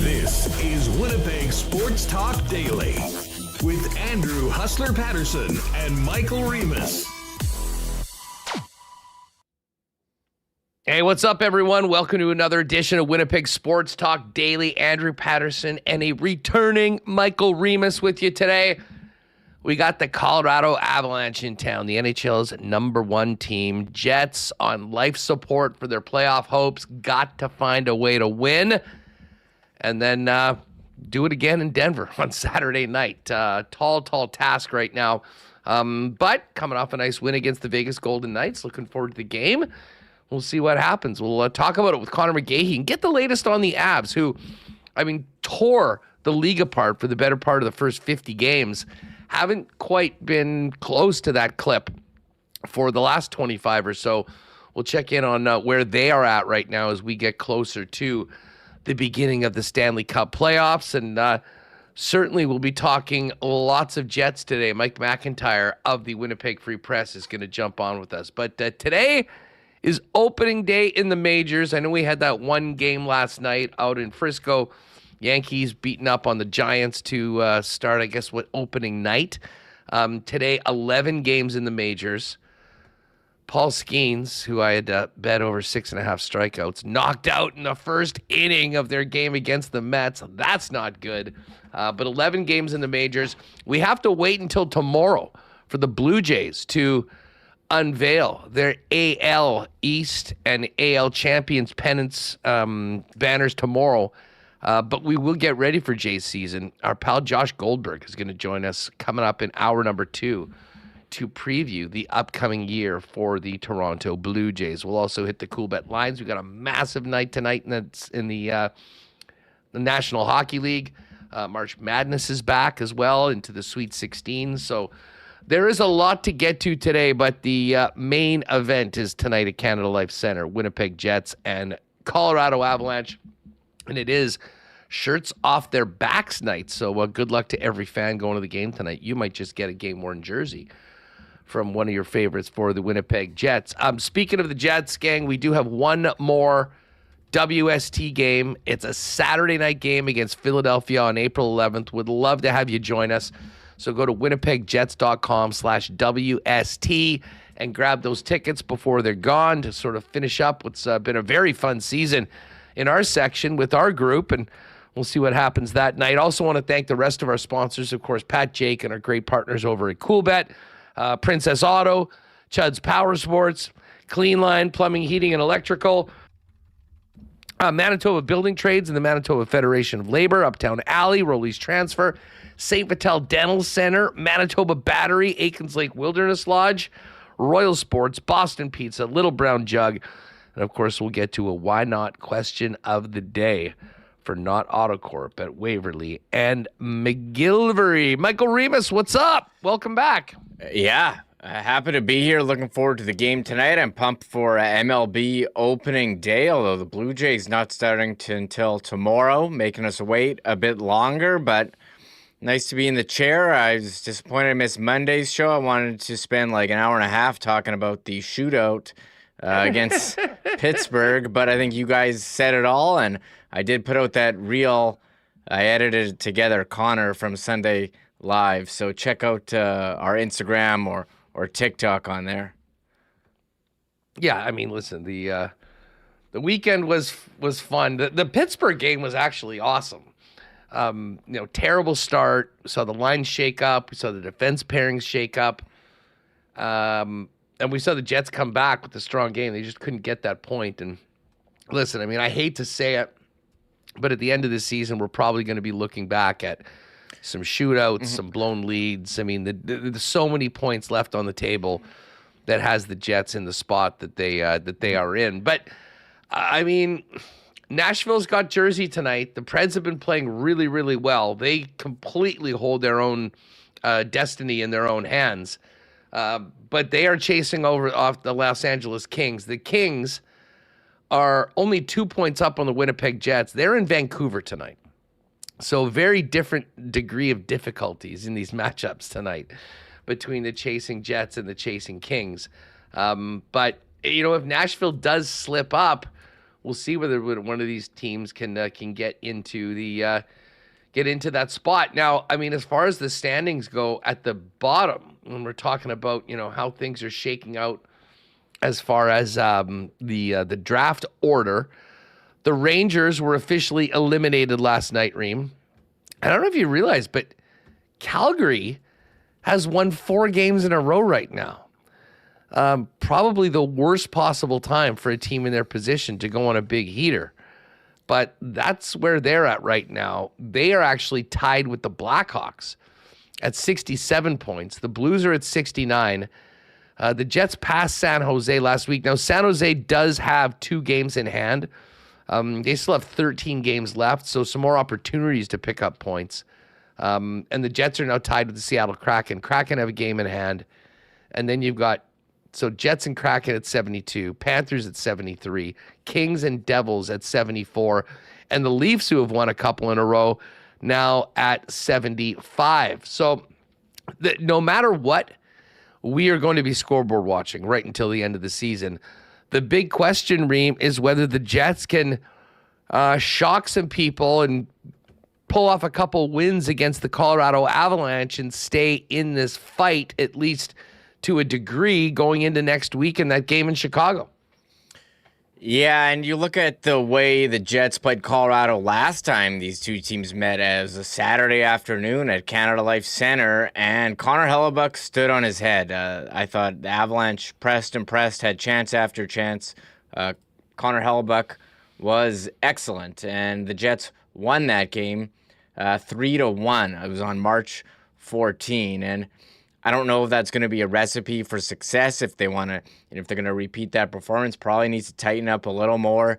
This is Winnipeg Sports Talk Daily with Andrew Hustler Paterson and Michael Remis. Hey, what's up, everyone? Welcome to another edition of Winnipeg Sports Talk Daily. Andrew Paterson and a returning Michael Remis with you today. We got the Colorado Avalanche in town, the NHL's number one team. Jets on life support for their playoff hopes. Got to find a way to win. And then do it again in Denver on Saturday night. Tall task right now. But coming off a nice win against the Vegas Golden Knights. Looking forward to the game. We'll see what happens. We'll talk about it with Conor McGahey and get the latest on the Avs, who, tore the league apart for the better part of the first 50 games. Haven't quite been close to that clip for the last 25 or so. We'll check in on where they are at right now as we get closer to the beginning of the Stanley Cup playoffs. And certainly we'll be talking lots of Jets today. Mike McIntyre of the Winnipeg Free Press is going to jump on with us. But today is opening day in the majors. I know we had that one game last night out in Frisco. Yankees beating up on the Giants to start, opening night. Today, 11 games in the majors. Paul Skeens, who I had bet over 6.5 strikeouts, knocked out in the first inning of their game against the Mets. That's not good. But 11 games in the majors. We have to wait until tomorrow for the Blue Jays to unveil their AL East and AL Champions pennants banners tomorrow. But we will get ready for Jays season. Our pal Josh Goldberg is going to join us coming up in hour number 2 to preview the upcoming year for the Toronto Blue Jays. We'll also hit the Cool Bet lines. We got a massive night tonight in the National Hockey League. March Madness is back as well into the Sweet 16. So there is a lot to get to today, but the main event is tonight at Canada Life Center, Winnipeg Jets and Colorado Avalanche. And it is shirts off their backs night. So good luck to every fan going to the game tonight. You might just get a game-worn jersey from one of your favorites for the Winnipeg Jets. Speaking of the Jets, gang, we do have one more WST game. It's a Saturday night game against Philadelphia on April 11th. Would love to have you join us. So go to winnipegjets.com/WST and grab those tickets before they're gone to sort of finish up what's been a very fun season in our section with our group, and we'll see what happens that night. Also want to thank the rest of our sponsors, of course, Pat, Jake, and our great partners over at CoolBet, Princess Auto, Chud's Power Sports, Clean Line, Plumbing, Heating, and Electrical, Manitoba Building Trades and the Manitoba Federation of Labor, Uptown Alley, Rowley's Transfer, St. Vital Dental Center, Manitoba Battery, Aikens Lake Wilderness Lodge, Royal Sports, Boston Pizza, Little Brown Jug, and, of course, we'll get to a why not question of the day for Not Autocorp at Waverly and McGillivray. Michael Remis, what's up? Welcome back. Yeah, happy to be here. Looking forward to the game tonight. I'm pumped for MLB Opening Day, although the Blue Jays not starting until tomorrow, making us wait a bit longer, but nice to be in the chair. I was disappointed I missed Monday's show. I wanted to spend like an hour and a half talking about the shootout against Pittsburgh, but I think you guys said it all, and I did put out that reel. I edited together Connor from Sunday Live, so check out our Instagram or TikTok on there. Yeah, listen, the weekend was fun. The Pittsburgh game was actually awesome. Terrible start. We saw the line shake up. We saw the defense pairings shake up. And we saw the Jets come back with a strong game. They just couldn't get that point. And listen, I hate to say it, but at the end of the season, we're probably going to be looking back at some shootouts, some blown leads. There's so many points left on the table that has the Jets in the spot that they are in. But Nashville's got Jersey tonight. The Preds have been playing really, really well. They completely hold their own destiny in their own hands. But they are chasing off the Los Angeles Kings. The Kings are only 2 points up on the Winnipeg Jets. They're in Vancouver tonight. So very different degree of difficulties in these matchups tonight between the chasing Jets and the chasing Kings. But, if Nashville does slip up, we'll see whether one of these teams can get into that spot. Now, I mean, as far as the standings go at the bottom, when we're talking about, how things are shaking out as far as the draft order, the Rangers were officially eliminated last night, Reem. I don't know if you realize, but Calgary has won 4 games in a row right now. Probably the worst possible time for a team in their position to go on a big heater. But that's where they're at right now. They are actually tied with the Blackhawks at 67 points. The Blues are at 69. The Jets passed San Jose last week. Now, San Jose does have 2 games in hand. They still have 13 games left, so some more opportunities to pick up points. And the Jets are now tied with the Seattle Kraken. Kraken have a game in hand. And then you've got Jets and Kraken at 72, Panthers at 73, Kings and Devils at 74, and the Leafs, who have won a couple in a row, now at 75. So no matter what, we are going to be scoreboard watching right until the end of the season. The big question, Reem, is whether the Jets can shock some people and pull off a couple wins against the Colorado Avalanche and stay in this fight, at least to a degree, going into next week in that game in Chicago. Yeah, and you look at the way the Jets played Colorado last time these two teams met as a Saturday afternoon at Canada Life Center, and Connor Hellebuyck stood on his head. I thought the Avalanche pressed and pressed, had chance after chance. Connor Hellebuyck was excellent, and the Jets won that game 3-1. It was on March 14, and I don't know if that's going to be a recipe for success. If they want to, if they're going to repeat that performance, probably needs to tighten up a little more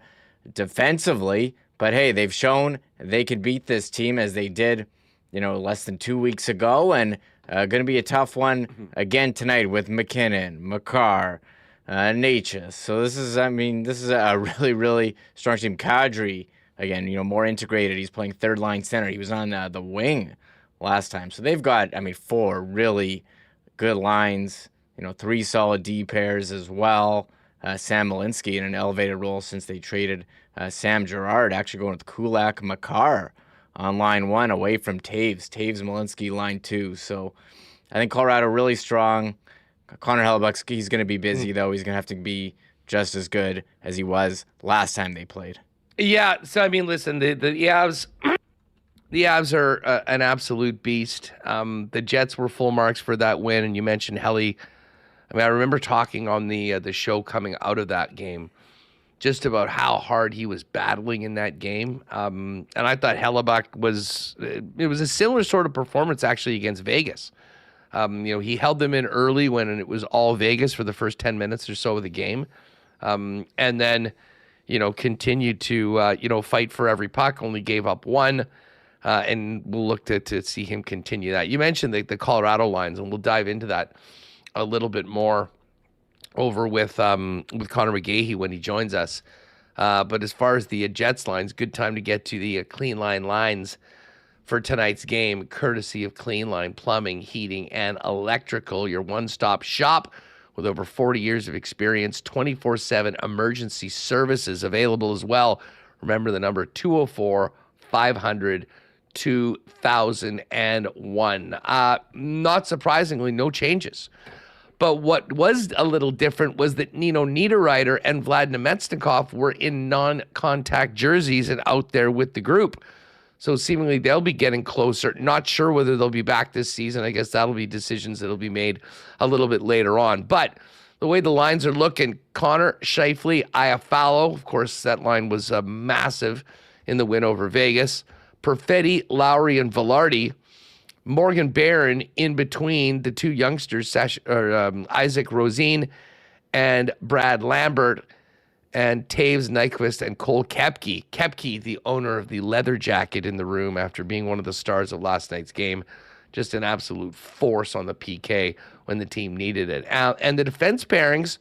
defensively. But hey, they've shown they could beat this team as they did, less than 2 weeks ago, and going to be a tough one again tonight with McKinnon, Makar, Necas. So this is a really, really strong team. Kadri, again, more integrated. He's playing third line center. He was on the wing last time. So they've got, 4 really good lines, 3 solid D pairs as well. Sam Malinsky in an elevated role since they traded Sam Girard, actually going with Kulak Makar on line 1 away from Taves. Taves, Malinsky, line 2. So I think Colorado really strong. Connor Hellebuyck, he's going to be busy, though. He's going to have to be just as good as he was last time they played. Yeah, so listen, the Avs... The Avs are an absolute beast. The Jets were full marks for that win, and you mentioned Helly. I remember talking on the show coming out of that game just about how hard he was battling in that game. And I thought Hellebuyck was a similar sort of performance actually against Vegas. He held them in early when it was all Vegas for the first 10 minutes or so of the game. And then, continued to, fight for every puck, only gave up 1. And we'll look to see him continue that. You mentioned the Colorado lines, and we'll dive into that a little bit more over with Conor McGahey when he joins us. But as far as the Jets lines, good time to get to the Clean Line lines for tonight's game, courtesy of Clean Line Plumbing, Heating, and Electrical, your one-stop shop with over 40 years of experience, 24/7 emergency services available as well. Remember the number 204-500. 2001. Not surprisingly, no changes. But what was a little different was that Nino Niederreiter and Vlad Nemetsnikov were in non-contact jerseys and out there with the group. So seemingly they'll be getting closer. Not sure whether they'll be back this season. I guess that'll be decisions that'll be made a little bit later on. But the way the lines are looking, Connor, Scheifele, Iafallo, of course, that line was massive in the win over Vegas. Perfetti, Lowry, and Vilardi. Morgan Barron in between the 2 youngsters, Isaac Rosine and Brad Lambert, and Taves, Nyquist, and Cole Koepke. Koepke, the owner of the leather jacket in the room after being one of the stars of last night's game. Just an absolute force on the PK when the team needed it. And the defense pairings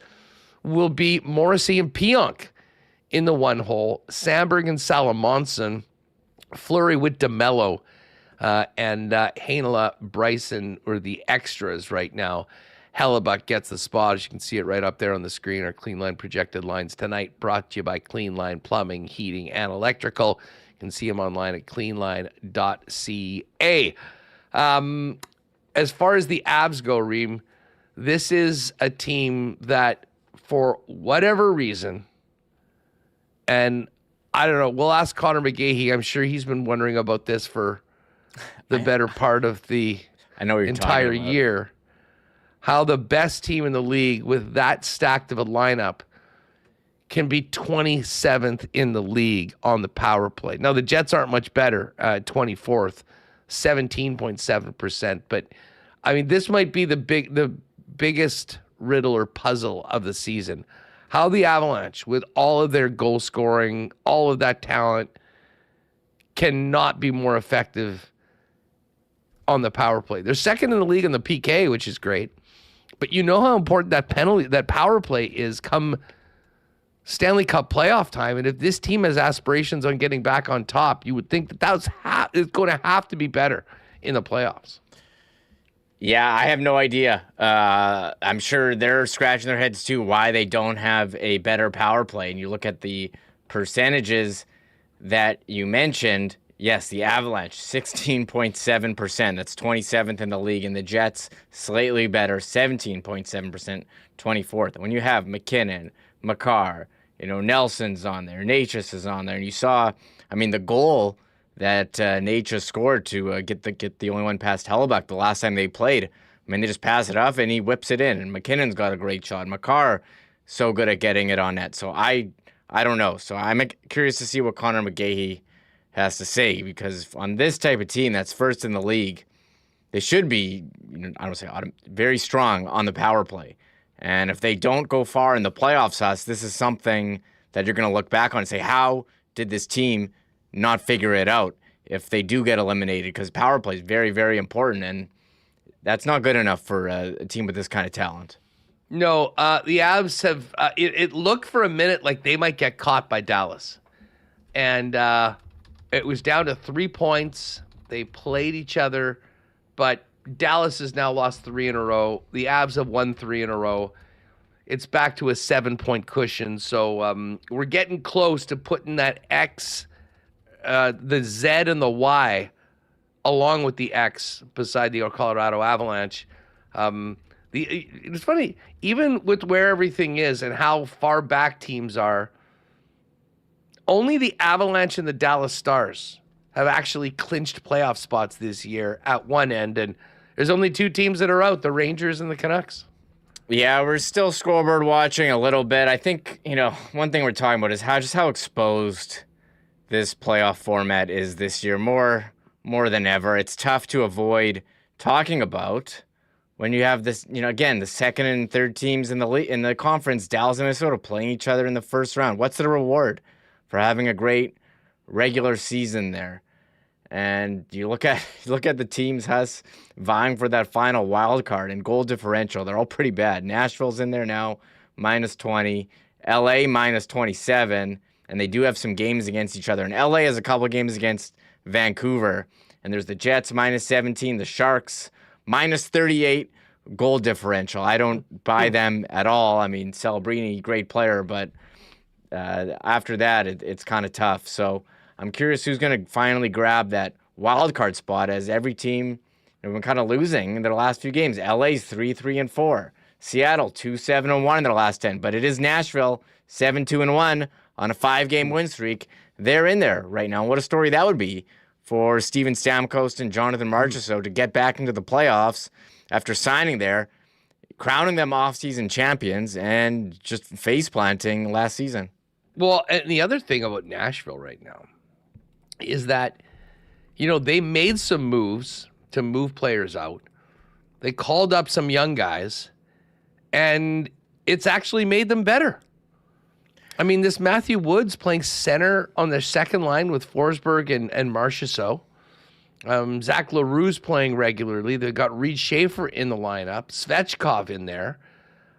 will be Morrissey and Pionk in the 1 hole, Sandberg and Salomonson, Fleury with DeMello, and Heinola, Bryson are the extras right now Hellebuck gets the spot. As you can see it right up there on the screen, our Clean Line projected lines tonight, brought to you by Clean Line Plumbing, Heating, and Electrical. You can see them online at cleanline.ca. As far as the Avs go, Reem, this is a team that, for whatever reason, and I don't know, we'll ask Conor McGahey. I'm sure he's been wondering about this for the better part of the entire year. How the best team in the league with that stacked of a lineup can be 27th in the league on the power play. Now, the Jets aren't much better, 24th, 17.7%. But, I mean, this might be the biggest riddle or puzzle of the season. How the Avalanche, with all of their goal scoring, all of that talent, cannot be more effective on the power play. They're second in the league on the PK, which is great. But you know how important that power play is come Stanley Cup playoff time. And if this team has aspirations on getting back on top, you would think that it's going to have to be better in the playoffs. Yeah, I have no idea. I'm sure they're scratching their heads too why they don't have a better power play. And you look at the percentages that you mentioned. Yes, the Avalanche, 16.7%. That's 27th in the league. And the Jets, slightly better, 17.7%, 24th. When you have McKinnon, Makar, Nelson's on there, Natchez is on there. And you saw, the goal that Natchez scored to get the only one past Hellebuck the last time they played. They just pass it off and he whips it in. And McKinnon's got a great shot. Makar, so good at getting it on net. So I don't know. So I'm curious to see what Conor McGahey has to say, because on this type of team that's first in the league, they should be, very strong on the power play. And if they don't go far in the playoffs, this is something that you're going to look back on and say, how did this team not figure it out if they do get eliminated? Because power play is very, very important, and that's not good enough for a team with this kind of talent. No, the Avs have, it looked for a minute like they might get caught by Dallas. And it was down to 3 points. They played each other, but Dallas has now lost 3 in a row. The Avs have won 3 in a row. It's back to a 7-point cushion. So we're getting close to putting that X, the Z and the Y, along with the X beside the Colorado Avalanche. It's funny, even with where everything is and how far back teams are, only the Avalanche and the Dallas Stars have actually clinched playoff spots this year at one end, and there's only 2 teams that are out, the Rangers and the Canucks. Yeah, we're still scoreboard watching a little bit. I think, one thing we're talking about is how exposed this playoff format is this year, more than ever. It's tough to avoid talking about when you have this, again, the second and third teams in the conference, Dallas and Minnesota, playing each other in the first round. What's the reward for having a great regular season there? And you look at the teams vying for that final wild card and goal differential. They're all pretty bad. Nashville's in there now, -20. LA -27, and they do have some games against each other. And LA has a couple of games against Vancouver. And there's the Jets -17, the Sharks -38 goal differential. I don't buy them at all. Celebrini, great player, but after that, it's kind of tough. So I'm curious who's going to finally grab that wild card spot, as every team have been kind of losing in their last few games. LA's 3-3-4. Seattle 2-7-1 in their last 10. But it is Nashville 7-2-1 on a 5-game win streak. They're in there right now. What a story that would be for Steven Stamkos and Jonathan Marchessault to get back into the playoffs after signing there, crowning them off-season champions, and just face-planting last season. Well, and the other thing about Nashville right now is that, they made some moves to move players out. They called up some young guys, and it's actually made them better. This Matthew Woods playing center on their second line with Forsberg and Marchessault. Zach LaRue's playing regularly. They've got Reed Schaefer in the lineup, Svechkov in there.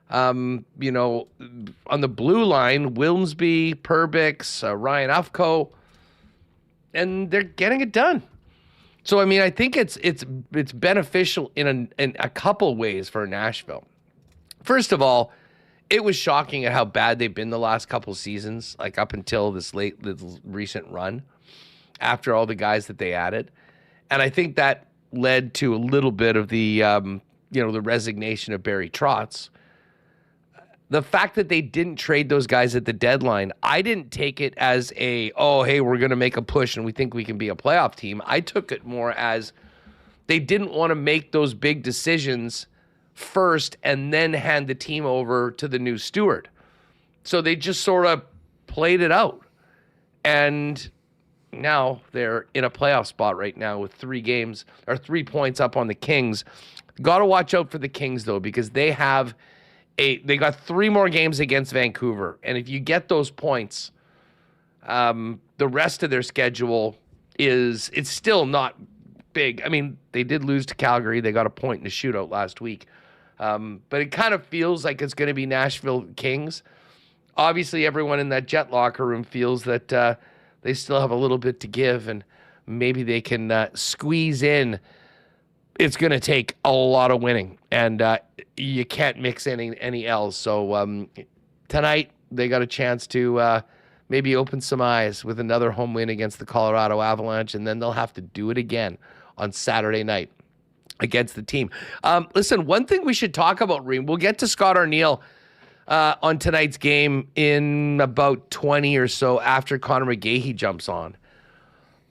On the blue line, Wilmsby, Perbix, Ryan Ufko, and they're getting it done. So I think it's beneficial in a couple ways for Nashville. First of all, it was shocking at how bad they've been the last couple seasons, like up until this recent run, after all the guys that they added. And I think that led to a little bit of the, the resignation of Barry Trotz. The fact that they didn't trade those guys at the deadline, I didn't take it as hey, we're going to make a push and we think we can be a playoff team. I took it more as they didn't want to make those big decisions first and then hand the team over to the new steward. So they just sort of played it out. And now they're in a playoff spot right now with 3 points up on the Kings. Got to watch out for the Kings, though, because they got 3 more games against Vancouver. And if you get those points, the rest of their schedule it's still not big. I mean, they did lose to Calgary. They got a point in the shootout last week. But it kind of feels like it's going to be Nashville Kings. Obviously, everyone in that Jet locker room feels that they still have a little bit to give, and maybe they can squeeze in. It's going to take a lot of winning, and you can't mix any L's. So tonight, they got a chance to maybe open some eyes with another home win against the Colorado Avalanche, and then they'll have to do it again on Saturday night against the team. Listen, one thing we should talk about, Reem, we'll get to Scott Arneal on tonight's game in about 20 or so after Conor McGahey jumps on.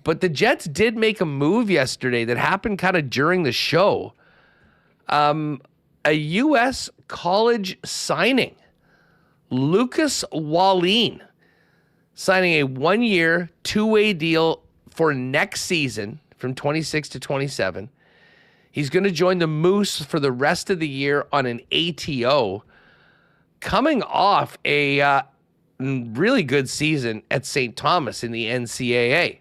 But the Jets did make a move yesterday that happened kind of during the show. A U.S. college signing, Lucas Wallen, signing a 1-year, 2-way deal for next season from 26 to 27. He's going to join the Moose for the rest of the year on an ATO, coming off a really good season at St. Thomas in the NCAA.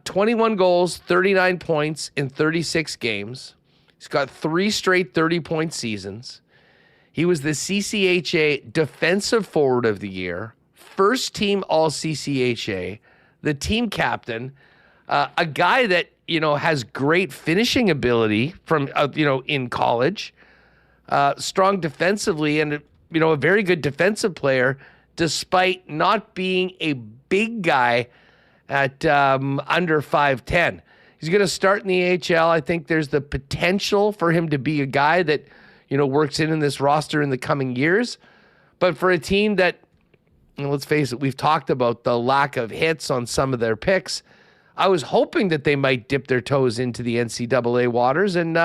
21 goals, 39 points in 36 games. He's got 3 straight 30-point seasons. He was the CCHA Defensive Forward of the Year, first team All-CCHA, the team captain, a guy that, has great finishing ability from, in college, strong defensively, and, a very good defensive player, despite not being a big guy at under 5'10". He's going to start in the AHL. I think there's the potential for him to be a guy that, works in this roster in the coming years. But for a team that, let's face it, we've talked about the lack of hits on some of their picks. I was hoping that they might dip their toes into the NCAA waters, and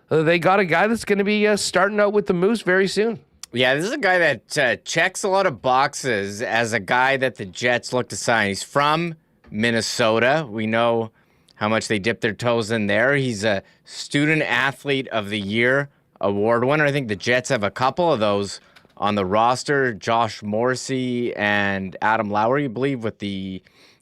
they got a guy that's going to be starting out with the Moose very soon. Yeah, this is a guy that checks a lot of boxes as a guy that the Jets look to sign. He's from Minnesota. We know how much they dip their toes in there. He's a Student Athlete of the Year award winner. I think the Jets have a couple of those on the roster. Josh Morrissey and Adam Lowry, I believe, with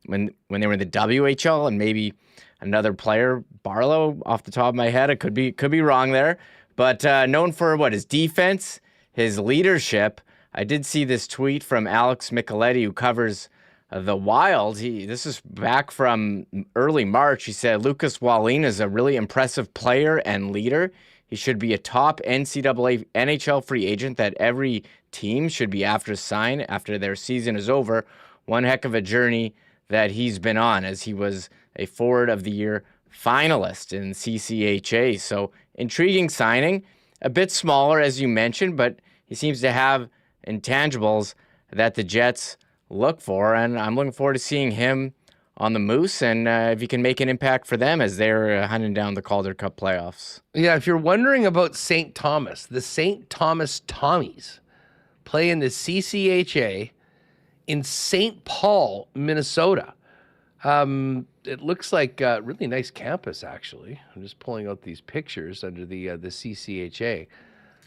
when they were in the WHL, and maybe another player, Barlow, off the top of my head. I could be wrong there. But known for his defense, his leadership. I did see this tweet from Alex Micheletti, who covers the Wild. This is back from early March. He said, Lucas Wallen is a really impressive player and leader. He should be a top NCAA NHL free agent that every team should be after to sign after their season is over. One heck of a journey that he's been on, as he was a Forward of the Year finalist in CCHA. So intriguing signing. A bit smaller, as you mentioned, but he seems to have intangibles that the Jets look for, and I'm looking forward to seeing him on the Moose, and if he can make an impact for them as they're hunting down the Calder Cup playoffs. Yeah, if you're wondering about St. Thomas, the St. Thomas Tommies play in the CCHA in St. Paul, Minnesota. It looks like a really nice campus, actually. I'm just pulling out these pictures under the CCHA.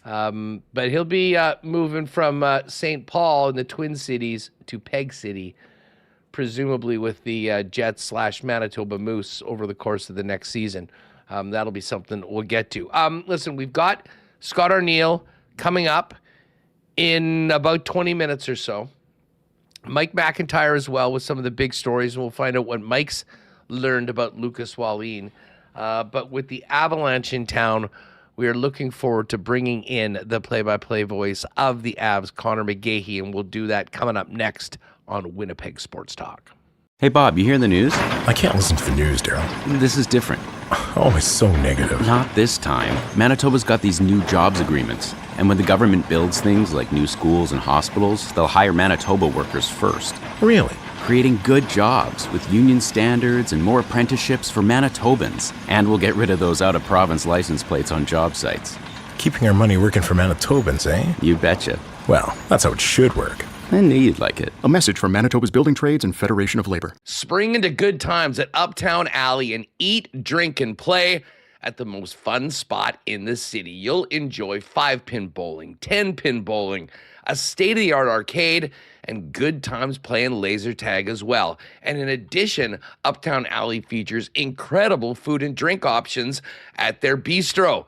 But he'll be moving from St. Paul in the Twin Cities to Peg City, presumably with the Jets/Manitoba Moose over the course of the next season. That'll be something we'll get to. Listen, we've got Scott Arneal coming up in about 20 minutes or so. Mike McIntyre as well with some of the big stories, and we'll find out what Mike's learned about Lucas Wallen. But with the Avalanche in town, we are looking forward to bringing in the play-by-play voice of the Avs, Conor McGahey, and we'll do that coming up next on Winnipeg Sports Talk. Hey, Bob, you hear the news? I can't listen to the news, Daryl. This is different. Always so negative. Not this time. Manitoba's got these new jobs agreements. And when the government builds things like new schools and hospitals, they'll hire Manitoba workers first. Really? Creating good jobs with union standards and more apprenticeships for Manitobans. And we'll get rid of those out-of-province license plates on job sites. Keeping our money working for Manitobans, eh? You betcha. Well, that's how it should work. I knew you'd like it. A message from Manitoba's Building Trades and Federation of Labor. Spring into good times at Uptown Alley and eat, drink, and play at the most fun spot in the city. You'll enjoy 5-pin bowling, 10-pin bowling, a state-of-the-art arcade, and good times playing laser tag as well. And in addition, Uptown Alley features incredible food and drink options at their bistro.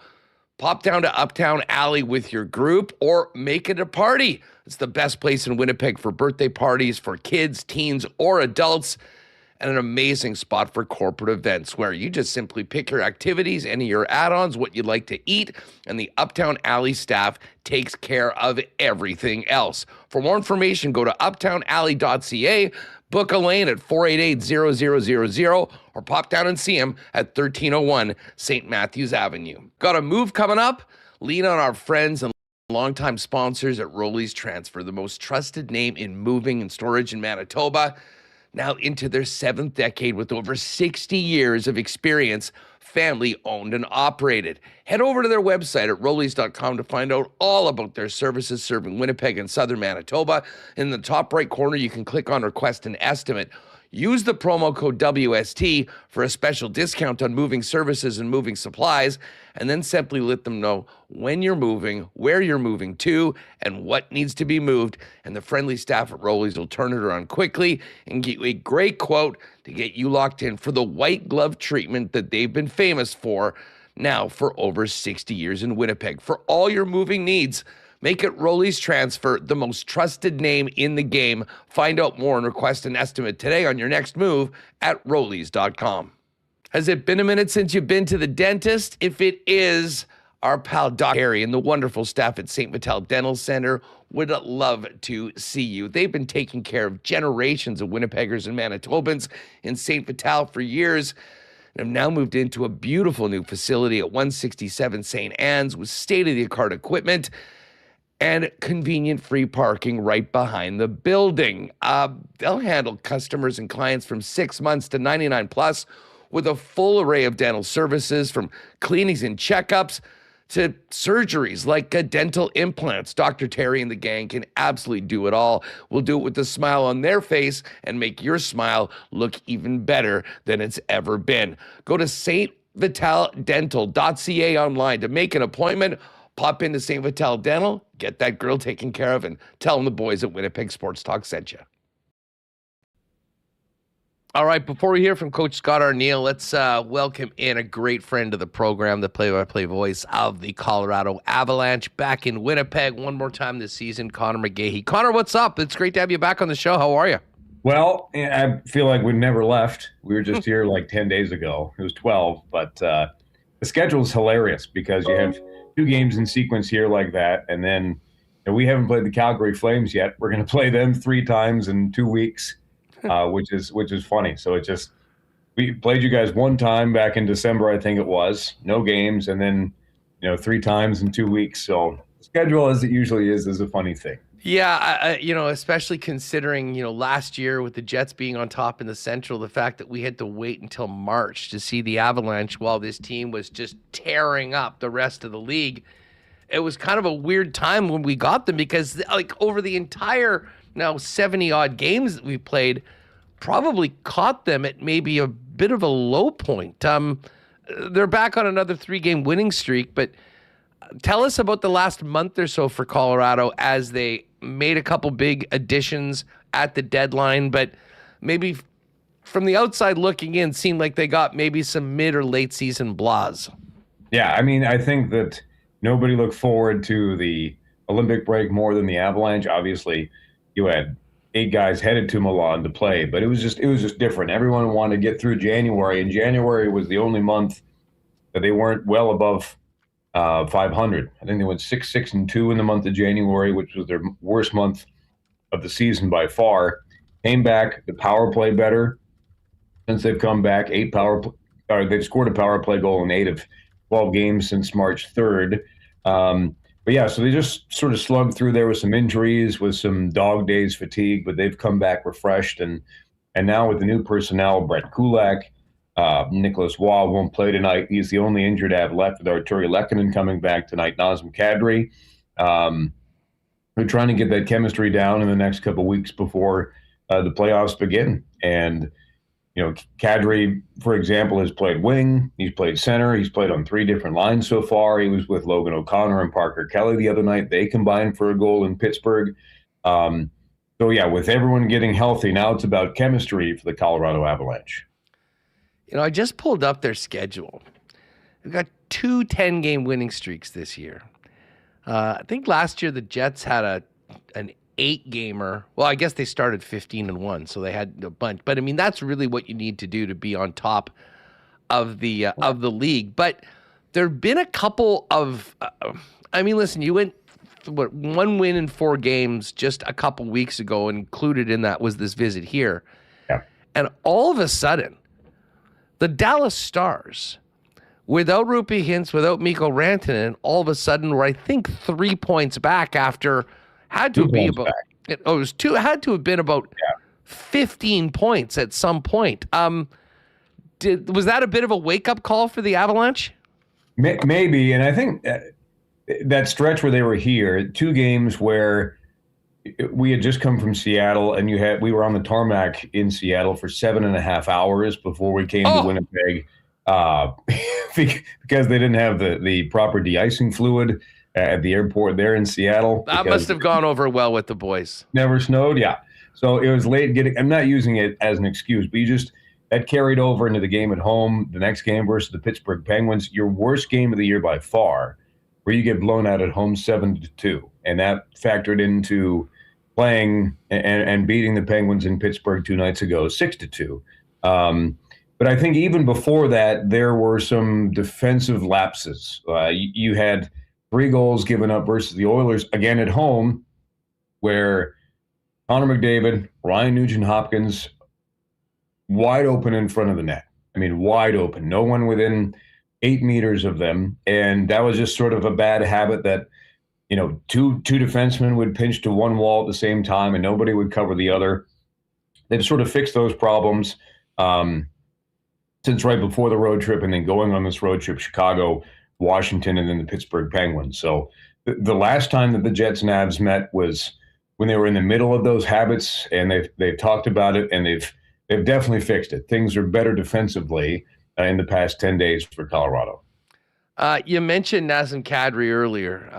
Pop down to Uptown Alley with your group or make it a party. It's the best place in Winnipeg for birthday parties for kids, teens, or adults, and an amazing spot for corporate events where you just simply pick your activities, any of your add-ons, what you'd like to eat, and the Uptown Alley staff takes care of everything else. For more information, go to uptownalley.ca, book a lane at 488-0000, or pop down and see him at 1301 St. Matthews Avenue. Got a move coming up? Lean on our friends and longtime sponsors at Rolly's Transfer, the most trusted name in moving and storage in Manitoba. Now into their 7th decade with over 60 years of experience, family owned and operated. Head over to their website at rollies.com to find out all about their services serving Winnipeg and southern Manitoba. In the top right corner, you can click on Request an Estimate. Use the promo code WST for a special discount on moving services and moving supplies, and then simply let them know when you're moving, where you're moving to, and what needs to be moved, and the friendly staff at Rollies will turn it around quickly and get you a great quote to get you locked in for the white glove treatment that they've been famous for now for over 60 years in Winnipeg. For all your moving needs, make it Rollies Transfer, the most trusted name in the game. Find out more and request an estimate today on your next move at rollies.com. Has it been a minute since you've been to the dentist? If it is, our pal Doc Carey and the wonderful staff at St. Vital Dental Center would love to see you. They've been taking care of generations of Winnipeggers and Manitobans in St. Vital for years, and have now moved into a beautiful new facility at 167 St. Anne's with state-of-the-art equipment and convenient free parking right behind the building. They'll handle customers and clients from 6 months to 99 plus with a full array of dental services, from cleanings and checkups to surgeries like dental implants. Dr. Terry and the gang can absolutely do it all. We'll do it with a smile on their face and make your smile look even better than it's ever been. Go to stvitaldental.ca online to make an appointment. Pop into St. Vital Dental, get that girl taken care of, and tell them the boys at Winnipeg Sports Talk sent you. All right, before we hear from Coach Scott Arneal, let's welcome in a great friend of the program, the play-by-play voice of the Colorado Avalanche, back in Winnipeg one more time this season, Conor McGahey. Conor, what's up? It's great to have you back on the show. How are you? Well, I feel like we never left. We were just here like 10 days ago. It was 12, but the schedule is hilarious because you have 2 games in sequence here like that, and then we haven't played the Calgary Flames yet. We're going to play them 3 times in 2 weeks, which is funny. So we played you guys 1 time back in December, I think it was. No games, and then 3 times in 2 weeks. So the schedule, as it usually is a funny thing. Yeah, especially considering, last year with the Jets being on top in the Central, the fact that we had to wait until March to see the Avalanche while this team was just tearing up the rest of the league. It was kind of a weird time when we got them because, over the entire now 70-odd games that we played, probably caught them at maybe a bit of a low point. They're back on another 3-game winning streak, but tell us about the last month or so for Colorado as they made a couple big additions at the deadline, but maybe from the outside looking in, seemed like they got maybe some mid or late season blahs. Yeah, I think that nobody looked forward to the Olympic break more than the Avalanche. Obviously, you had 8 guys headed to Milan to play, but it was just different. Everyone wanted to get through January, and January was the only month that they weren't well above .500. I think they went 6-6-2 in the month of January, which was their worst month of the season by far. Came back, the power play better since they've come back. They've scored a power play goal in 8 of 12 games since March 3rd. But yeah, so they just sort of slugged through there with some injuries, with some dog days fatigue, but they've come back refreshed. And now with the new personnel, Brett Kulak, Nicholas Waugh won't play tonight. He's the only injured I have left, with Arturi Lehkonen coming back tonight. Nazem Kadri. They're trying to get that chemistry down in the next couple of weeks before the playoffs begin. And, Kadri, for example, has played wing. He's played center. He's played on 3 different lines so far. He was with Logan O'Connor and Parker Kelly the other night. They combined for a goal in Pittsburgh. So, yeah, with everyone getting healthy, now it's about chemistry for the Colorado Avalanche. I just pulled up their schedule. They've got 2 10-game winning streaks this year. I think last year the Jets had an 8-gamer. Well, I guess they started 15-1, so they had a bunch. But I mean, that's really what you need to do to be on top of the league. But there've been a couple of. Listen, you went 1 win in 4 games just a couple weeks ago, and included in that was this visit here. Yeah. And all of a sudden, the Dallas Stars, without Rupi Hintz, without Mikko Rantanen, all of a sudden were, I think, 3 points back after had to be about. It was 2. Had to have been about 15 points at some point. Was that a bit of a wake up call for the Avalanche? Maybe, and I think that stretch where they were here, 2 games where we had just come from Seattle, and we were on the tarmac in Seattle for 7.5 hours before we came to Winnipeg. Because they didn't have the proper de-icing fluid at the airport there in Seattle. That must have gone over well with the boys. Never snowed, yeah. So it was late getting. I'm not using it as an excuse, but that carried over into the game at home, the next game versus the Pittsburgh Penguins, your worst game of the year by far, where you get blown out at home 7-2, and that factored into playing and beating the Penguins in Pittsburgh 2 nights ago 6-2. But I think even before that, there were some defensive lapses. You had 3 goals given up versus the Oilers, again at home, where Connor McDavid, Ryan Nugent-Hopkins, wide open in front of the net. I mean, wide open. No one within 8 meters of them. And that was just sort of a bad habit that, two defensemen would pinch to one wall at the same time and nobody would cover the other. They've sort of fixed those problems since right before the road trip, and then going on this road trip, Chicago, Washington, and then the Pittsburgh Penguins. So the last time that the Jets and Avs met was when they were in the middle of those habits, and they've talked about it, and they've definitely fixed it. Things are better defensively in the past 10 days for Colorado. You mentioned Nazem Kadri earlier.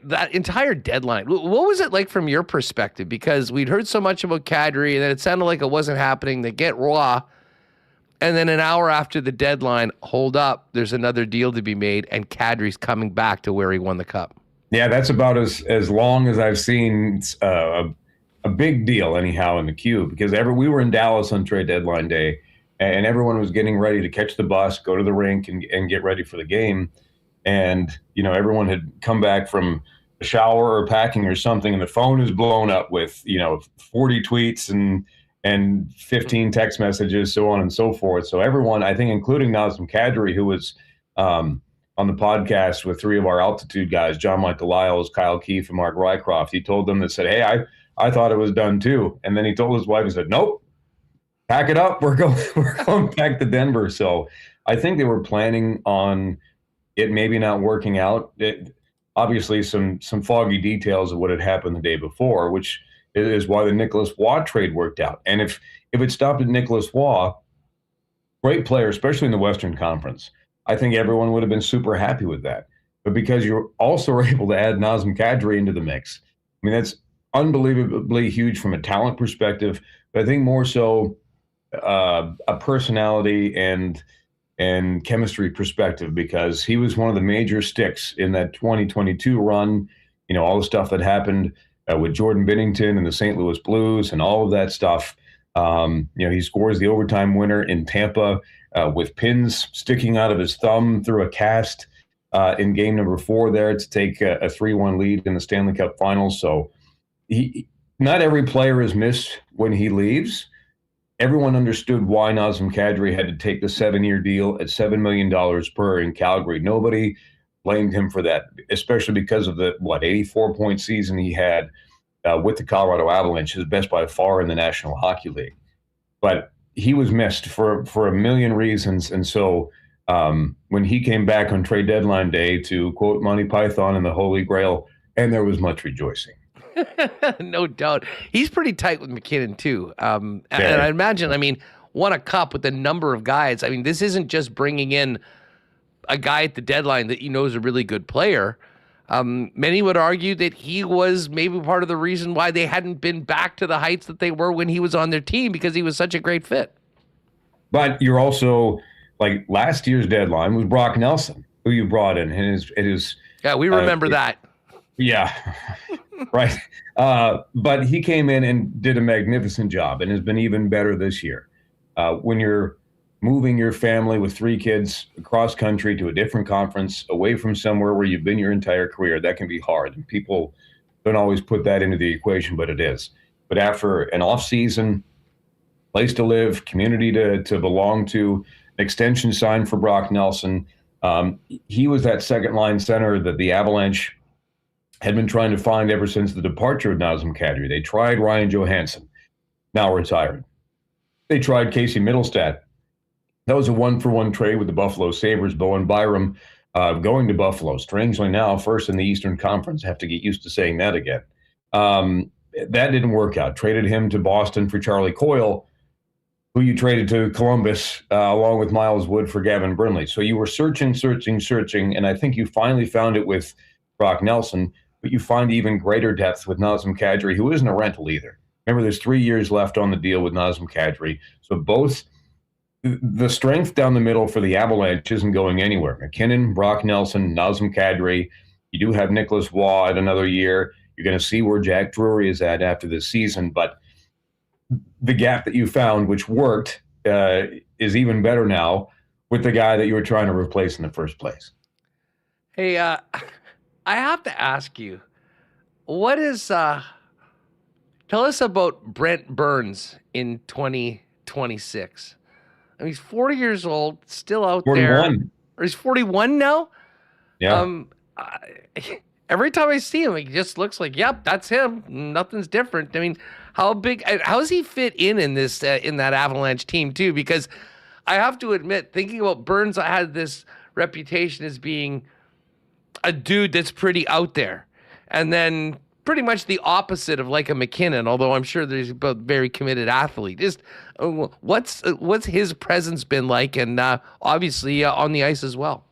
That entire deadline, what was it like from your perspective? Because we'd heard so much about Kadri, and then it sounded like it wasn't happening. They get Raw, and then an hour after the deadline, hold up, there's another deal to be made, and Kadri's coming back to where he won the Cup. Yeah, that's about as long as I've seen a big deal anyhow in the queue, because we were in Dallas on trade deadline day, and everyone was getting ready to catch the bus, go to the rink, and get ready for the game. And, everyone had come back from a shower or packing or something, and the phone is blown up with, 40 tweets and 15 text messages, so on and so forth. So everyone, I think, including Nazem Kadri, who was on the podcast with 3 of our altitude guys, John Michael Lyles, Kyle Keefe, and Mark Rycroft, he told them that said, hey, I thought it was done too. And then he told his wife and said, nope, pack it up. We're going back to Denver. So I think they were planning on it maybe not working out. Obviously, some foggy details of what had happened the day before, which is why the Nicholas Waugh trade worked out. And if it stopped at Nicholas Waugh, great player, especially in the Western Conference, I think everyone would have been super happy with that. But because you also were able to add Nazem Kadri into the mix, I mean, that's unbelievably huge from a talent perspective, but I think more so a personality and chemistry perspective, because he was one of the major sticks in that 2022 run. All the stuff that happened with Jordan Binnington and the St. Louis Blues and all of that stuff. He scores the overtime winner in Tampa with pins sticking out of his thumb through a cast. in game number 4 there to take a 3-1 lead in the Stanley Cup Finals. So not every player is missed when he leaves. Everyone understood why Nazem Kadri had to take the 7-year deal at $7 million per in Calgary. Nobody blamed him for that, especially because of the 84-point season he had with the Colorado Avalanche, his best by far in the National Hockey League. But he was missed for a million reasons, and so when he came back on trade deadline day, to quote Monty Python and the Holy Grail, and there was much rejoicing. No doubt. He's pretty tight with McKinnon, too. And I imagine, won a cup with a number of guys. This isn't just bringing in a guy at the deadline that you know is a really good player. Many would argue that he was maybe part of the reason why they hadn't been back to the heights that they were when he was on their team, because he was such a great fit. But you're also, last year's deadline was Brock Nelson, who you brought in. And yeah, we remember that. Yeah, right. But he came in and did a magnificent job and has been even better this year. When you're moving your family with 3 kids across country to a different conference, away from somewhere where you've been your entire career, that can be hard. And people don't always put that into the equation, but it is. But after an off-season, place to live, community to belong to, an extension signed for Brock Nelson, he was that second-line center that the Avalanche had been trying to find ever since the departure of Nazem Kadri. They tried Ryan Johansson, now retired. They tried Casey Middlestat. That was a 1-for-1 trade with the Buffalo Sabres. Bowen Byram going to Buffalo. Strangely now, first in the Eastern Conference. I have to get used to saying that again. That didn't work out. Traded him to Boston for Charlie Coyle, who you traded to Columbus along with Miles Wood for Gavin Brindley. So you were searching, and I think you finally found it with Brock Nelson, but you find even greater depth with Nazem Kadri, who isn't a rental either. Remember, there's 3 years left on the deal with Nazem Kadri. So both the strength down the middle for the Avalanche isn't going anywhere. McKinnon, Brock Nelson, Nazem Kadri. You do have Nicholas Waugh at another year. You're going to see where Jack Drury is at after this season. But the gap that you found, which worked, is even better now with the guy that you were trying to replace in the first place. Hey, I have to ask you, what is, tell us about Brent Burns in 2026. He's 40 years old, still out 41. There. Or he's 41 now? Yeah. Every time I see him, he just looks like, yep, that's him. Nothing's different. How does he fit in this, in that Avalanche team too? Because I have to admit, thinking about Burns, I had this reputation as being a dude that's pretty out there, and then pretty much the opposite of like a McKinnon, although I'm sure there's both very committed athlete. Just what's his presence been like, and obviously on the ice as well.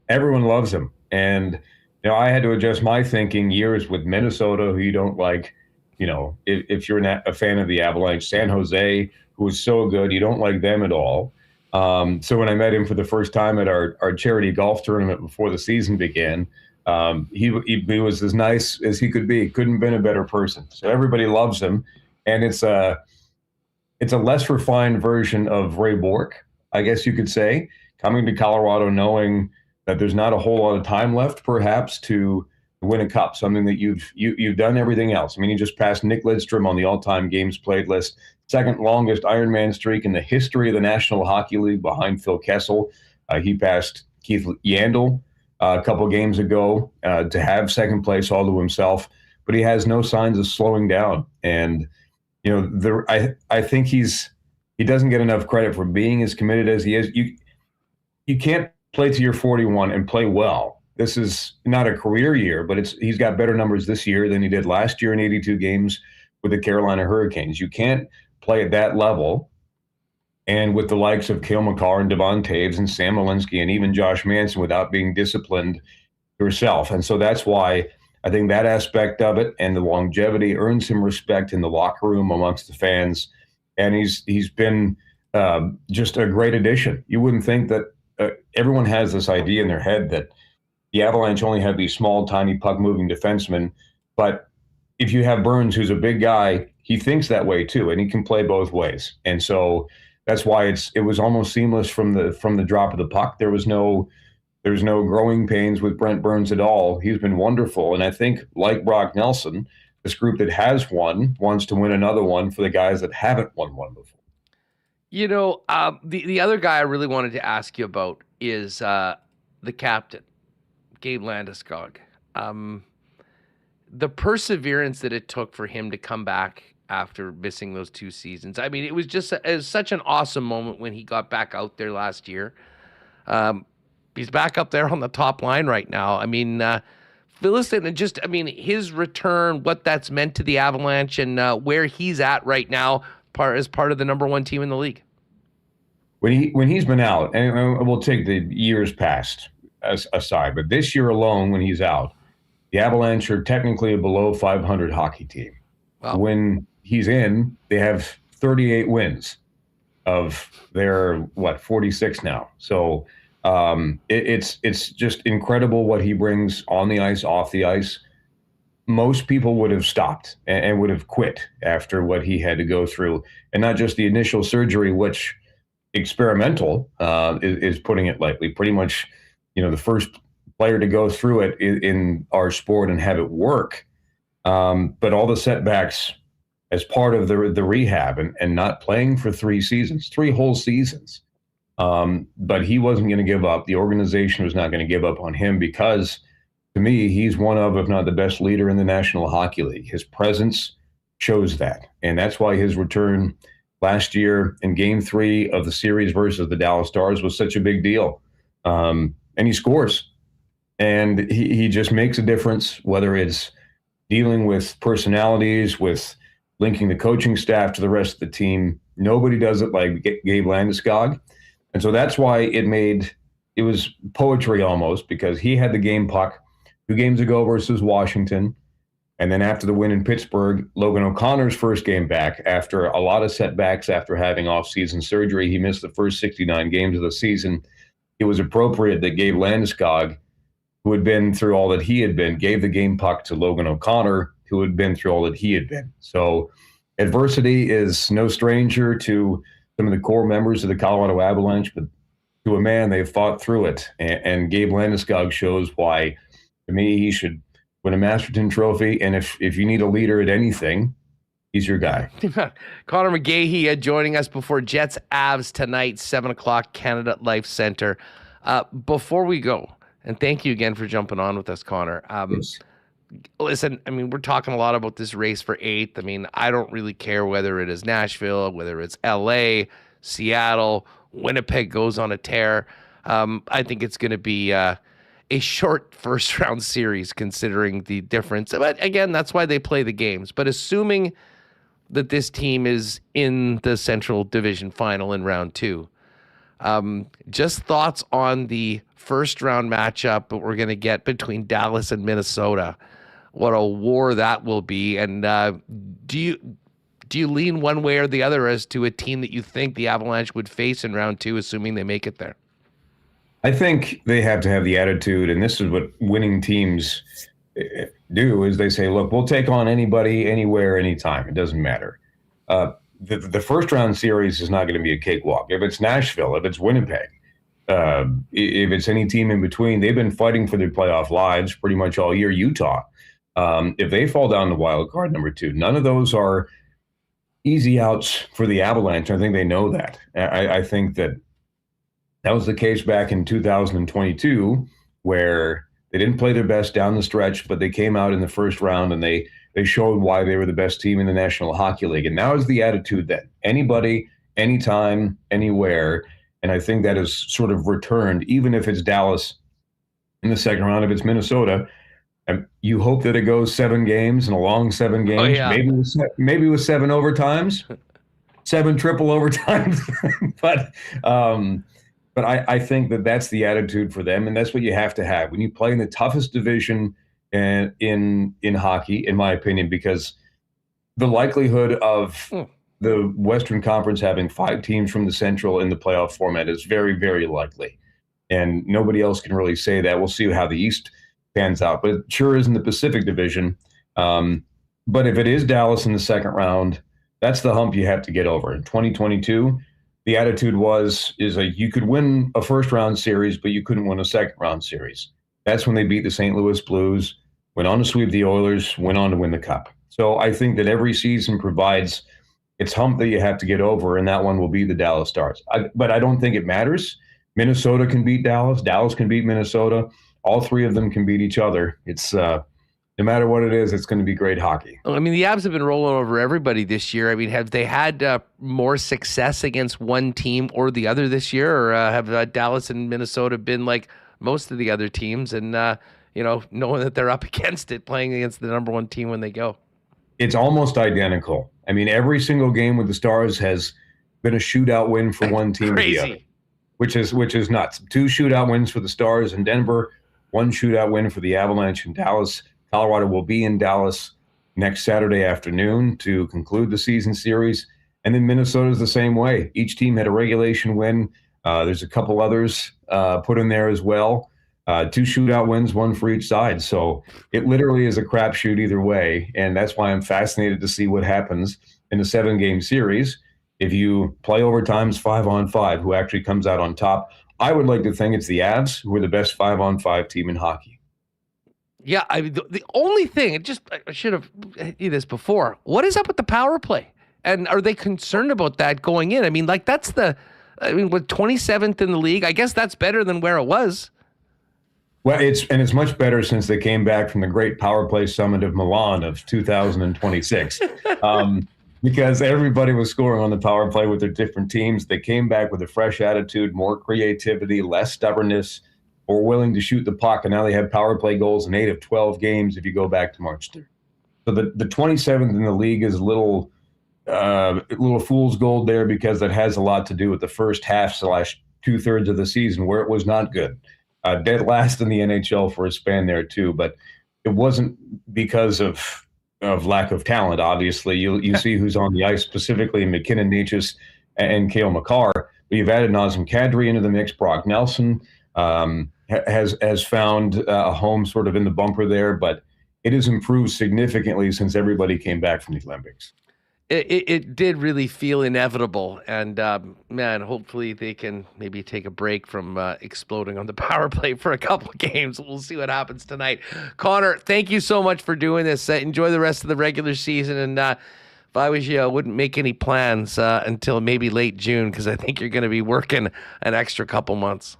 Everyone loves him, and I had to adjust my thinking years with Minnesota, who you don't like. If you're a fan of the Avalanche, San Jose, who was so good, you don't like them at all. So when I met him for the first time at our charity golf tournament before the season began, he was as nice as he could be. Couldn't have been a better person. So everybody loves him, and it's a less refined version of Ray Bourque, I guess you could say, coming to Colorado knowing that there's not a whole lot of time left, perhaps, to win a cup. Something that you've done everything else. You just passed Nick Lidstrom on the all-time games played list. Second longest Ironman streak in the history of the National Hockey League, behind Phil Kessel. He passed Keith Yandel a couple games ago to have second place all to himself, but he has no signs of slowing down. And I think he doesn't get enough credit for being as committed as he is. You can't play to your 41 and play well. This is not a career year, but he's got better numbers this year than he did last year in 82 games with the Carolina Hurricanes. You can't play at that level, and with the likes of Cale Makar and Devon Taves and Sam Alinsky and even Josh Manson, without being disciplined yourself. And so that's why I think that aspect of it and the longevity earns him respect in the locker room amongst the fans. And he's been just a great addition. You wouldn't think that everyone has this idea in their head that the Avalanche only have these small, tiny puck-moving defensemen, but if you have Burns, who's a big guy, he thinks that way too, and he can play both ways. And so that's why it was almost seamless from the drop of the puck. There was no There's no growing pains with Brent Burns at all. He's been wonderful. And I think, like Brock Nelson, this group that has won wants to win another one for the guys that haven't won one before. You know, the other guy I really wanted to ask you about is the captain, Gabe Landeskog. The perseverance that it took for him to come back after missing those 2 seasons. I mean, it was such an awesome moment when he got back out there last year. He's back up there on the top line right now. I mean, fill us in and his return, what that's meant to the Avalanche, and where he's at right now as part of the number 1 team in the league. When he's been out, and we'll take the years past aside, but this year alone, when he's out, the Avalanche are technically a below 500 hockey team. Wow. When he's in, they have 38 wins of their 46 now. So it's just incredible what he brings on the ice, off the ice. Most people would have stopped and would have quit after what he had to go through, and not just the initial surgery, which experimental is putting it lightly. Pretty much, the first player to go through it in our sport and have it work. But all the setbacks as part of the rehab and not playing for 3 whole seasons. But he wasn't going to give up. The organization was not going to give up on him because, to me, he's one of, if not the best leader in the National Hockey League. His presence shows that. And that's why his return last year in Game 3 of the series versus the Dallas Stars was such a big deal. And he scores. And he just makes a difference, whether it's dealing with personalities, with linking the coaching staff to the rest of the team. Nobody does it like Gabe Landeskog. And so that's why it was poetry almost, because he had the game puck 2 games ago versus Washington. And then after the win in Pittsburgh, Logan O'Connor's first game back after a lot of setbacks after having off-season surgery. He missed the first 69 games of the season. It was appropriate that Gabe Landeskog, who had been through all that he had been, gave the game puck to Logan O'Connor, who had been through all that he had been. So adversity is no stranger to some of the core members of the Colorado Avalanche, but to a man, they've fought through it. And Gabe Landeskog shows why, to me, he should win a Masterton Trophy. And if you need a leader at anything, he's your guy. Conor McGahey joining us before Jets Avs tonight, 7 o'clock, Canada Life Center. Before we go, and thank you again for jumping on with us, Conor. Yes. Listen, we're talking a lot about this race for 8th. I don't really care whether it is Nashville, whether it's LA, Seattle, Winnipeg goes on a tear. I think it's going to be a short first-round series considering the difference. But again, that's why they play the games. But assuming that this team is in the Central Division Final in round 2, just thoughts on the first-round matchup that we're going to get between Dallas and Minnesota. What a war that will be. And do you lean one way or the other as to a team that you think the Avalanche would face in round 2, assuming they make it there? I think they have to have the attitude, and this is what winning teams do, is they say, look, we'll take on anybody, anywhere, anytime. It doesn't matter. The first-round series is not going to be a cakewalk. If it's Nashville, if it's Winnipeg, if it's any team in between, they've been fighting for their playoff lives pretty much all year. Utah, if they fall down to wild card number 2, none of those are easy outs for the Avalanche. I think they know that. I think that was the case back in 2022, where they didn't play their best down the stretch, but they came out in the first round and they showed why they were the best team in the National Hockey League. And now is the attitude that anybody, anytime, anywhere. And I think that has sort of returned, even if it's Dallas in the second round, if it's Minnesota. And you hope that it goes 7 games and a long 7 games, maybe with 7 overtimes, 7 triple overtimes. But I think that that's the attitude for them, and that's what you have to have when you play in the toughest division in hockey, in my opinion, because the likelihood of the Western Conference having 5 teams from the Central in the playoff format is very, very likely, and nobody else can really say that. We'll see how the East pans out, but it sure is in the Pacific Division. But if it is Dallas in the second round, that's the hump you have to get over. In 2022, the attitude is you could win a first-round series, but you couldn't win a second-round series. That's when they beat the St. Louis Blues, went on to sweep the Oilers, went on to win the Cup. So I think that every season provides its hump that you have to get over, and that one will be the Dallas Stars. But I don't think it matters. Minnesota can beat Dallas. Dallas can beat Minnesota. All three of them can beat each other. It's no matter what it is, it's going to be great hockey. I mean, the Avs have been rolling over everybody this year. I mean, have they had more success against one team or the other this year, or have Dallas and Minnesota been like most of the other teams and, knowing that they're up against it, playing against the number one team when they go? It's almost identical. I mean, every single game with the Stars has been a shootout win for one team or the other, which is nuts. 2 shootout wins for the Stars in Denver, 1 shootout win for the Avalanche in Dallas. Colorado will be in Dallas next Saturday afternoon to conclude the season series. And then Minnesota's the same way. Each team had a regulation win. There's a couple others put in there as well. 2 shootout wins, 1 for each side. So it literally is a crapshoot either way. And that's why I'm fascinated to see what happens in a 7-game series. If you play overtimes 5-on-5, who actually comes out on top? I would like to think it's the Avs, who are the best 5-on-5 team in hockey. Yeah, the only thing, I should have hit this before. What is up with the power play? And are they concerned about that going in? I mean, with 27th in the league, I guess that's better than where it was. Well, it's much better since they came back from the great power play summit of Milan of 2026. Because everybody was scoring on the power play with their different teams. They came back with a fresh attitude, more creativity, less stubbornness, more willing to shoot the puck, and now they have power play goals in 8 of 12 games if you go back to March 3rd. So the 27th in the league is a little fool's gold there, because that has a lot to do with the first half / 2/3 of the season where it was not good. Dead last in the NHL for a span there too, but it wasn't because of lack of talent. Obviously, you see who's on the ice, specifically McKinnon, Necas, and Cale Makar. But you've added Nazem Kadri into the mix. Brock Nelson has found a home sort of in the bumper there, but it has improved significantly since everybody came back from the Olympics. It did really feel inevitable, and hopefully they can maybe take a break from exploding on the power play for a couple of games. We'll see what happens tonight. Connor, thank you so much for doing this. Enjoy the rest of the regular season, and if I was you, I wouldn't make any plans until maybe late June, because I think you're going to be working an extra couple months.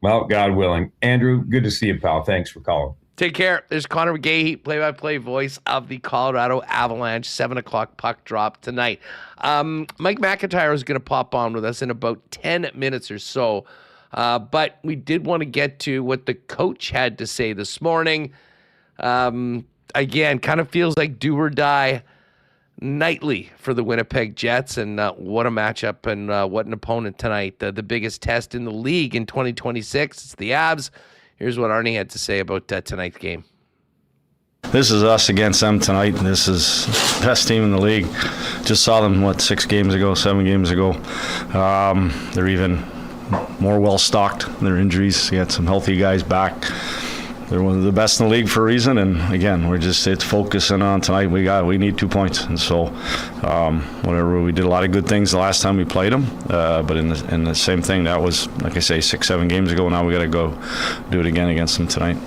Well, God willing. Andrew, good to see you, pal. Thanks for calling. Take care. There's Conor McGahey, play-by-play voice of the Colorado Avalanche. 7 o'clock puck drop tonight. Mike McIntyre is going to pop on with us in about 10 minutes or so. But we did want to get to what the coach had to say this morning. Again, kind of feels like do or die nightly for the Winnipeg Jets, and what a matchup and what an opponent tonight. The biggest test in the league in 2026. It's the Avs. Here's what Arnie had to say about tonight's game. This is us against them tonight. This is the best team in the league. Just saw them, 7 games ago. They're even more well-stocked. Their injuries, they got some healthy guys back. They're one of the best in the league for a reason, and again, it's focusing on tonight. We need 2 points, and so we did a lot of good things the last time we played them, but in the same thing, that was, like I say, 6-7 games ago. Now we got to go do it again against them tonight.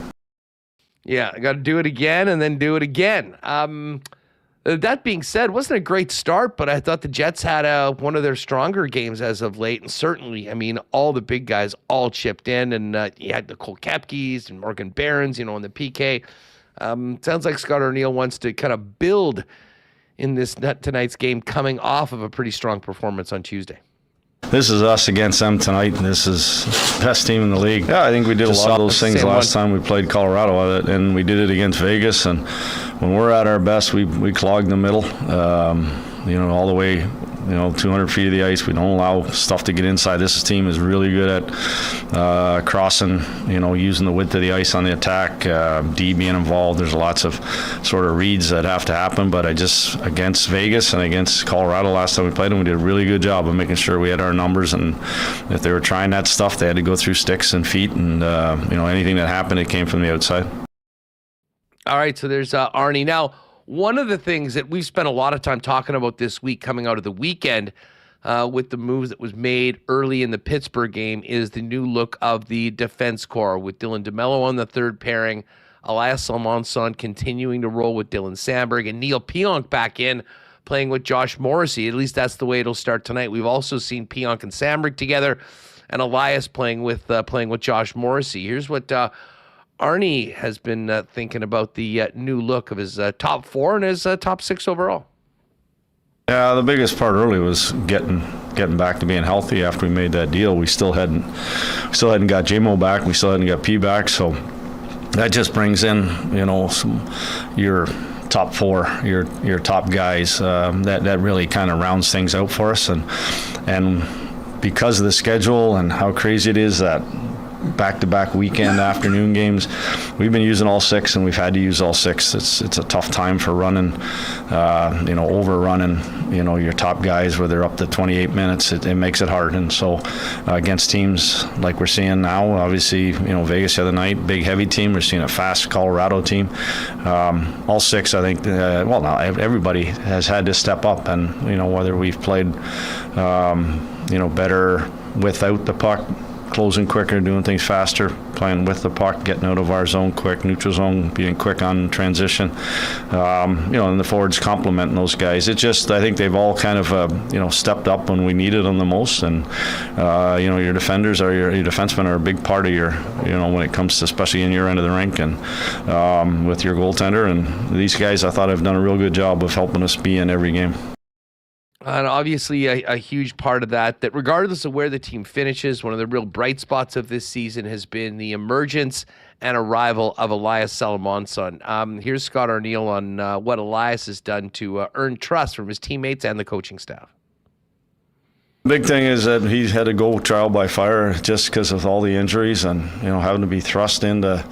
Yeah, I got to do it again and then do it again. That being said, wasn't a great start, but I thought the Jets had one of their stronger games as of late. And certainly, I mean, all the big guys all chipped in. And you had the Cole Koepkes and Morgan Barons, in the PK. Sounds like Scott Arneal wants to kind of build in tonight's game, coming off of a pretty strong performance on Tuesday. This is us against them tonight. This is the best team in the league. Yeah, I think we did a lot of those things last time we played Colorado, and we did it against Vegas. And when we're at our best, we clog the middle, all the way, 200 feet of the ice. We don't allow stuff to get inside. This team is really good at crossing, using the width of the ice on the attack, D being involved. There's lots of sort of reads that have to happen, but against Vegas and against Colorado last time we played them, we did a really good job of making sure we had our numbers, and if they were trying that stuff, they had to go through sticks and feet, and anything that happened, it came from the outside. All right, so there's Arnie. Now, one of the things that we've spent a lot of time talking about this week coming out of the weekend, with the moves that was made early in the Pittsburgh game is the new look of the defense core with Dylan DeMello on the third pairing, Elias Salomonson continuing to roll with Dylan Samberg, and Neil Pionk back in playing with Josh Morrissey. At least that's the way it'll start tonight. We've also seen Pionk and Samberg together, and Elias playing with Josh Morrissey. Here's what Arnie has been thinking about the new look of his top four and his top six overall. Yeah, the biggest part early was getting back to being healthy after we made that deal. We still hadn't got J-Mo back. We still hadn't got P back. So that just brings in, your top four, your top guys. That really kind of rounds things out for us. And because of the schedule and how crazy it is that back-to-back weekend afternoon games, we've been using all six, and we've had to use all six. It's a tough time for running, overrunning, your top guys where they're up to 28 minutes. It makes it hard. And so against teams like we're seeing now, obviously, Vegas the other night, big heavy team. We're seeing a fast Colorado team. All six, I think, now everybody has had to step up, and whether we've played better without the puck, closing quicker, doing things faster, playing with the puck, getting out of our zone quick, neutral zone, being quick on transition. And the forwards complementing those guys. I think they've all kind of, stepped up when we needed them the most. And, your defenders your defensemen are a big part of your, when it comes to, especially in your end of the rink and with your goaltender. And these guys, I thought, have done a real good job of helping us be in every game. And obviously a huge part of that regardless of where the team finishes, one of the real bright spots of this season has been the emergence and arrival of Elias Salomonson. Here's Scott Arneal on what Elias has done to earn trust from his teammates and the coaching staff. Big thing is that he's had to go trial by fire just because of all the injuries and, having to be thrust into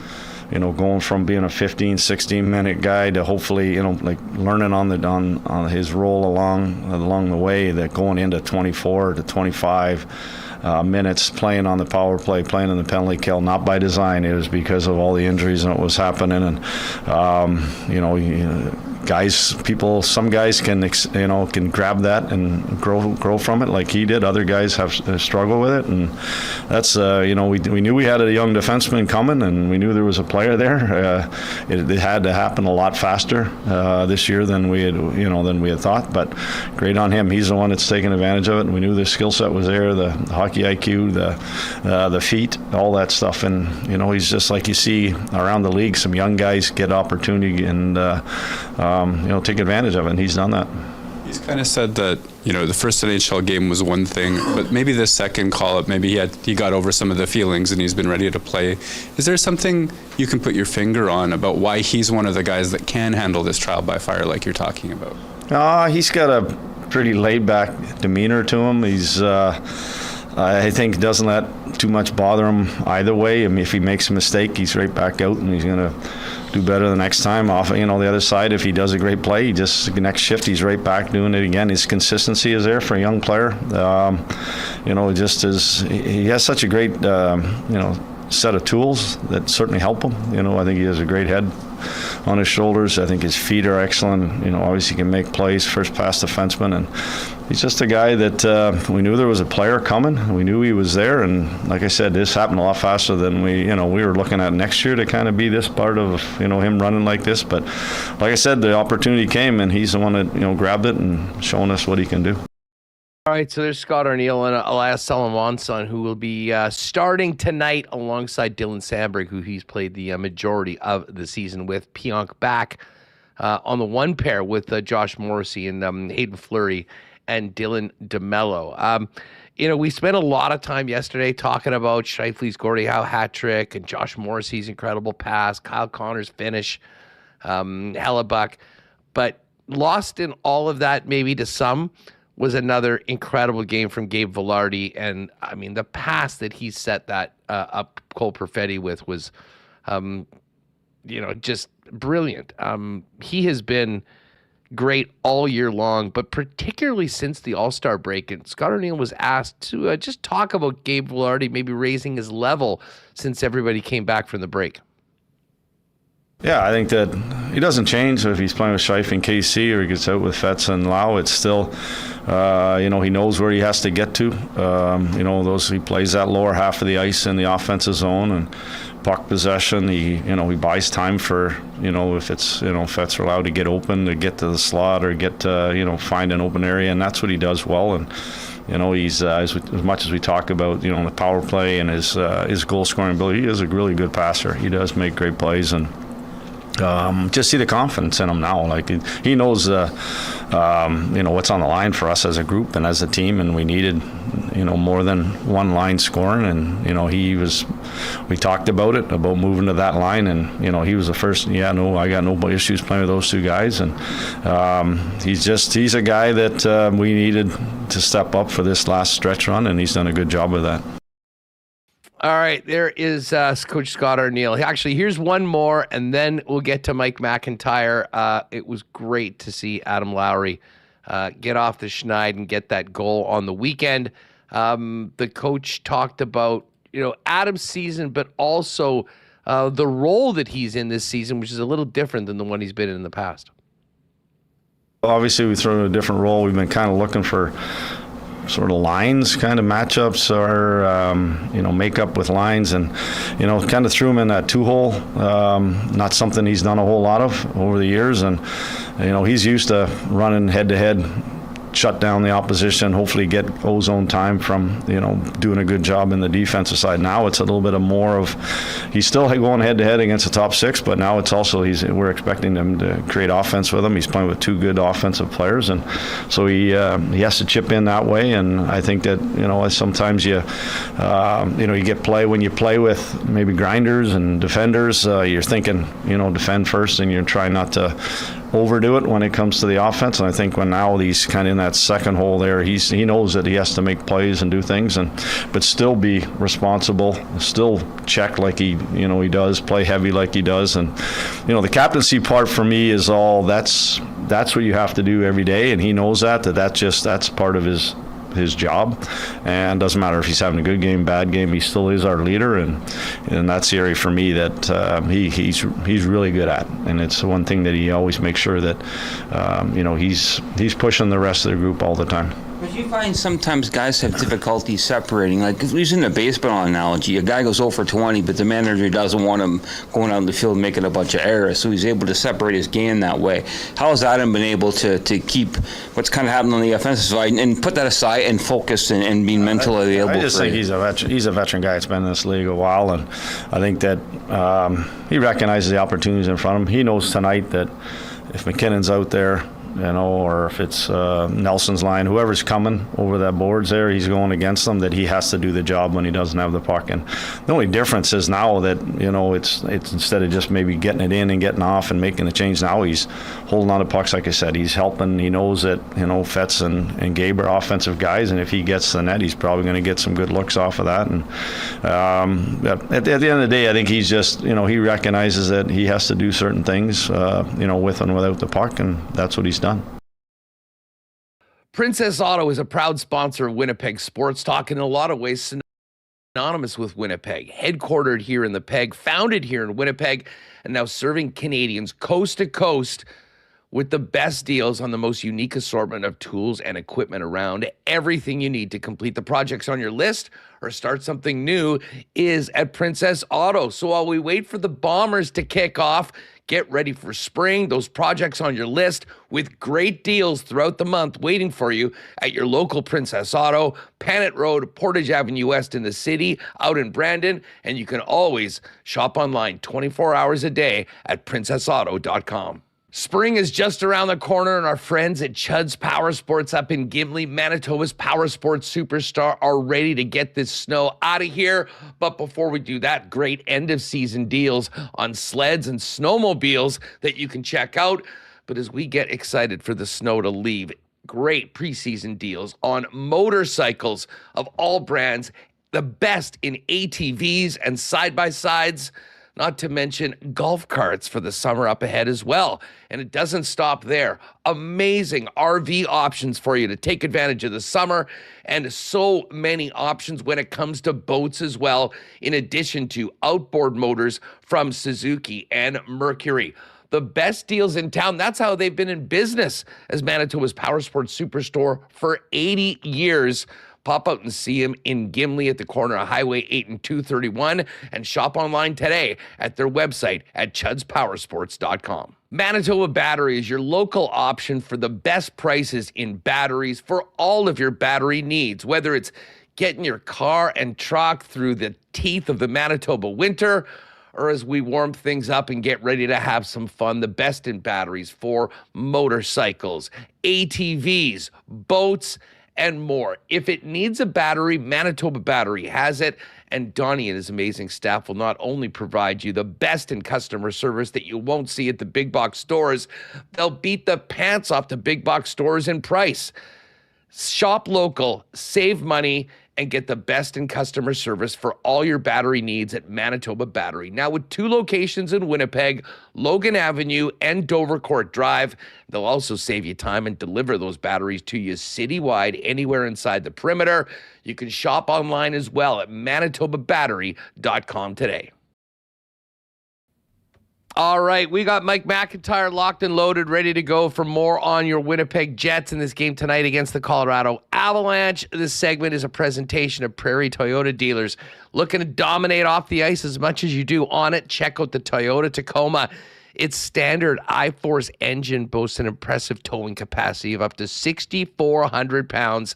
going from being a 15, 16-minute guy to hopefully, learning on his role along the way, that going into 24 to 25 minutes, playing on the power play, playing in the penalty kill, not by design. It was because of all the injuries and what was happening. And, some guys can grab that and grow from it like he did. Other guys have struggled with it, and that's we knew we had a young defenseman coming, and we knew there was a player there. It had to happen a lot faster this year than we had thought. But great on him. He's the one that's taken advantage of it, and we knew the skill set was there, the hockey IQ, the feet, all that stuff. And he's just like you see around the league. Some young guys get opportunity and take advantage of it, and he's done that. He's kind of said that, the first NHL game was one thing, but maybe the second call-up, maybe he got over some of the feelings and he's been ready to play. Is there something you can put your finger on about why he's one of the guys that can handle this trial by fire like you're talking about? He's got a pretty laid-back demeanor to him. He's I think doesn't let too much bother him either way. I mean, if he makes a mistake, he's right back out, and he's going to do better the next time. Off, the other side, if he does a great play, the next shift, he's right back doing it again. His consistency is there for a young player. He has such a great, set of tools that certainly help him. I think he has a great head on his shoulders. I think his feet are excellent. Obviously he can make plays, first pass defenseman, and he's just a guy that we knew there was a player coming. We knew he was there, and like I said, this happened a lot faster than we were looking at next year to kind of be this part of him running like this. But like I said, the opportunity came, and he's the one that grabbed it and showing us what he can do. All right, so there's Scott Arneal and Elias Salomonson, who will be starting tonight alongside Dylan Samberg, who he's played the majority of the season with. Pionk back on the one pair with Josh Morrissey and Hayden Fleury and Dylan DeMello. We spent a lot of time yesterday talking about Scheifele's Gordie Howe hat trick and Josh Morrissey's incredible pass, Kyle Connor's finish, Hellebuck. But lost in all of that, maybe to some, was another incredible game from Gabe Vilardi. And, the pass that he set that up Cole Perfetti with was, just brilliant. He has been great all year long, but particularly since the All-Star break. And Scott Arneal was asked to just talk about Gabe Vilardi maybe raising his level since everybody came back from the break. Yeah, I think that he doesn't change if he's playing with Scheif and KC or he gets out with Fetz and Lau. It's still, he knows where he has to get to. He plays that lower half of the ice in the offensive zone and puck possession. He buys time for, if it's, Fetz are allowed to get open, to get to the slot or get to, find an open area, and that's what he does well. And he's as much as we talk about, the power play and his goal scoring ability, he is a really good passer. He does make great plays, and just see the confidence in him now. Like he knows, what's on the line for us as a group and as a team, and we needed, more than one line scoring. And we talked about moving to that line, and he was the first. I got no issues playing with those two guys, and he's a guy that we needed to step up for this last stretch run, and he's done a good job with that. All right, there is Coach Scott Arneal. Actually, here's one more, and then we'll get to Mike McIntyre. It was great to see Adam Lowry get off the schneid and get that goal on the weekend. The coach talked about, Adam's season, but also the role that he's in this season, which is a little different than the one he's been in the past. Obviously, we throw in a different role. We've been kind of looking for sort of lines, kind of matchups or, make up with lines, and, kind of threw him in that 2-hole. Not something he's done a whole lot of over the years. And, he's used to running head-to-head, shut down the opposition, hopefully get ozone time from, doing a good job in the defensive side. Now it's a little bit of more of, he's still going head-to-head against the top six, but now it's also, we're expecting him to create offense with him. He's playing with two good offensive players, and so he has to chip in that way. And I think that, sometimes you get play when you play with maybe grinders and defenders, you're thinking, defend first, and you're trying not to overdo it when it comes to the offense. And I think when now he's kind of in that second hole there, he knows that he has to make plays and do things, but still be responsible, still check like he does, play heavy like he does. And the captaincy part for me is all that's what you have to do every day, and he knows that's part of his job, and doesn't matter if he's having a good game, bad game, he still is our leader, and that's the area for me that he's really good at. And it's one thing that he always makes sure that he's pushing the rest of the group all the time. But you find sometimes guys have difficulty separating. Like, using the baseball analogy, a guy goes 0 for 20, but the manager doesn't want him going out in the field making a bunch of errors, so he's able to separate his game that way. How has Adam been able to keep what's kind of happening on the offensive side and put that aside and focus and being mentally able? I just think he's a veteran guy that's been in this league a while, and I think that he recognizes the opportunities in front of him. He knows tonight that if McKinnon's out there, or if it's Nelson's line, whoever's coming over that boards there, he's going against them, that he has to do the job when he doesn't have the puck. And the only difference is now that, it's instead of just maybe getting it in and getting off and making the change, now he's holding on to pucks, like I said. He's helping. He knows that, Fetz and Gabe are offensive guys, and if he gets the net, he's probably going to get some good looks off of that. And at the end of the day, I think he's just, he recognizes that he has to do certain things, with and without the puck, and that's what he's done. Princess Auto is a proud sponsor of Winnipeg Sports Talk, in a lot of ways synonymous with Winnipeg. Headquartered here in the Peg, founded here in Winnipeg, and now serving Canadians coast to coast with the best deals on the most unique assortment of tools and equipment around. Everything you need to complete the projects on your list or start something new is at Princess Auto. So while we wait for the Bombers to kick off, get ready for spring. Those projects on your list with great deals throughout the month waiting for you at your local Princess Auto, Panet Road, Portage Avenue West in the city, out in Brandon. And you can always shop online 24 hours a day at princessauto.com. Spring is just around the corner, and our friends at Chud's Power Sports up in Gimli, Manitoba's power sports superstar, are ready to get this snow out of here. But before we do that, great end-of-season deals on sleds and snowmobiles that you can check out. But as we get excited for the snow to leave, great preseason deals on motorcycles of all brands, the best in ATVs and side-by-sides. not to mention golf carts for the summer up ahead as well. And it doesn't stop there. Amazing RV options for you to take advantage of the summer, and so many options when it comes to boats as well, in addition to outboard motors from Suzuki and Mercury. The best deals in town. That's how they've been in business as Manitoba's Powersports Superstore for 80 years. Pop out and see him in Gimli at the corner of Highway 8 and 231, and shop online today at their website at chudspowersports.com. Manitoba Battery is your local option for the best prices in batteries for all of your battery needs, whether it's getting your car and truck through the teeth of the Manitoba winter, or as we warm things up and get ready to have some fun, the best in batteries for motorcycles, ATVs, boats, and more. If it needs a battery, Manitoba Battery has it, and Donnie and his amazing staff will not only provide you the best in customer service that you won't see at the big box stores, they'll beat the pants off the big box stores in price. Shop local, save money, and get the best in customer service for all your battery needs at Manitoba Battery. Now with 2 locations in Winnipeg, Logan Avenue and Dovercourt Drive, they'll also save you time and deliver those batteries to you citywide, anywhere inside the perimeter. You can shop online as well at manitobabattery.com today. All right, we got Mike McIntyre locked and loaded, ready to go for more on your Winnipeg Jets in this game tonight against the Colorado Avalanche. This segment is a presentation of Prairie Toyota dealers. Looking to dominate off the ice as much as you do on it? Check out the Toyota Tacoma. Its standard I-Force engine boasts an impressive towing capacity of up to 6,400 pounds.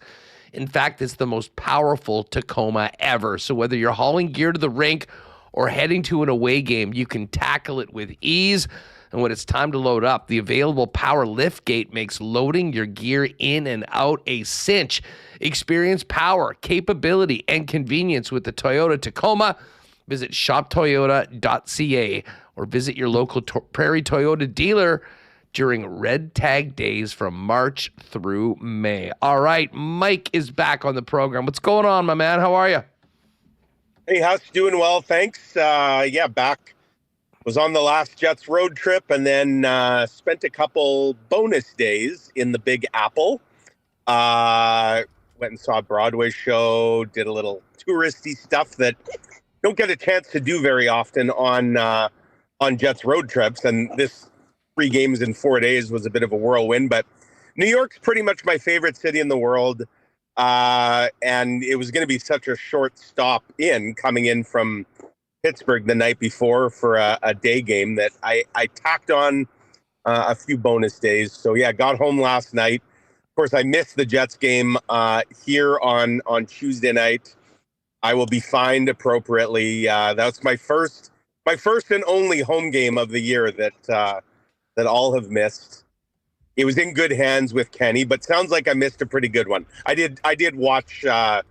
In fact, it's the most powerful Tacoma ever. So whether you're hauling gear to the rink or heading to an away game, you can tackle it with ease. And when it's time to load up, the available power lift gate makes loading your gear in and out a cinch. Experience power, capability, and convenience with the Toyota Tacoma. Visit shoptoyota.ca or visit your local Prairie Toyota dealer during Red Tag Days from March through May. All right, Mike is back on the program. What's going on, my man? How are you? Hey, how's you doing? Well, thanks. Back. Was on the last Jets road trip, and then spent a couple bonus days in the Big Apple. Went and saw a Broadway show, did a little touristy stuff that don't get a chance to do very often on Jets road trips. And this 3 games in 4 days was a bit of a whirlwind, but New York's pretty much my favorite city in the world. And it was going to be such a short stop coming in from Pittsburgh the night before for a day game that I tacked on a few bonus days. So yeah, got home last night. Of course, I missed the Jets game here on Tuesday night. I will be fined appropriately. That's my first and only home game of the year that all have missed. It was in good hands with Kenny, but sounds like I missed a pretty good one. I did watch it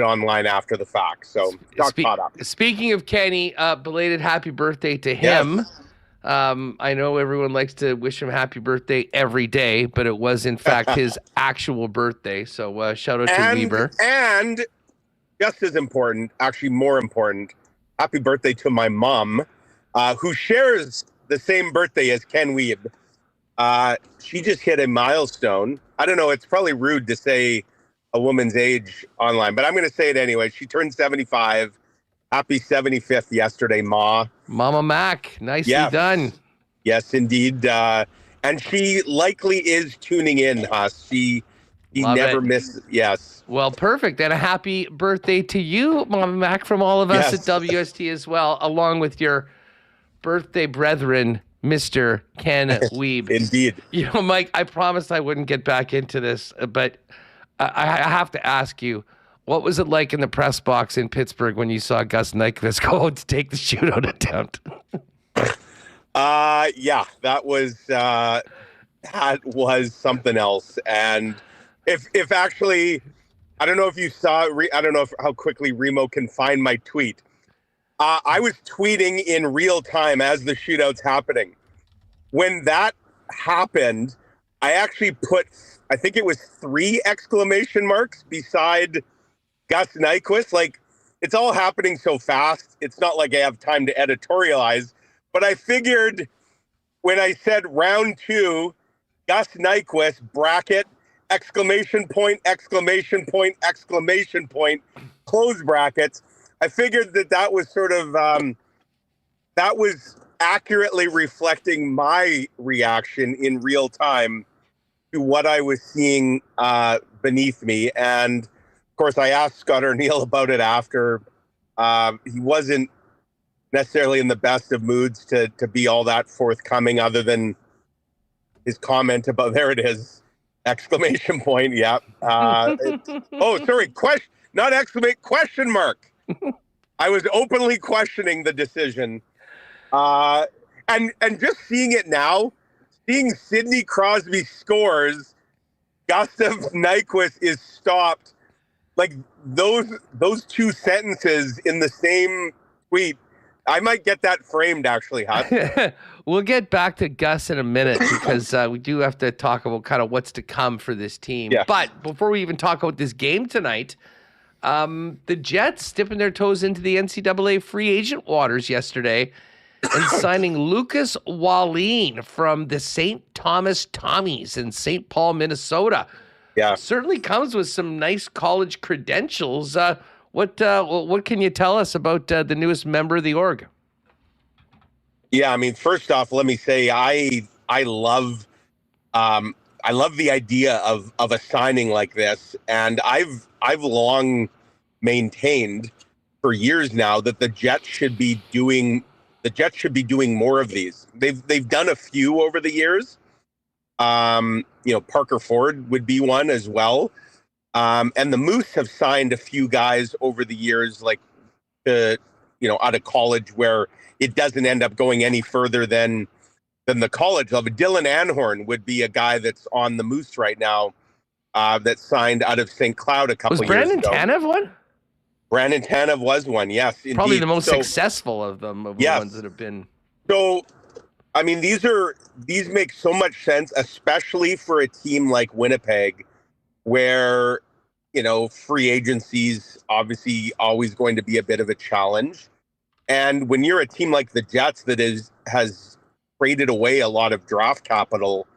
online after the fact, so got caught up. Speaking of Kenny, belated happy birthday to him. Yes. I know everyone likes to wish him happy birthday every day, but it was in fact his actual birthday. So shout out to Weber. And just as important, actually more important, happy birthday to my mom, who shares the same birthday as Ken Weeb. She just hit a milestone. I don't know. It's probably rude to say a woman's age online, but I'm going to say it anyway. She turned 75. Happy 75th yesterday, Ma. Mama Mac. Nicely done. Yes, indeed. And she likely is tuning in, Huss. He never misses. Yes. Well, perfect. And a happy birthday to you, Mama Mac, from all of us at WST as well, along with your birthday brethren, Mr. Ken Weeb. Indeed. You know, Mike, I promised I wouldn't get back into this, but I have to ask you, what was it like in the press box in Pittsburgh when you saw Gus Nyquist go to take the shootout attempt? That was something else. And if actually, I don't know if you saw, I don't know how quickly Remo can find my tweet. I was tweeting in real time as the shootout's happening. When that happened, I actually put, I think it was 3 exclamation marks beside Gus Nyquist. Like, it's all happening so fast. It's not like I have time to editorialize, but I figured when I said round 2, Gus Nyquist, bracket, exclamation point, exclamation point, exclamation point, close brackets. I figured that was sort of, that was accurately reflecting my reaction in real time to what I was seeing beneath me. And of course, I asked Scott Arneal about it after. He wasn't necessarily in the best of moods to be all that forthcoming, other than his comment about, there it is, exclamation point. Yeah. Sorry. Not exclamation, question mark. I was openly questioning the decision. And just seeing it now, seeing Sidney Crosby scores, Gustav Nyquist is stopped. Like those 2 sentences in the same tweet, I might get that framed, actually, Huss. We'll get back to Gus in a minute because we do have to talk about kind of what's to come for this team. Yeah. But before we even talk about this game tonight, the Jets dipping their toes into the NCAA free agent waters yesterday and signing Lucas Wallen from the St. Thomas Tommies in St. Paul, Minnesota. Yeah. Certainly comes with some nice college credentials. What can you tell us about the newest member of the org? Yeah, I mean, first off, let me say I love the idea of a signing like this, and I've long maintained for years now that the Jets should be doing more of these. They've done a few over the years. Parker Ford would be one as well. And the Moose have signed a few guys over the years, like out of college, where it doesn't end up going any further than the college level. Dylan Anhorn would be a guy that's on the Moose right now, that signed out of St. Cloud a couple years ago. Was Brandon Tanev one? Brandon Tanev was one, yes. Indeed. Probably the most successful of them, of the ones that have been. So, I mean, these make so much sense, especially for a team like Winnipeg, where, free agency's obviously always going to be a bit of a challenge. And when you're a team like the Jets that has traded away a lot of draft capital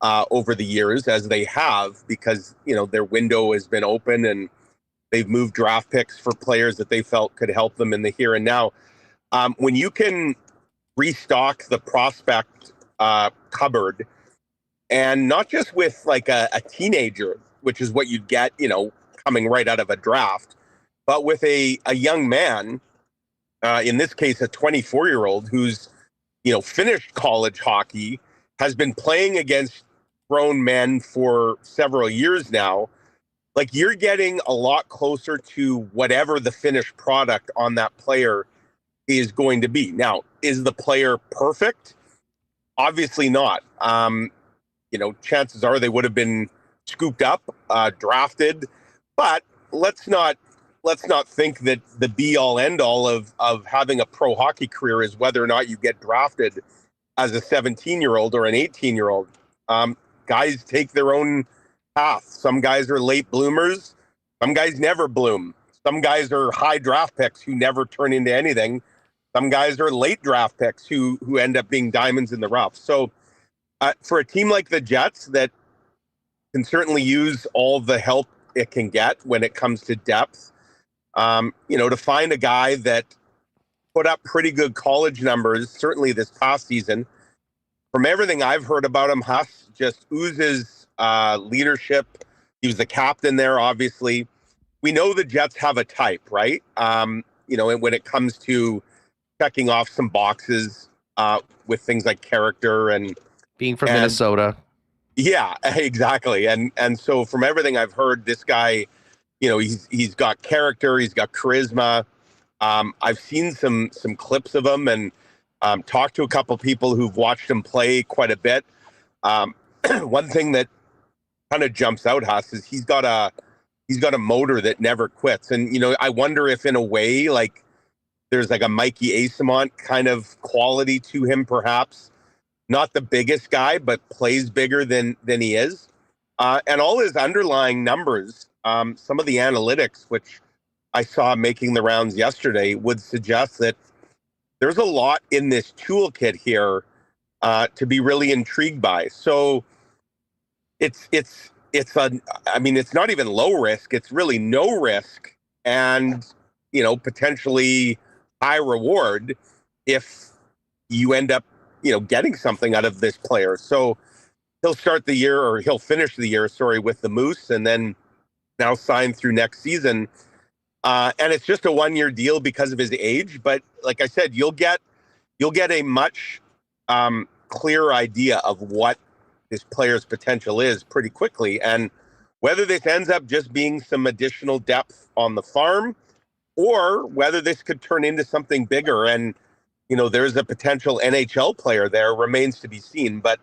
over the years, as they have, because, their window has been open and they've moved draft picks for players that they felt could help them in the here and now. When you can restock the prospect cupboard, and not just with like a teenager, which is what you'd get, coming right out of a draft, but with a young man, in this case, a 24-year-old who's, finished college hockey, has been playing against grown men for several years now. Like, you're getting a lot closer to whatever the finished product on that player is going to be. Now, is the player perfect? Obviously not. Chances are they would have been scooped up, drafted, but let's not think that the be all end all of having a pro hockey career is whether or not you get drafted as a 17-year-old or an 18-year-old. Guys take their own path. Some guys are late bloomers. Some guys never bloom. Some guys are high draft picks who never turn into anything. Some guys are late draft picks who end up being diamonds in the rough. So for a team like the Jets that can certainly use all the help it can get when it comes to depth, to find a guy that put up pretty good college numbers, certainly this past season, from everything I've heard about him, Huss just oozes leadership. He was the captain there, obviously. We know the Jets have a type, right? And when it comes to checking off some boxes with things like character and being from Minnesota. Yeah, exactly. And so from everything I've heard, this guy, he's got character, he's got charisma. I've seen some clips of him and talked to a couple people who've watched him play quite a bit. One thing that kind of jumps out, Huss, is he's got a motor that never quits. And, I wonder if in a way, like, there's like a Mikey Asimont kind of quality to him, perhaps. Not the biggest guy, but plays bigger than he is. And all his underlying numbers, some of the analytics, which I saw making the rounds yesterday would suggest that there's a lot in this toolkit here to be really intrigued by. So it's not even low risk. It's really no risk and, potentially high reward if you end up, getting something out of this player. So he'll finish the year, with the Moose, and then now sign through next season. And it's just a 1-year deal because of his age. But like I said, you'll get a much clearer idea of what this player's potential is pretty quickly. And whether this ends up just being some additional depth on the farm or whether this could turn into something bigger and, there's a potential NHL player there remains to be seen. But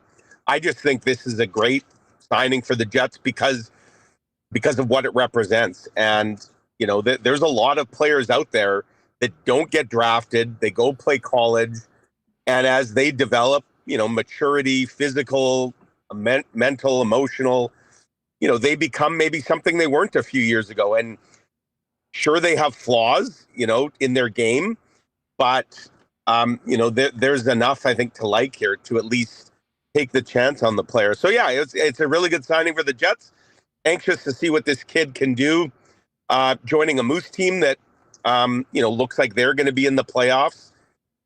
I just think this is a great signing for the Jets because of what it represents. And, there's a lot of players out there that don't get drafted. They go play college. And as they develop, maturity, physical, mental, emotional, they become maybe something they weren't a few years ago. And sure, they have flaws, in their game. But, there's enough, I think, to like here to at least take the chance on the player. So, yeah, it's a really good signing for the Jets. Anxious to see what this kid can do. Joining a Moose team that, looks like they're going to be in the playoffs.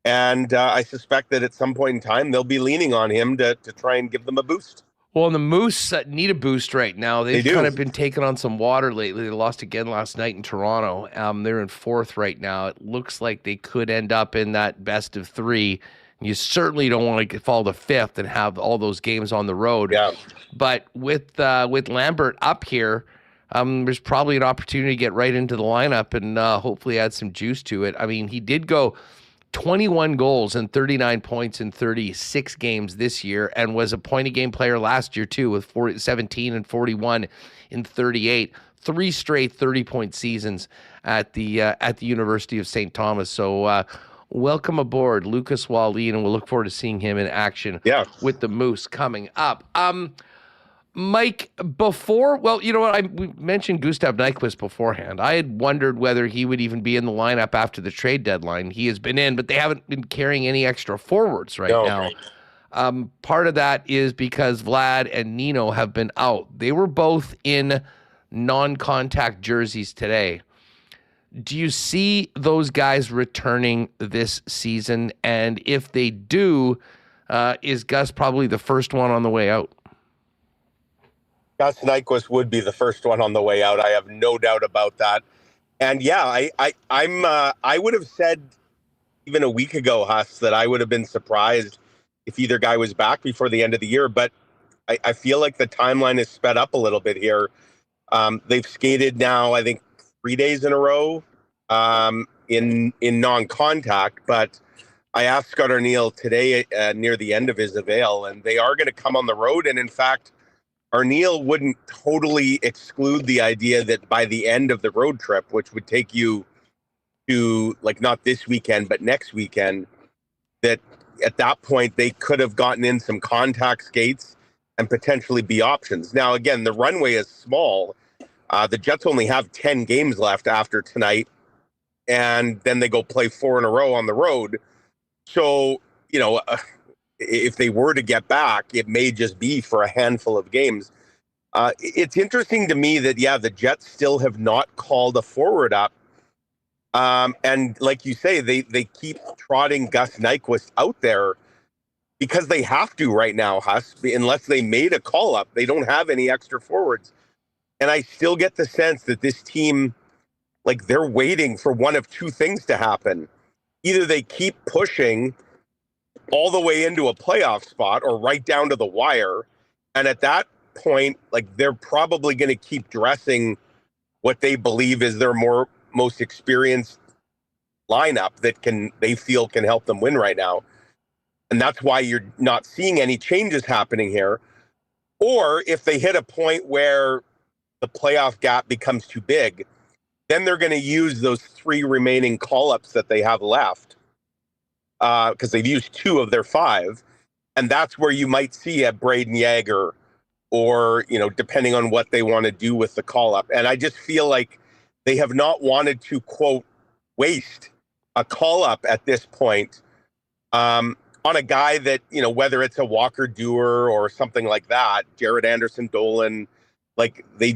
And I suspect that at some point in time, they'll be leaning on him to try and give them a boost. Well, and the Moose need a boost right now. They've kind of been taking on some water lately. They lost again last night in Toronto. They're in 4th right now. It looks like they could end up in that best of 3. You certainly don't want to fall to 5th and have all those games on the road. Yeah. But with Lambert up here, there's probably an opportunity to get right into the lineup and hopefully add some juice to it. I mean, he did go 21 goals and 39 points in 36 games this year and was a point-a-game player last year, too, with 17 and 41 in 38. 3 straight 30-point seasons at the University of St. Thomas. So welcome aboard, Lucas Wallen, and we'll look forward to seeing him in action with the Moose coming up. Mike, we mentioned Gustav Nyquist beforehand. I had wondered whether he would even be in the lineup after the trade deadline. He has been in, but they haven't been carrying any extra forwards now. Part of that is because Vlad and Nino have been out. They were both in non-contact jerseys today. Do you see those guys returning this season? And if they do, is Gus probably the first one on the way out? Gus Nyquist would be the first one on the way out. I have no doubt about that. And yeah, I would have said even a week ago, Huss, that I would have been surprised if either guy was back before the end of the year. But I feel like the timeline is sped up a little bit here. They've skated now, I think, 3 days in a row in non-contact. But I asked Scott Arneal today near the end of his avail, and they are going to come on the road. And in fact, Arneal wouldn't totally exclude the idea that by the end of the road trip, which would take you to not this weekend, but next weekend, that at that point they could have gotten in some contact skates and potentially be options. Now, again, the runway is small. The Jets only have 10 games left after tonight, and then they go play 4 in a row on the road. So, if they were to get back, it may just be for a handful of games. It's interesting to me that, the Jets still have not called a forward up. And like you say, they keep trotting Gus Nyquist out there because they have to right now, Huss. Unless they made a call up, they don't have any extra forwards. And I still get the sense that this team, they're waiting for one of two things to happen. Either they keep pushing all the way into a playoff spot or right down to the wire. And at that point, they're probably going to keep dressing what they believe is their most experienced lineup that they feel can help them win right now. And that's why you're not seeing any changes happening here. Or if they hit a point where the playoff gap becomes too big, then they're going to use those 3 remaining call-ups that they have left. Because they've used 2 of their 5. And that's where you might see a Braden Yager or, depending on what they want to do with the call-up. And I just feel like they have not wanted to, quote, waste a call-up at this point on a guy that, whether it's a Walker Dewar or something like that, Jared Anderson Dolan, like they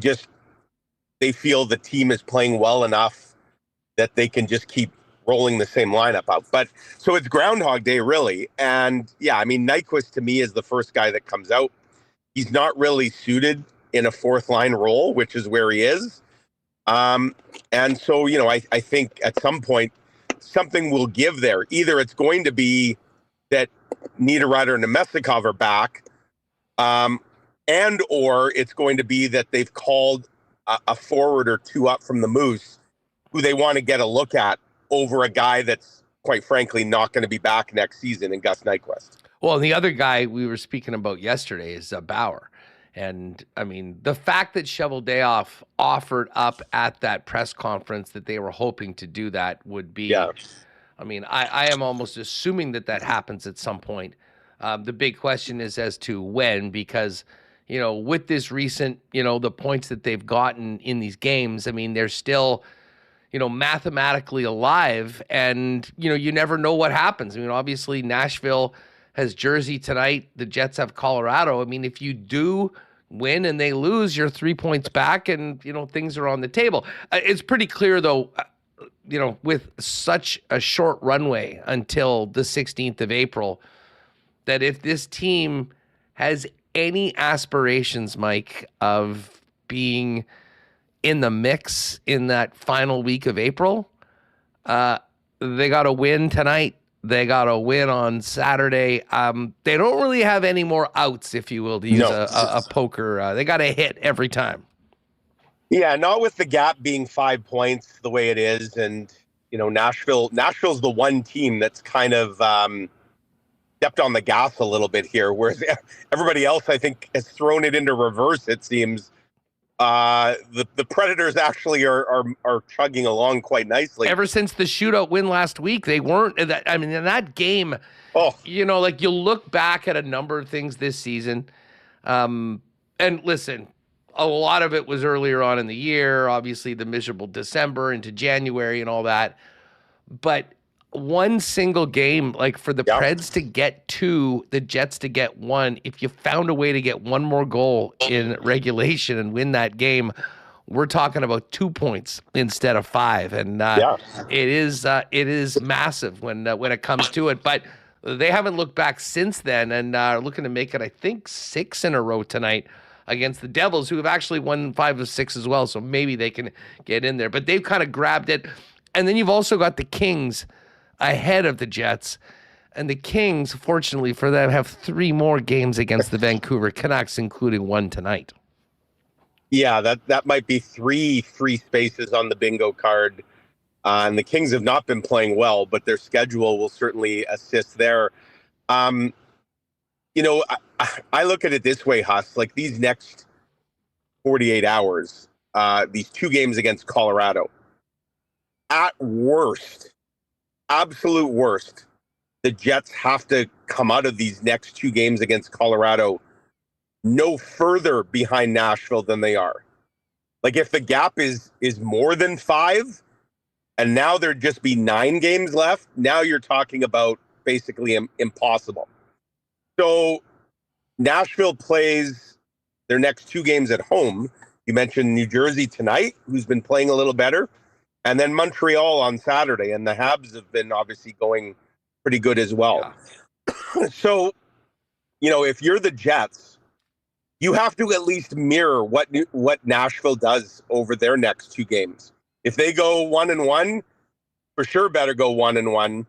feel the team is playing well enough that they can just keep rolling the same lineup out. But so it's Groundhog Day, really. And yeah, I mean, Nyquist to me is the first guy that comes out. He's not really suited in a fourth line role, which is where he is. And so, I think at some point something will give there. Either it's going to be that Niederreiter and Nemestikov are back, and or it's going to be that they've called a forward or two up from the Moose who they want to get a look at over a guy that's, quite frankly, not going to be back next season in Gus Nyquist. Well, and the other guy we were speaking about yesterday is Bauer. And, I mean, the fact that Cheveldayoff offered up at that press conference that they were hoping to do that would be, I mean, I am almost assuming that happens at some point. The big question is as to when, because, with this recent, the points that they've gotten in these games, I mean, they're still, mathematically alive, and, you never know what happens. I mean, obviously Nashville has Jersey tonight. The Jets have Colorado. I mean, if you do win and they lose, you're 3 points back and, things are on the table. It's pretty clear, though, with such a short runway until the 16th of April, that if this team has any aspirations, Mike, of being in the mix in that final week of April, they got to win tonight. They got to win on Saturday. They don't really have any more outs, if you will, to use a poker. They got to hit every time. Yeah, not with the gap being 5 points the way it is. And, Nashville's the one team that's kind of stepped on the gas a little bit here, whereas everybody else, I think, has thrown it into reverse, it seems. The Predators actually are chugging along quite nicely. Ever since the shootout win last week, they weren't. I mean, in that game, like you look back at a number of things this season, and listen, a lot of it was earlier on in the year, obviously the miserable December into January and all that. But one single game, like for the Preds to get 2, the Jets to get 1, if you found a way to get one more goal in regulation and win that game, we're talking about 2 points instead of 5. And it is massive when it comes to it. But they haven't looked back since then, and are looking to make it, I think, 6 in a row tonight against the Devils, who have actually won 5 of 6 as well. So maybe they can get in there. But they've kind of grabbed it. And then you've also got the Kings ahead of the Jets, and the Kings, fortunately for them, have 3 more games against the Vancouver Canucks, including one tonight. Yeah, that might be 3 free spaces on the bingo card. And the Kings have not been playing well, but their schedule will certainly assist there. I look at it this way, Huss, like these next 48 hours, these 2 games against Colorado, at worst, absolute worst, the Jets have to come out of these next 2 games against Colorado no further behind Nashville than they are. Like if the gap is more than 5, and now there'd just be 9 games left, now you're talking about basically impossible. So Nashville plays their next 2 games at home. You mentioned New Jersey tonight, who's been playing a little better. And then Montreal on Saturday, and the Habs have been obviously going pretty good as well. Yeah. So, if you're the Jets, you have to at least mirror what Nashville does over their next 2 games. If they go 1-1, for sure better go 1-1.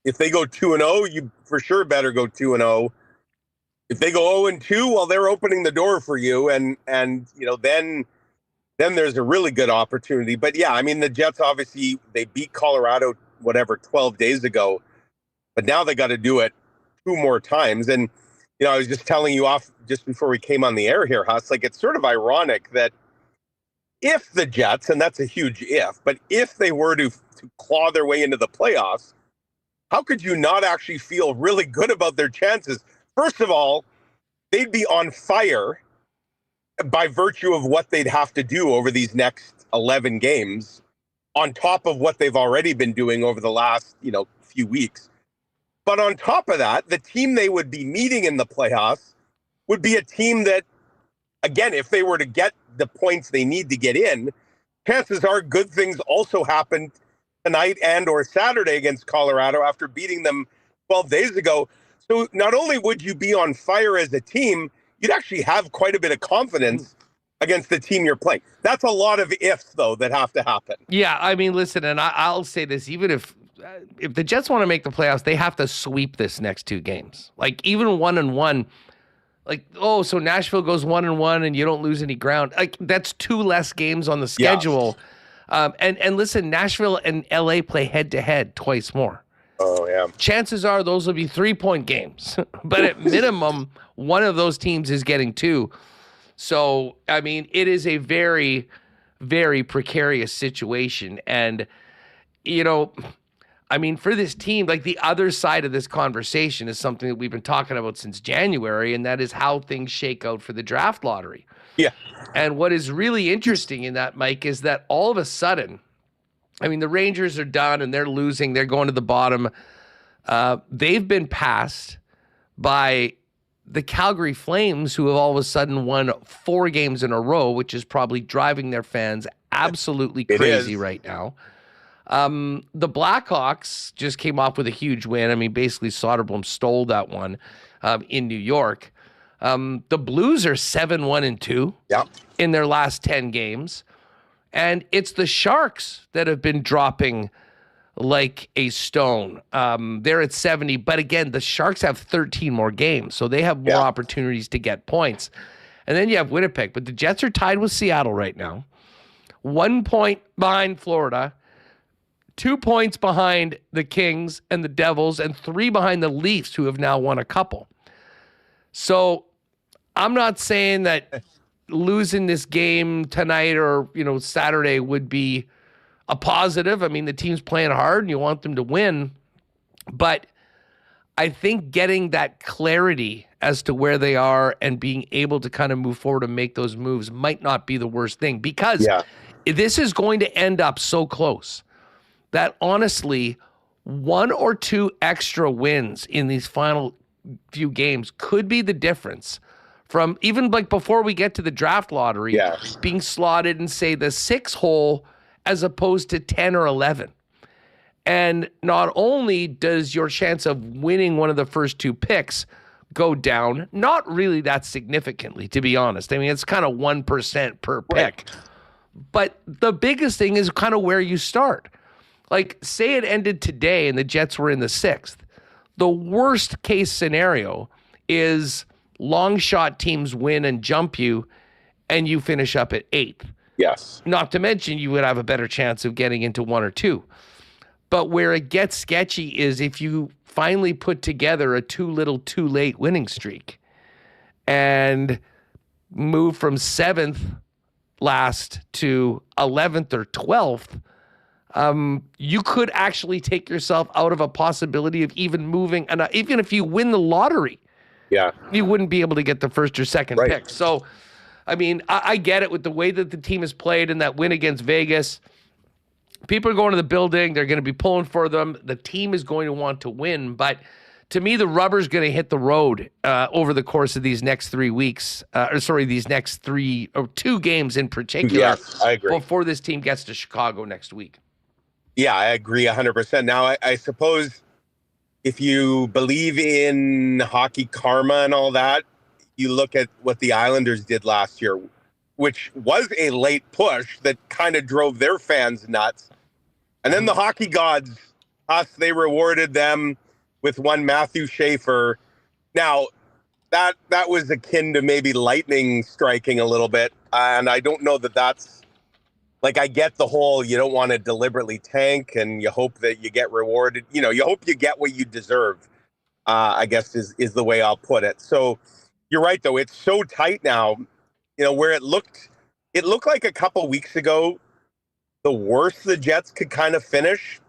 If they go 2-0, you for sure better go 2-0. If they go 0-2, well, they're opening the door for you, and then there's a really good opportunity. But yeah, I mean, the Jets, obviously, they beat Colorado, 12 days ago, but now they got to do it 2 more times. And, I was just telling you off just before we came on the air here, Huss, like it's sort of ironic that if the Jets, and that's a huge if, but if they were to claw their way into the playoffs, how could you not actually feel really good about their chances? First of all, they'd be on fire by virtue of what they'd have to do over these next 11 games on top of what they've already been doing over the last, few weeks. But on top of that, the team they would be meeting in the playoffs would be a team that, again, if they were to get the points they need to get in, chances are good things also happened tonight and or Saturday against Colorado after beating them 12 days ago. So not only would you be on fire as a team, you'd actually have quite a bit of confidence against the team you're playing. That's a lot of ifs, though, that have to happen. Yeah, I mean, listen, and I'll say this, even if the Jets want to make the playoffs, they have to sweep this next 2 games. Like, even 1-1, like, so Nashville goes 1-1 and you don't lose any ground. Like, that's 2 less games on the schedule. Yeah. And listen, Nashville and LA play head-to-head twice more. Oh, yeah. Chances are those will be 3-point games. But at minimum, one of those teams is getting 2. So, I mean, it is a very, very precarious situation. And, I mean, for this team, like, the other side of this conversation is something that we've been talking about since January, and that is how things shake out for the draft lottery. Yeah. And what is really interesting in that, Mike, is that all of a sudden, I mean, the Rangers are done and they're losing. They're going to the bottom. They've been passed by the Calgary Flames, who have all of a sudden won 4 games in a row, which is probably driving their fans absolutely crazy right now. The Blackhawks just came off with a huge win. I mean, basically Soderblom stole that one in New York. The Blues are 7-1-2 in their last 10 games. And it's the Sharks that have been dropping like a stone. They're at 70. But again, the Sharks have 13 more games, so they have more opportunities to get points. And then you have Winnipeg. But the Jets are tied with Seattle right now. 1 point behind Florida. 2 points behind the Kings and the Devils, and 3 behind the Leafs, who have now won a couple. So I'm not saying that losing this game tonight or, Saturday would be a positive. I mean, the team's playing hard and you want them to win. But I think getting that clarity as to where they are and being able to kind of move forward and make those moves might not be the worst thing, because this is going to end up so close that honestly, 1 or 2 extra wins in these final few games could be the difference from even like before we get to the draft lottery being slotted in, say, the 6 hole as opposed to 10 or 11. And not only does your chance of winning one of the first 2 picks go down, not really that significantly, to be honest. I mean, it's kind of 1% per pick. But the biggest thing is kind of where you start. Like, say it ended today and the Jets were in the 6th. The worst case scenario is long shot teams win and jump you, and you finish up at 8th. Yes. Not to mention you would have a better chance of getting into 1 or 2. But where it gets sketchy is if you finally put together a too little, too late winning streak and move from 7th last to 11th or 12th, you could actually take yourself out of a possibility of even moving. And even if you win the lottery, you wouldn't be able to get the first or second pick. So, I mean, I get it with the way that the team has played in that win against Vegas. People are going to the building. They're going to be pulling for them. The team is going to want to win. But to me, the rubber's going to hit the road over the course of these next 3 weeks. These next 2 games in particular. Yes, I agree. Before this team gets to Chicago next week. Yeah, I agree 100%. Now, I suppose if you believe in hockey karma and all that, you look at what the Islanders did last year, which was a late push that kind of drove their fans nuts. And then the hockey gods, they rewarded them with one Matthew Schaefer. Now, that was akin to maybe lightning striking a little bit. And I don't know that that's, like, I get the whole, you don't want to deliberately tank and you hope that you get rewarded. You hope you get what you deserve, I guess is the way I'll put it. So you're right, though. It's so tight now, where it looked like a couple weeks ago, the worst the Jets could kind of finish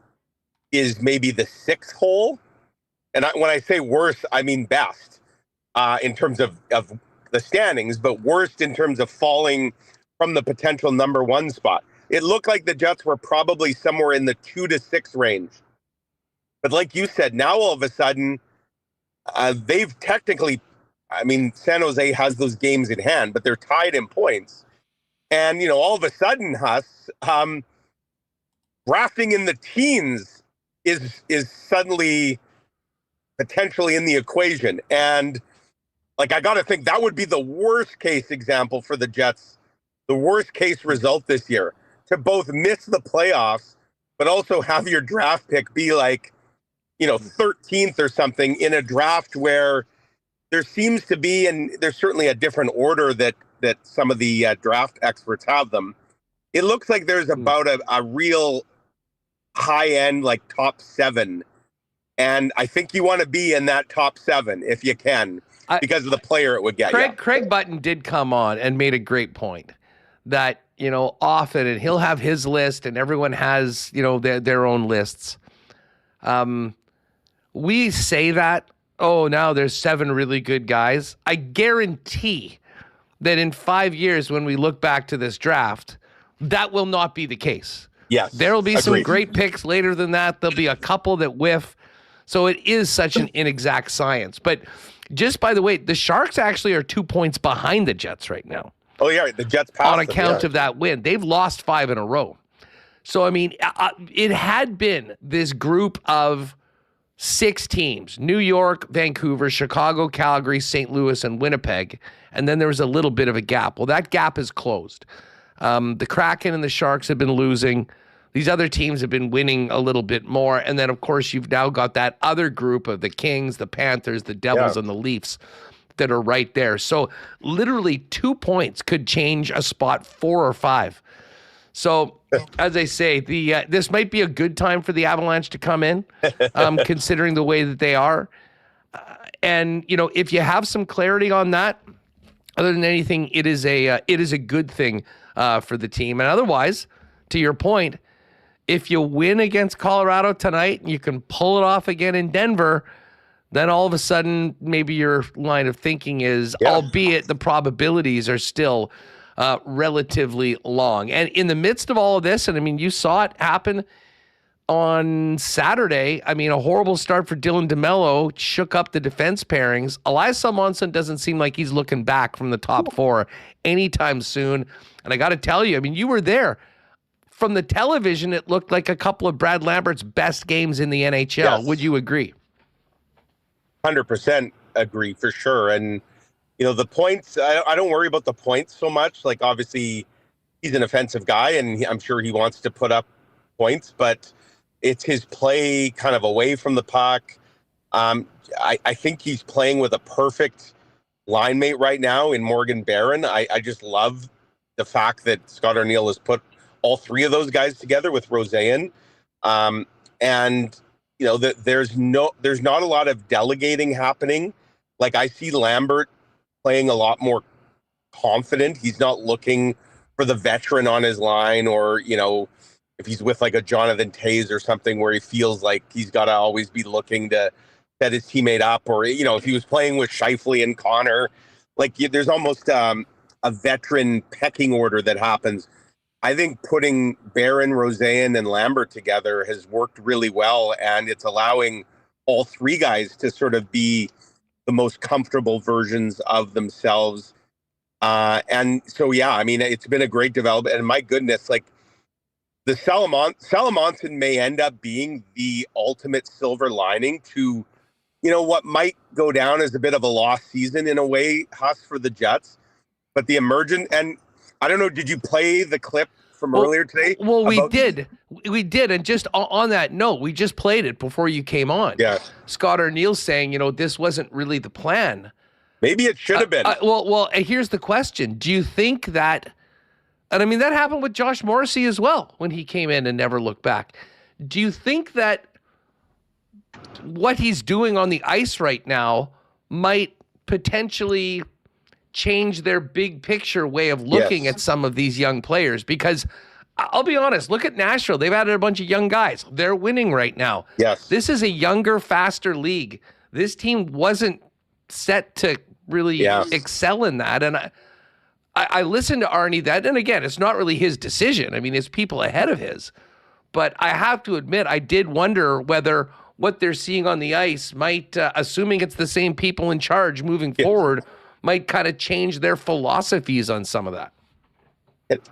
is maybe the 6th hole. And when I say worst, I mean best in terms of the standings, but worst in terms of falling from the potential number 1 spot. it looked like the Jets were probably somewhere in the 2 to 6 range. But like you said, now all of a sudden, they've technically, I mean, San Jose has those games in hand, but they're tied in points. And, you know, all of a sudden, Huss, drafting in the teens is suddenly potentially in the equation. And, like, I got to think that would be the worst case example for the Jets, the worst case result this year, to both miss the playoffs, but also have your draft pick be like, you know, 13th or something in a draft where there seems to be, and there's certainly a different order that some of the draft experts have them. It looks like there's about a real high end, like top 7. And I think you want to be in that top 7 if you can, because of the player it would get. Craig Button did come on and made a great point that, you know, often, and he'll have his list and everyone has, you know, their own lists. We say that, oh, now there's 7 really good guys. I guarantee that in 5 years, when we look back to this draft, that will not be the case. Yes. There will be some great picks later than that. There'll be a couple that whiff. So it is such an inexact science. But just by the way, the Sharks actually are 2 points behind the Jets right now. Oh, yeah, the Jets passed on account of that win. They've lost 5 in a row. So, I mean, it had been this group of 6 teams: New York, Vancouver, Chicago, Calgary, St. Louis, and Winnipeg. And then there was a little bit of a gap. Well, that gap is closed. The Kraken and the Sharks have been losing. These other teams have been winning a little bit more. And then, of course, you've now got that other group of the Kings, the Panthers, the Devils, and the Leafs that are right there. So literally 2 points could change a spot 4 or 5. So, as I say, this might be a good time for the Avalanche to come in, considering the way that they are. And, you know, if you have some clarity on that, other than anything, it is a good thing for the team. And otherwise, to your point, if you win against Colorado tonight and you can pull it off again in Denver, then all of a sudden maybe your line of thinking is, albeit the probabilities are still relatively long. And in the midst of all of this, and I mean, you saw it happen on Saturday. I mean, a horrible start for Dylan DeMello shook up the defense pairings. Elias Salomonson doesn't seem like he's looking back from the top 4 anytime soon. And I got to tell you, I mean, you were there. From the television, it looked like a couple of Brad Lambert's best games in the NHL. Yes. Would you agree? 100% agree, for sure. And, you know, the points, I don't worry about the points so much. Like, obviously, he's an offensive guy, and I'm sure he wants to put up points, but it's his play kind of away from the puck. I think he's playing with a perfect line mate right now in Morgan Barron. I just love the fact that Scott Arneal has put all 3 of those guys together with Roseanne. And, you know, there's not a lot of delegating happening. Like, I see Lambert playing a lot more confident. He's not looking for the veteran on his line, or, you know, if he's with like a Jonathan Toews or something where he feels like he's got to always be looking to set his teammate up, or, you know, if he was playing with Scheifele and Connor, like, there's almost a veteran pecking order that happens. I think putting Barron, Roseanne, and Lambert together has worked really well, and it's allowing all 3 guys to sort of be the most comfortable versions of themselves. And so, yeah, I mean, it's been a great development, and my goodness, like, the Salomonson may end up being the ultimate silver lining to, you know, what might go down as a bit of a lost season in a way, Huss, for the Jets. But the emergent, and I don't know, did you play the clip from earlier today? Well, we did. And just on that note, we just played it before you came on. Yeah. Scott Arneal saying, you know, this wasn't really the plan. Maybe it should have been. Well, here's the question. Do you think that, and I mean, that happened with Josh Morrissey as well when he came in and never looked back. Do you think that what he's doing on the ice right now might potentially change their big picture way of looking at some of these young players? Because I'll be honest, look at Nashville. They've added a bunch of young guys. They're winning right now. Yes. This is a younger, faster league. This team wasn't set to really excel in that. And I listened to Arnie that, and again, it's not really his decision. I mean, it's people ahead of his. But I have to admit, I did wonder whether what they're seeing on the ice might, assuming it's the same people in charge moving forward, might kind of change their philosophies on some of that.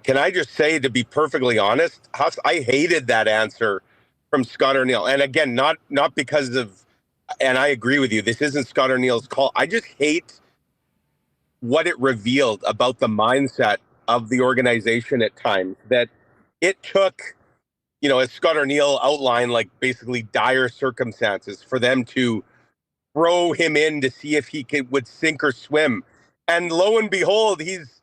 Can I just say, to be perfectly honest, Huss, I hated that answer from Scott Arneal. And again, not because of, and I agree with you, this isn't Scott Arneal's call. I just hate what it revealed about the mindset of the organization at times, that it took, as Scott Arneal outlined, like basically dire circumstances for them to throw him in to see if he would sink or swim. And lo and behold, he's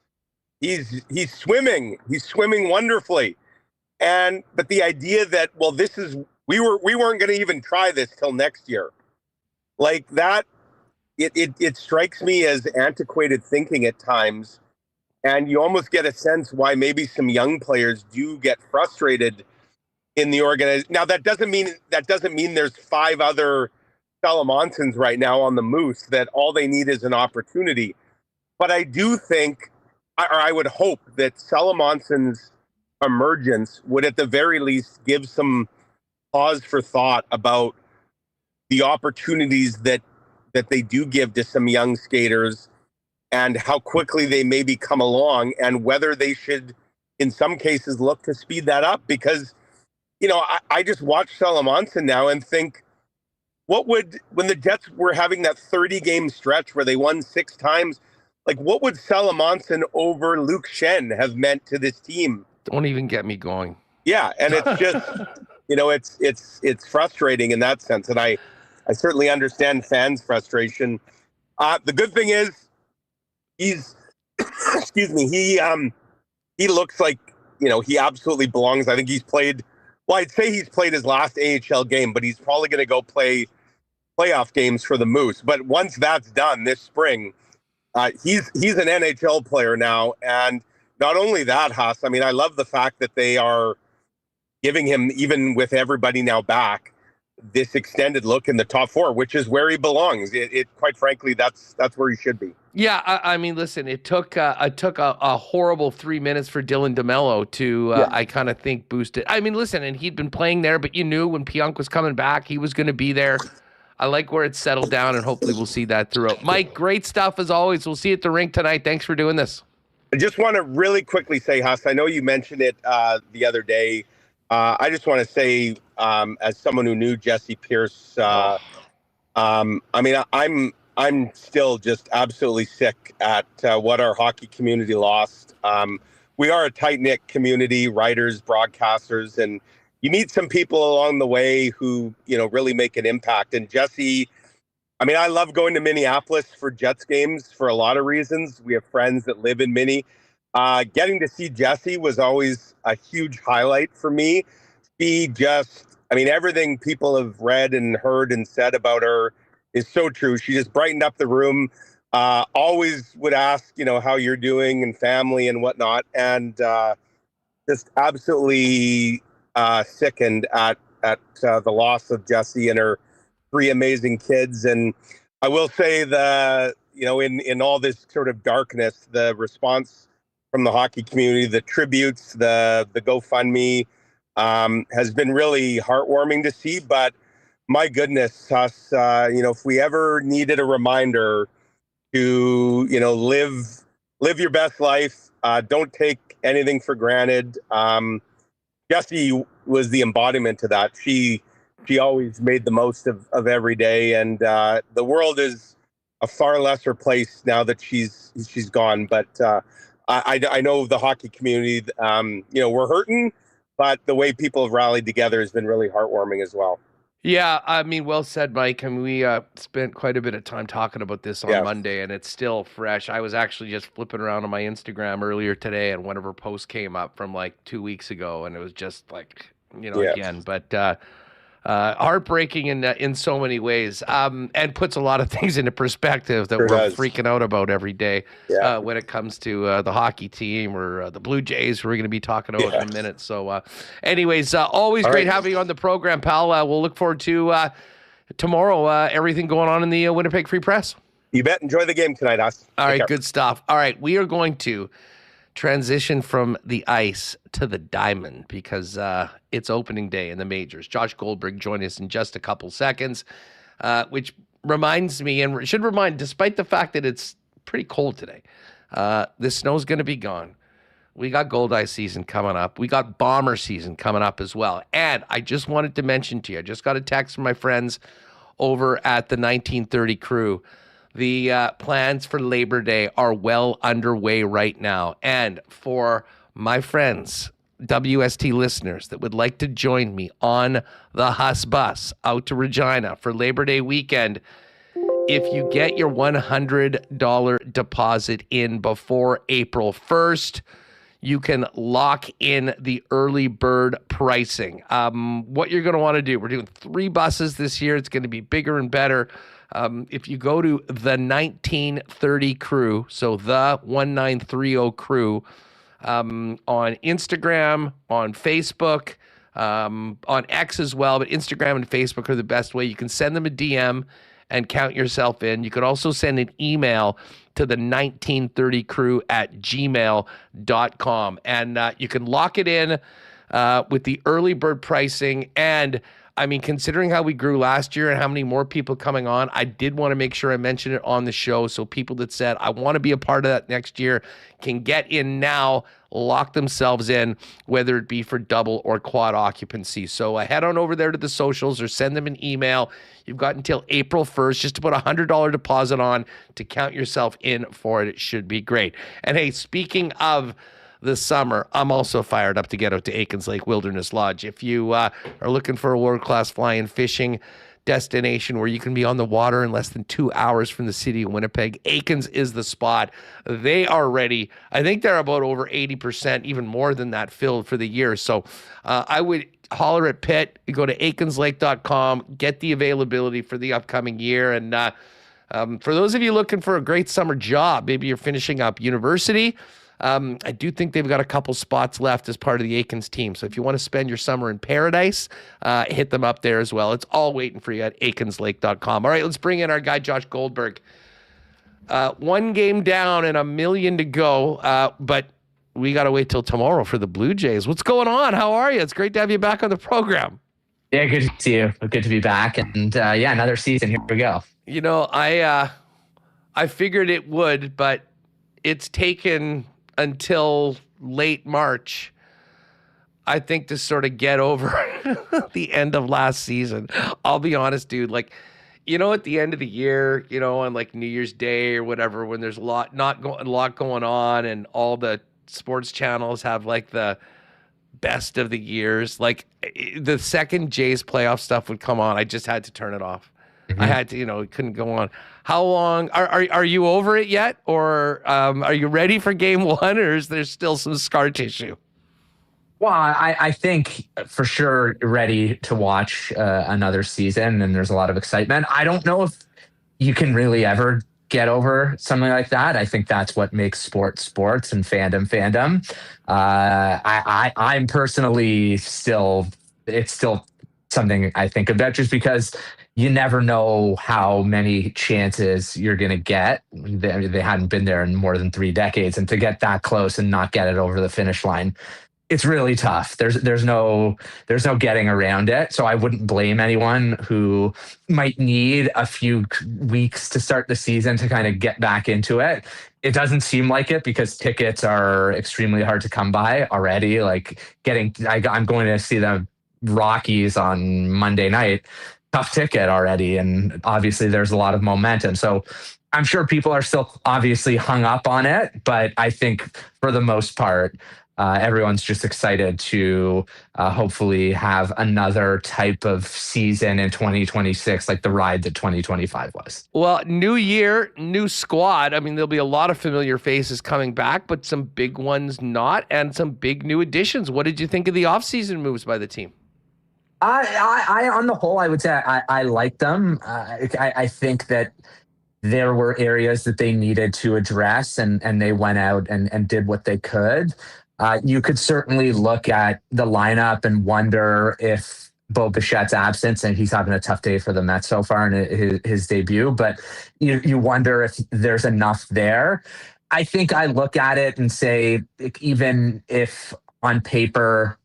swimming. He's swimming wonderfully. But the idea that, well, we weren't going to even try this till next year, like that, it strikes me as antiquated thinking at times. And you almost get a sense why maybe some young players do get frustrated in the organization. Now, that doesn't mean there's 5 other Salomonsons right now on the Moose that all they need is an opportunity. But I do think, or I would hope, that Salomonson's emergence would at the very least give some pause for thought about the opportunities that they do give to some young skaters and how quickly they maybe come along, and whether they should, in some cases, look to speed that up. Because, I just watch Salomonson now and think, when the Jets were having that 30-game stretch where they won 6 times, like, what would Salomonson over Luke Shen have meant to this team? Don't even get me going. Yeah, and it's just, it's frustrating in that sense, and I certainly understand fans' frustration. The good thing is, he's, excuse me, he looks like, he absolutely belongs. I think he's played, I'd say he's played his last AHL game, but he's probably going to go play playoff games for the Moose. But once that's done this spring, he's an NHL player now. And not only that, Huss, I mean, I love the fact that they are giving him, even with everybody now back, this extended look in the top 4, which is where he belongs. It quite frankly, that's where he should be. Yeah, I mean, listen, it took a horrible 3 minutes for Dylan DeMello to, I kind of think, boost it. I mean, listen, and he'd been playing there, but you knew when Pionk was coming back, he was going to be there. I like where it's settled down, and hopefully we'll see that throughout. Mike, great stuff as always. We'll see you at the rink tonight. Thanks for doing this. I just want to really quickly say, Huss, I know you mentioned it the other day. I just want to say, as someone who knew Jesse Pierce, I mean, I'm still just absolutely sick at what our hockey community lost. We are a tight-knit community, writers, broadcasters, and you meet some people along the way who, really make an impact. And Jesse, I mean, I love going to Minneapolis for Jets games for a lot of reasons. We have friends that live in Minnie. Getting to see Jesse was always a huge highlight for me. Everything people have read and heard and said about her is so true. She just brightened up the room, always would ask, how you're doing and family and whatnot. And just absolutely sickened at the loss of Jesse and her 3 amazing kids. And I will say in all this sort of darkness, the response from the hockey community, the tributes, the GoFundMe, has been really heartwarming to see. But my goodness, Huss, if we ever needed a reminder to, live your best life, don't take anything for granted. Jessie was the embodiment to that. She always made the most of every day, and the world is a far lesser place now that she's gone. But I know the hockey community, we're hurting, but the way people have rallied together has been really heartwarming as well. Yeah, I mean, well said, Mike. I mean, we spent quite a bit of time talking about this on Monday, and it's still fresh. I was actually just flipping around on my Instagram earlier today, and one of her posts came up from like 2 weeks ago, and it was just like, again. But heartbreaking in so many ways, and puts a lot of things into perspective that we're freaking out about every day when it comes to the hockey team or the Blue Jays, who we're going to be talking about in a minute. So anyways, always great having you on the program, pal. We'll look forward to tomorrow, everything going on in the Winnipeg Free Press. You bet. Enjoy the game tonight, Huss. All right, good stuff. All right, we are going to transition from the ice to the diamond because it's opening day in the majors. Josh Goldberg joined us in just a couple seconds, which reminds me and should remind, despite the fact that it's pretty cold today, the snow's going to be gone. We got gold ice season coming up. We got bomber season coming up as well. And I just wanted to mention to you, I just got a text from my friends over at the 1930 crew. The plans for Labor Day are well underway right now. And for my friends, WST listeners that would like to join me on the Huss bus out to Regina for Labor Day weekend, if you get your $100 deposit in before April 1st, you can lock in the early bird pricing. What you're going to want to do, we're doing 3 buses this year. It's going to be bigger and better. If you go to the 1930 crew, so the 1930 crew, on Instagram, on Facebook, on X as well, but Instagram and Facebook are the best way. You can send them a DM and count yourself in. You could also send an email to the 1930crew@gmail.com. And you can lock it in with the early bird pricing. And I mean, considering how we grew last year and how many more people coming on, I did want to make sure I mentioned it on the show so people that said, I want to be a part of that next year can get in now, lock themselves in, whether it be for double or quad occupancy. So head on over there to the socials or send them an email. You've got until April 1st just to put a $100 deposit on to count yourself in for it. It should be great. And hey, speaking of this summer, I'm also fired up to get out to Aikens Lake Wilderness Lodge. If you are looking for a world-class fly-in fishing destination where you can be on the water in less than 2 hours from the city of Winnipeg, Aikens is the spot. They are ready. I think they're about over 80%, even more than that, filled for the year. So I would holler at Pitt, go to aikenslake.com, get the availability for the upcoming year. And for those of you looking for a great summer job, maybe you're finishing up university, I do think they've got a couple spots left as part of the Aikens team. So if you want to spend your summer in paradise, hit them up there as well. It's all waiting for you at aikenslake.com. All right, let's bring in our guy, Josh Goldberg. 1 game down and 1 million to go, but we got to wait till tomorrow for the Blue Jays. What's going on? How are you? It's great to have you back on the program. Yeah, good to see you. Good to be back. And yeah, another season. Here we go. You know, I figured it would, but it's taken until late March, I think, to sort of get over the end of last season. I'll be honest, dude. Like, you know, at the end of the year, you know, on like New Year's Day or whatever, when there's a lot going on and all the sports channels have like the best of the years, like the second Jays playoff stuff would come on, I just had to turn it off. Mm-hmm. I had to, you know, it couldn't go on. How long are you over it yet, or are you ready for game 1, or is there still some scar tissue? Well, I think for sure ready to watch another season, and there's a lot of excitement. I don't know if you can really ever get over something like that. I think that's what makes sports and fandom. I'm personally it's still something I think about, just because you never know how many chances you're going to get. They hadn't been there in more than 3 decades. And to get that close and not get it over the finish line, it's really tough. There's no getting around it. So I wouldn't blame anyone who might need a few weeks to start the season to kind of get back into it. It doesn't seem like it, because tickets are extremely hard to come by already. Like I'm going to see the Rockies on Monday night. Tough ticket already, and obviously there's a lot of momentum. So I'm sure people are still obviously hung up on it, but I think for the most part, everyone's just excited to hopefully have another type of season in 2026, like the ride that 2025 was. Well, new year, new squad. I mean, there'll be a lot of familiar faces coming back, but some big ones not, and some big new additions. What did you think of the offseason moves by the team? I on the whole, I would say I like them. I think that there were areas that they needed to address, and they went out and did what they could. You could certainly look at the lineup and wonder if Bo Bichette's absence, and he's having a tough day for the Mets so far in his debut. But you wonder if there's enough there. I think I look at it and say, even if on paper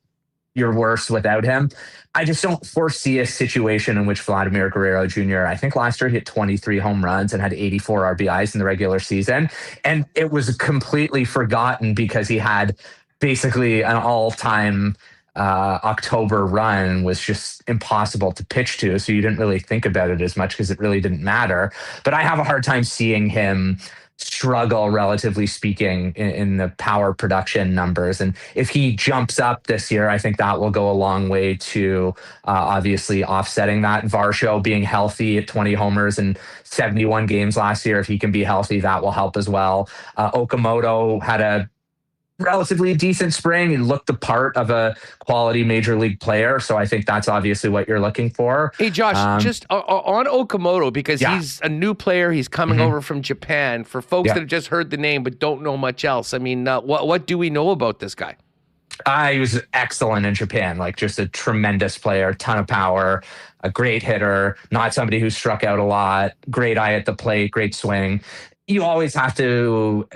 you're worse without him, I just don't foresee a situation in which Vladimir Guerrero Jr., I think last year he hit 23 home runs and had 84 RBIs in the regular season. And it was completely forgotten because he had basically an all-time October run was just impossible to pitch to. So you didn't really think about it as much because it really didn't matter. But I have a hard time seeing him struggle, relatively speaking, in the power production numbers. And if he jumps up this year, I think that will go a long way to obviously offsetting that. Varsho being healthy at 20 homers and 71 games last year, if he can be healthy, that will help as well. Okamoto had a relatively decent spring and looked the part of a quality major league player. So I think that's obviously what you're looking for. Hey, Josh, just on Okamoto, because he's a new player. He's coming over from Japan. For folks that have just heard the name but don't know much else, I mean, what do we know about this guy? He was excellent in Japan, like just a tremendous player, ton of power, a great hitter, not somebody who struck out a lot, great eye at the plate, great swing. You always have to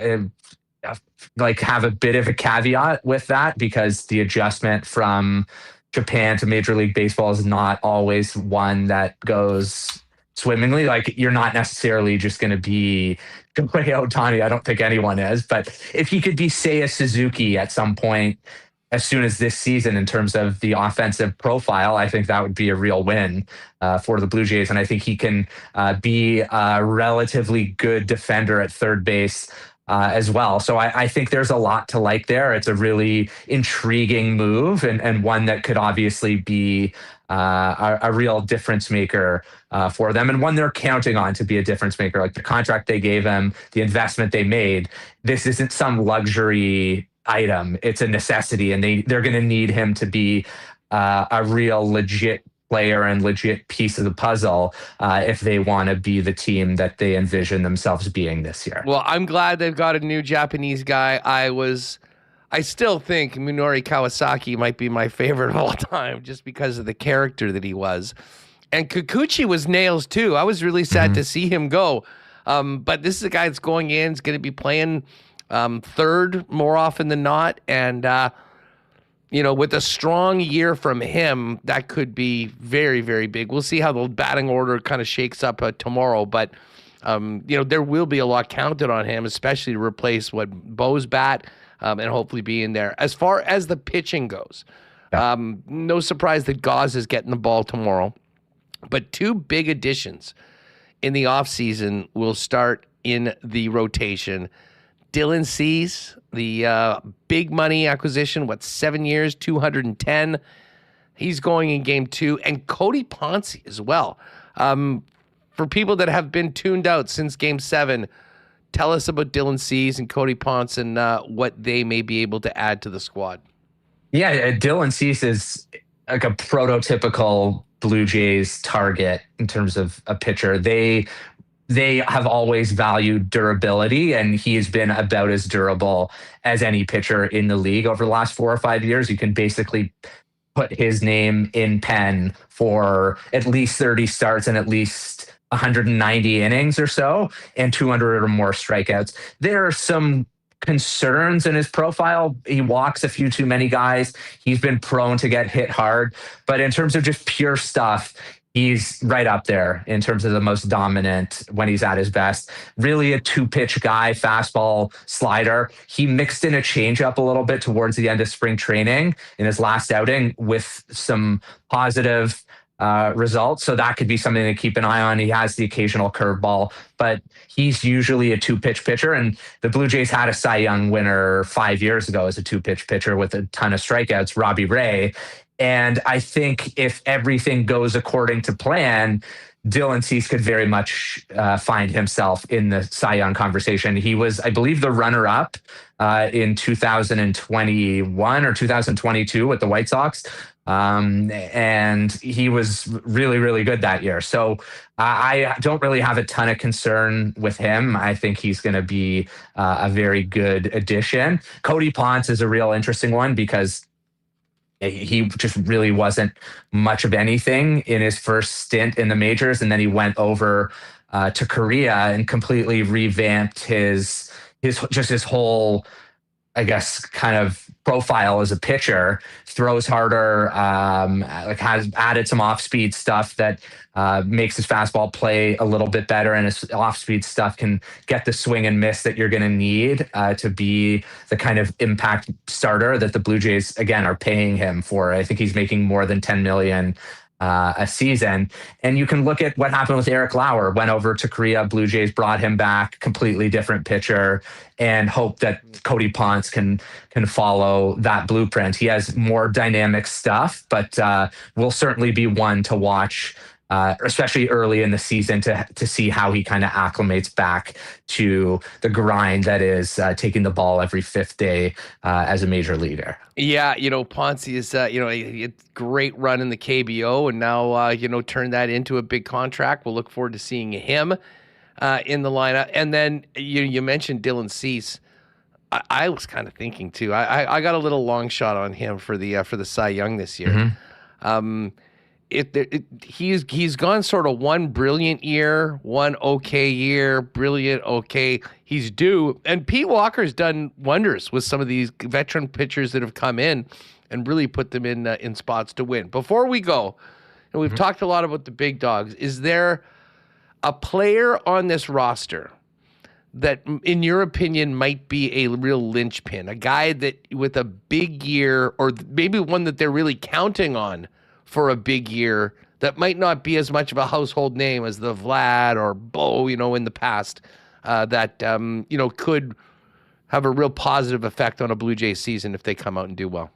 have a bit of a caveat with that because the adjustment from Japan to Major League Baseball is not always one that goes swimmingly. Like, you're not necessarily just going to be Shohei Ohtani. I don't think anyone is. But if he could be Seiya Suzuki at some point as soon as this season in terms of the offensive profile, I think that would be a real win for the Blue Jays. And I think he can be a relatively good defender at third base as well. So I think there's a lot to like there. It's a really intriguing move and one that could obviously be a real difference maker for them, and one they're counting on to be a difference maker. Like the contract they gave him, the investment they made, this isn't some luxury item. It's a necessity, and they're going to need him to be a real legit player and legit piece of the puzzle if they want to be the team that they envision themselves being this year. Well, I'm glad they've got a new Japanese guy. I still think Munori Kawasaki might be my favorite of all time just because of the character that he was. And Kikuchi was nails too. I was really sad to see him go. But this is a guy that's going in, is going to be playing third more often than not. And, with a strong year from him, that could be very, very big. We'll see how the batting order kind of shakes up tomorrow. But, there will be a lot counted on him, especially to replace Bo's bat and hopefully be in there. As far as the pitching goes, no surprise that Gauze is getting the ball tomorrow. But two big additions in the offseason will start in the rotation. Dylan Cease, the big money acquisition, 7 years, 210. He's going in game 2. And Cody Ponce as well. For people that have been tuned out since game 7, tell us about Dylan Cease and Cody Ponce and what they may be able to add to the squad. Yeah, Dylan Cease is like a prototypical Blue Jays target in terms of a pitcher. They have always valued durability, and he has been about as durable as any pitcher in the league over the last 4 or 5 years. You can basically put his name in pen for at least 30 starts and at least 190 innings or so and 200 or more strikeouts. There are some concerns in his profile. He walks a few too many guys. He's been prone to get hit hard. But in terms of just pure stuff, he's right up there in terms of the most dominant when he's at his best. Really a two-pitch guy, fastball, slider. He mixed in a changeup a little bit towards the end of spring training in his last outing with some positive results. So that could be something to keep an eye on. He has the occasional curveball, but he's usually a two-pitch pitcher. And the Blue Jays had a Cy Young winner 5 years ago as a two-pitch pitcher with a ton of strikeouts, Robbie Ray. And I think if everything goes according to plan, Dylan Cease could very much find himself in the Cy Young conversation. He was, I believe, the runner-up in 2021 or 2022 with the White Sox. And he was really, really good that year. So I don't really have a ton of concern with him. I think he's going to be a very good addition. Cody Ponce is a real interesting one because he just really wasn't much of anything in his first stint in the majors, and then he went over to Korea and completely revamped his whole, I guess, kind of profile as a pitcher. Throws harder, has added some off-speed stuff that makes his fastball play a little bit better, and his off-speed stuff can get the swing and miss that you're going to need to be the kind of impact starter that the Blue Jays, again, are paying him for. I think he's making more than $10 million a season. And you can look at what happened with Eric Lauer. Went over to Korea, Blue Jays brought him back, completely different pitcher, and hope that Cody Ponce can follow that blueprint. He has more dynamic stuff, but will certainly be one to watch, especially early in the season, to see how he kind of acclimates back to the grind that is taking the ball every fifth day as a major leaguer. Yeah, Ponce is, he had a great run in the KBO, and now, turned that into a big contract. We'll look forward to seeing him in the lineup. And then you mentioned Dylan Cease. I was kind of thinking too. I got a little long shot on him for the Cy Young this year. Mm-hmm. He's gone sort of one brilliant year, one okay year, brilliant, okay. He's due. And Pete Walker's done wonders with some of these veteran pitchers that have come in and really put them in spots to win. Before we go, and we've talked a lot about the big dogs, is there a player on this roster that, in your opinion, might be a real linchpin, a guy that with a big year, or maybe one that they're really counting on for a big year, that might not be as much of a household name as the Vlad or Bo, in the past, that, could have a real positive effect on a Blue Jays season if they come out and do well?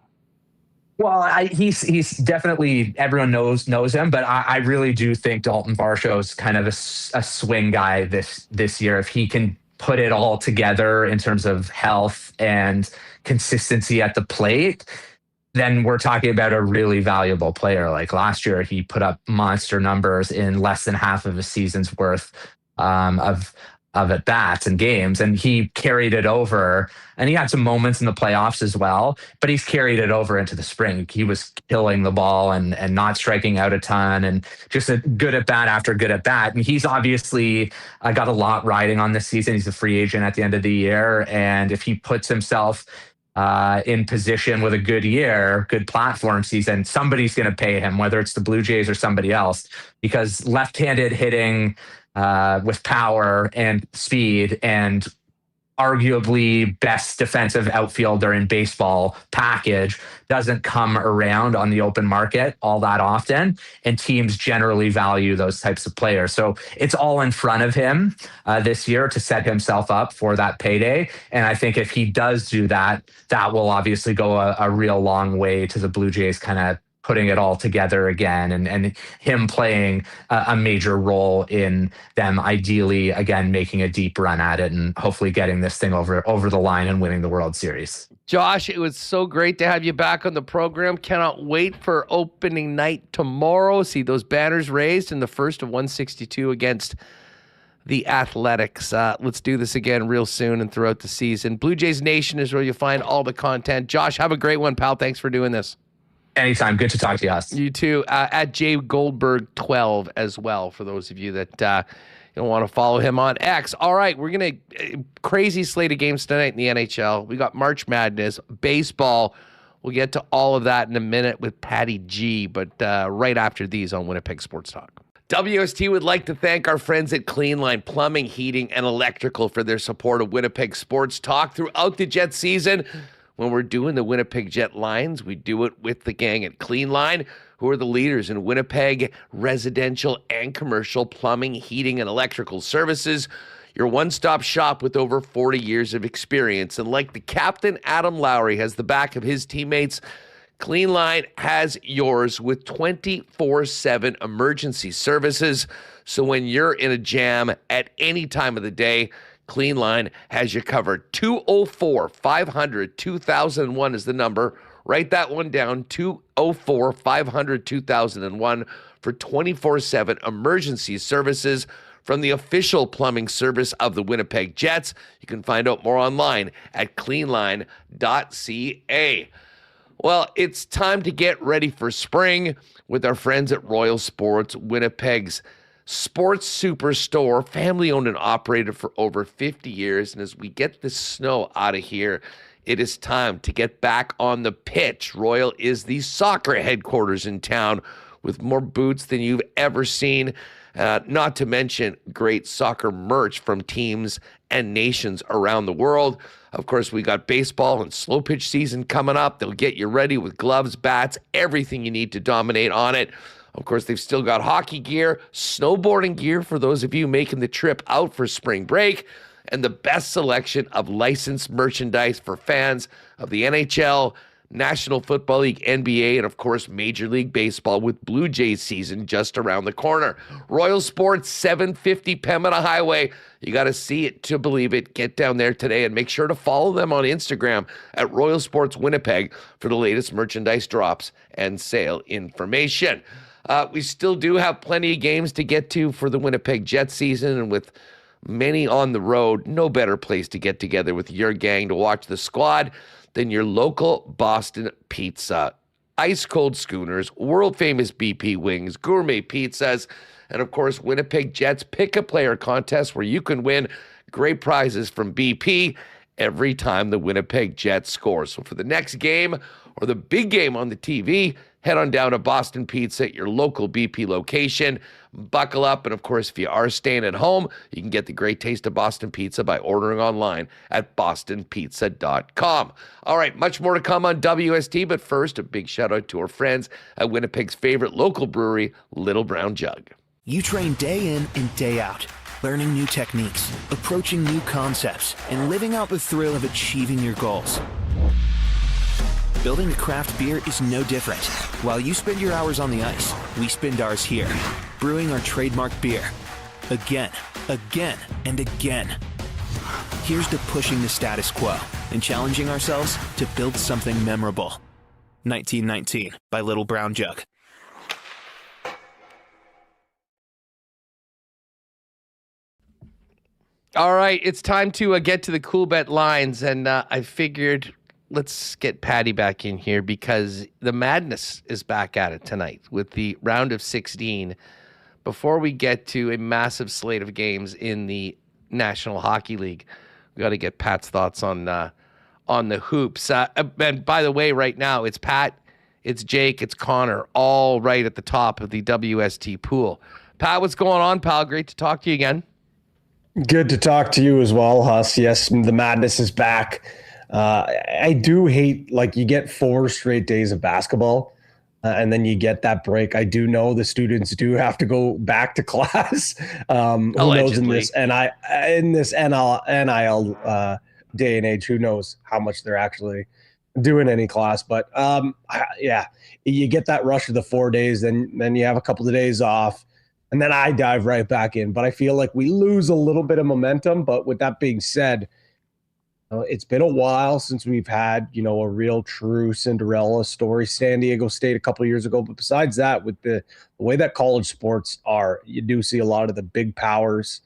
Well, he's definitely, everyone knows him, but I really do think Dalton Varsho's kind of a swing guy this year. If he can put it all together in terms of health and consistency at the plate, then we're talking about a really valuable player. Like last year, he put up monster numbers in less than half of a season's worth of at-bats and games, and he carried it over. And he had some moments in the playoffs as well, but he's carried it over into the spring. He was killing the ball and not striking out a ton, and just a good at-bat after good at-bat. And he's obviously got a lot riding on this season. He's a free agent at the end of the year, and if he puts himself in position with a good year, good platform season, somebody's going to pay him, whether it's the Blue Jays or somebody else, because left-handed hitting with power and speed and arguably best defensive outfielder in baseball package doesn't come around on the open market all that often, and teams generally value those types of players. So it's all in front of him this year to set himself up for that payday. And I think if he does do that, that will obviously go a real long way to the Blue Jays kind of putting it all together again, and him playing a major role in them ideally, again, making a deep run at it and hopefully getting this thing over the line and winning the World Series. Josh, it was so great to have you back on the program. Cannot wait for opening night tomorrow. See those banners raised in the first of 162 against the Athletics. Let's do this again real soon and throughout the season. Blue Jays Nation is where you'll find all the content. Josh, have a great one, pal. Thanks for doing this. Anytime. Good to talk to you, Huss. You too. At J Goldberg 12 as well, for those of you that want to follow him on X. All right, we're going to crazy slate of games tonight in the NHL. We got March Madness, baseball. We'll get to all of that in a minute with Patty G, but right after these on Winnipeg Sports Talk. WST would like to thank our friends at Cleanline Plumbing, Heating, and Electrical for their support of Winnipeg Sports Talk throughout the Jet season. When we're doing the Winnipeg Jet lines, we do it with the gang at Cleanline, who are the leaders in Winnipeg residential and commercial plumbing, heating, and electrical services. Your one-stop shop with over 40 years of experience. And like the captain, Adam Lowry, has the back of his teammates, Cleanline has yours with 24/7 emergency services. So when you're in a jam at any time of the day, Cleanline has you covered. 204-500-2001 is the number. Write that one down, 204-500-2001 for 24/7 emergency services from the official plumbing service of the Winnipeg Jets. You can find out more online at cleanline.ca. Well, it's time to get ready for spring with our friends at Royal Sports, Winnipeg's sports superstore, family-owned and operated for over 50 years. And as we get the snow out of here, it is time to get back on the pitch. Royal is the soccer headquarters in town with more boots than you've ever seen. Not to mention great soccer merch from teams and nations around the world. Of course, we got baseball and slow pitch season coming up. They'll get you ready with gloves, bats, everything you need to dominate on it. Of course, they've still got hockey gear, snowboarding gear for those of you making the trip out for spring break, and the best selection of licensed merchandise for fans of the NHL, National Football League, NBA, and of course, Major League Baseball with Blue Jays season just around the corner. Royal Sports, 750 Pembina Highway. You got to see it to believe it. Get down there today and make sure to follow them on Instagram at Royal Sports Winnipeg for the latest merchandise drops and sale information. We still do have plenty of games to get to for the Winnipeg Jets season, and with many on the road, no better place to get together with your gang to watch the squad than your local Boston Pizza. Ice cold schooners, world famous BP wings, gourmet pizzas, and of course, Winnipeg Jets pick a player contest where you can win great prizes from BP every time the Winnipeg Jets score. So for the next game or the big game on the TV, head on down to Boston Pizza at your local BP location. Buckle up, and of course, if you are staying at home, you can get the great taste of Boston Pizza by ordering online at bostonpizza.com. All right, much more to come on WST, but first, a big shout out to our friends at Winnipeg's favorite local brewery, Little Brown Jug. You train day in and day out, learning new techniques, approaching new concepts, and living out the thrill of achieving your goals. Building a craft beer is no different. While you spend your hours on the ice, we spend ours here, brewing our trademark beer. Again, and again. Here's to pushing the status quo and challenging ourselves to build something memorable. 1919 by Little Brown Jug. All right, it's time to get to the cool bet lines, and I figured let's get Patty back in here because the madness is back at it tonight with the round of 16. Before we get to a massive slate of games in the National Hockey League, we got to get Pat's thoughts on the hoops. And by the way, right now it's Pat, it's Jake, it's Connor, all right at the top of the WST pool. Pat, what's going on, pal? Great to talk to you again. Good to talk to you as well, Huss. Yes, the madness is back. I do hate, like, you get 4 straight days of basketball and then you get that break. I do know the students do have to go back to class. Who knows in this NIL day and age, who knows how much they're actually doing any class. But yeah, you get that rush of the 4 days, then you have a couple of days off. And then I dive right back in. But I feel like we lose a little bit of momentum. But with that being said, it's been a while since we've had, a real true Cinderella story. San Diego State a couple of years ago. But besides that, with the way that college sports are, you do see a lot of the big powers.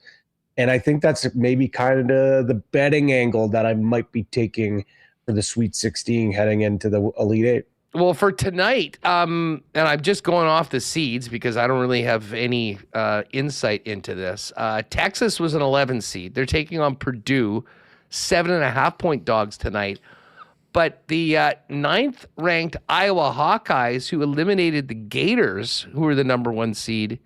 And I think that's maybe kind of the betting angle that I might be taking for the Sweet 16 heading into the Elite Eight. Well, for tonight, and I'm just going off the seeds because I don't really have any insight into this. Texas was an 11 seed. They're taking on Purdue, 7.5-point dogs tonight. But the 9th ranked Iowa Hawkeyes, who eliminated the Gators, who were the number 1 seed,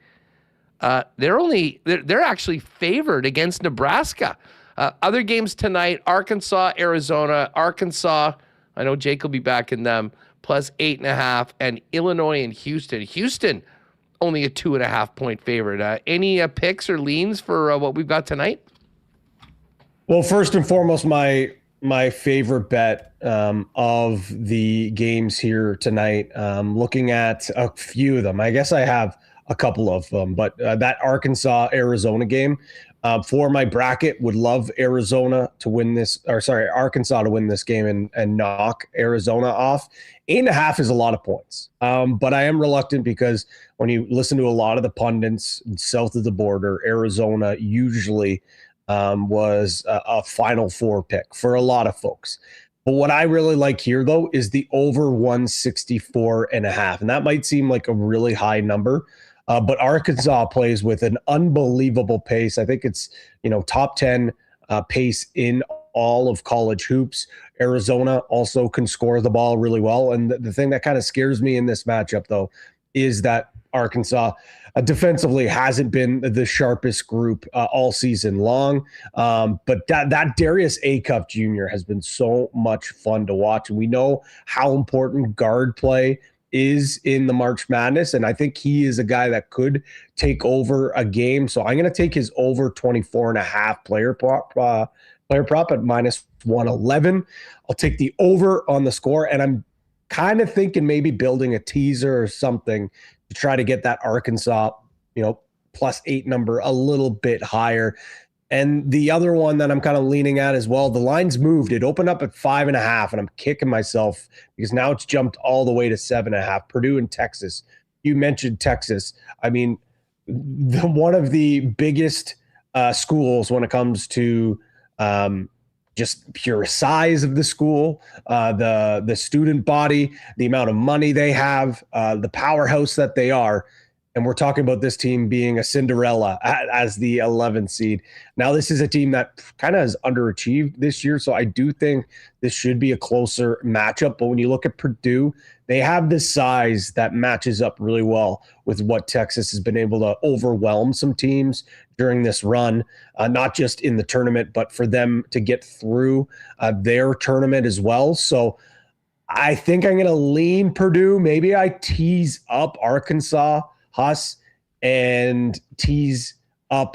they're actually favored against Nebraska. Other games tonight: Arkansas, Arizona. Arkansas, I know Jake will be back in them, plus 8.5, and Illinois and Houston. Houston, only a 2.5-point favorite. Any picks or leans for what we've got tonight? Well, first and foremost, my favorite bet of the games here tonight, looking at a few of them. I guess I have a couple of them, but that Arkansas-Arizona game, for my bracket, would love Arkansas to win this game and knock Arizona off. 8.5 is a lot of points. But I am reluctant because when you listen to a lot of the pundits south of the border, Arizona usually was a Final Four pick for a lot of folks. But what I really like here, though, is the over 164.5. And that might seem like a really high number, but Arkansas plays with an unbelievable pace. I think it's, top 10 pace in all of college hoops. Arizona also can score the ball really well. And the thing that kind of scares me in this matchup, though, is that Arkansas defensively hasn't been the sharpest group all season long. But that Darius Acuff Jr. has been so much fun to watch. And we know how important guard play is in the March Madness. And I think he is a guy that could take over a game. So I'm going to take his over 24.5 player prop at minus 111. I'll take the over on the score. And I'm kind of thinking maybe building a teaser or something to try to get that Arkansas, +8 number a little bit higher. And the other one that I'm kind of leaning at as well, the line's moved. It opened up at 5.5, and I'm kicking myself because now it's jumped all the way to 7.5. Purdue and Texas. You mentioned Texas. I mean, one of the biggest schools when it comes to just pure size of the school, the student body, the amount of money they have, the powerhouse that they are. And we're talking about this team being a Cinderella as the 11th seed. Now, this is a team that kind of has underachieved this year, so I do think this should be a closer matchup. But when you look at Purdue, they have this size that matches up really well with what Texas has been able to overwhelm some teams during this run, not just in the tournament, but for them to get through their tournament as well. So I think I'm going to lean Purdue. Maybe I tease up Arkansas, Huss, and tease, I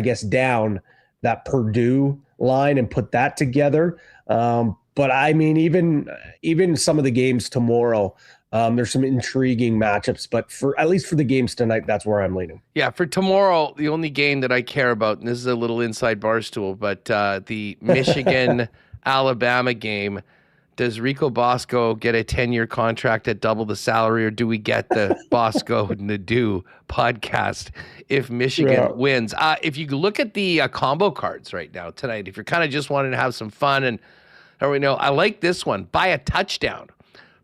guess, down that Purdue line and put that together. But I mean, even some of the games tomorrow, there's some intriguing matchups, but at least for the games tonight, that's where I'm leaning. Yeah, for tomorrow, the only game that I care about, and this is a little inside Barstool, but the Michigan-Alabama game, does Rico Bosco get a 10-year contract at double the salary, or do we get the Bosco Nadeau podcast if Michigan wins? If you look at the combo cards right now tonight, if you're kind of just wanting to have some fun, and I like this one, buy a touchdown.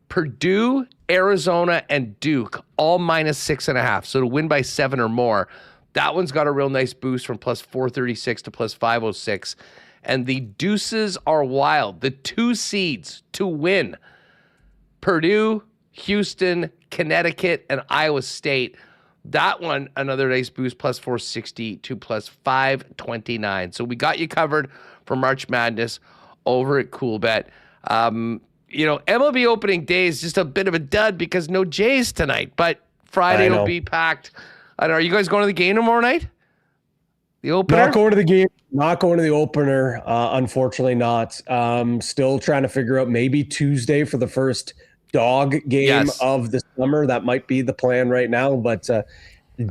Purdue, Arizona, and Duke, all minus 6.5. So to win by 7 or more, that one's got a real nice boost from plus 436 to plus 506. And the deuces are wild. The 2 seeds to win: Purdue, Houston, Connecticut, and Iowa State. That one, another nice boost, plus 460 to plus 529. So we got you covered for March Madness over at CoolBet. MLB opening day is just a bit of a dud because no Jays tonight, but Friday will be packed. I don't know. Are you guys going to the game tomorrow night? The opener? Not going to the game. Not going to the opener. Unfortunately not. Still trying to figure out maybe Tuesday for the first dog game of the summer. That might be the plan right now, but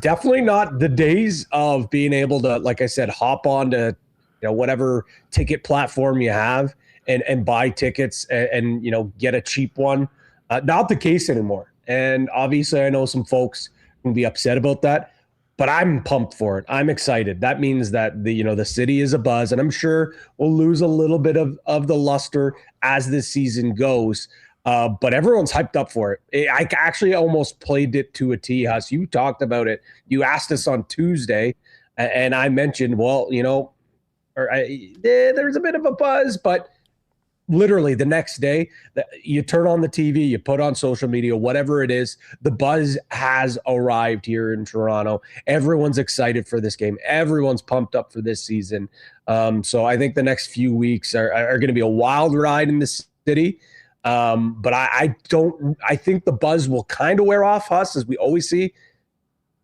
definitely not the days of being able to, like I said, hop on to whatever ticket platform you have and buy tickets and get a cheap one. Not the case anymore. And obviously I know some folks can be upset about that, but I'm pumped for it. I'm excited. That means that the city is abuzz, and I'm sure we'll lose a little bit of the luster as this season goes. But everyone's hyped up for it. I actually almost played it to a T, Huss. You talked about it. You asked us on Tuesday, and I mentioned, there's a bit of a buzz, but literally the next day, you turn on the TV, you put on social media, whatever it is, the buzz has arrived here in Toronto. Everyone's excited for this game. Everyone's pumped up for this season. So I think the next few weeks are going to be a wild ride in the city. But I think the buzz will kind of wear off, Huss, as we always see,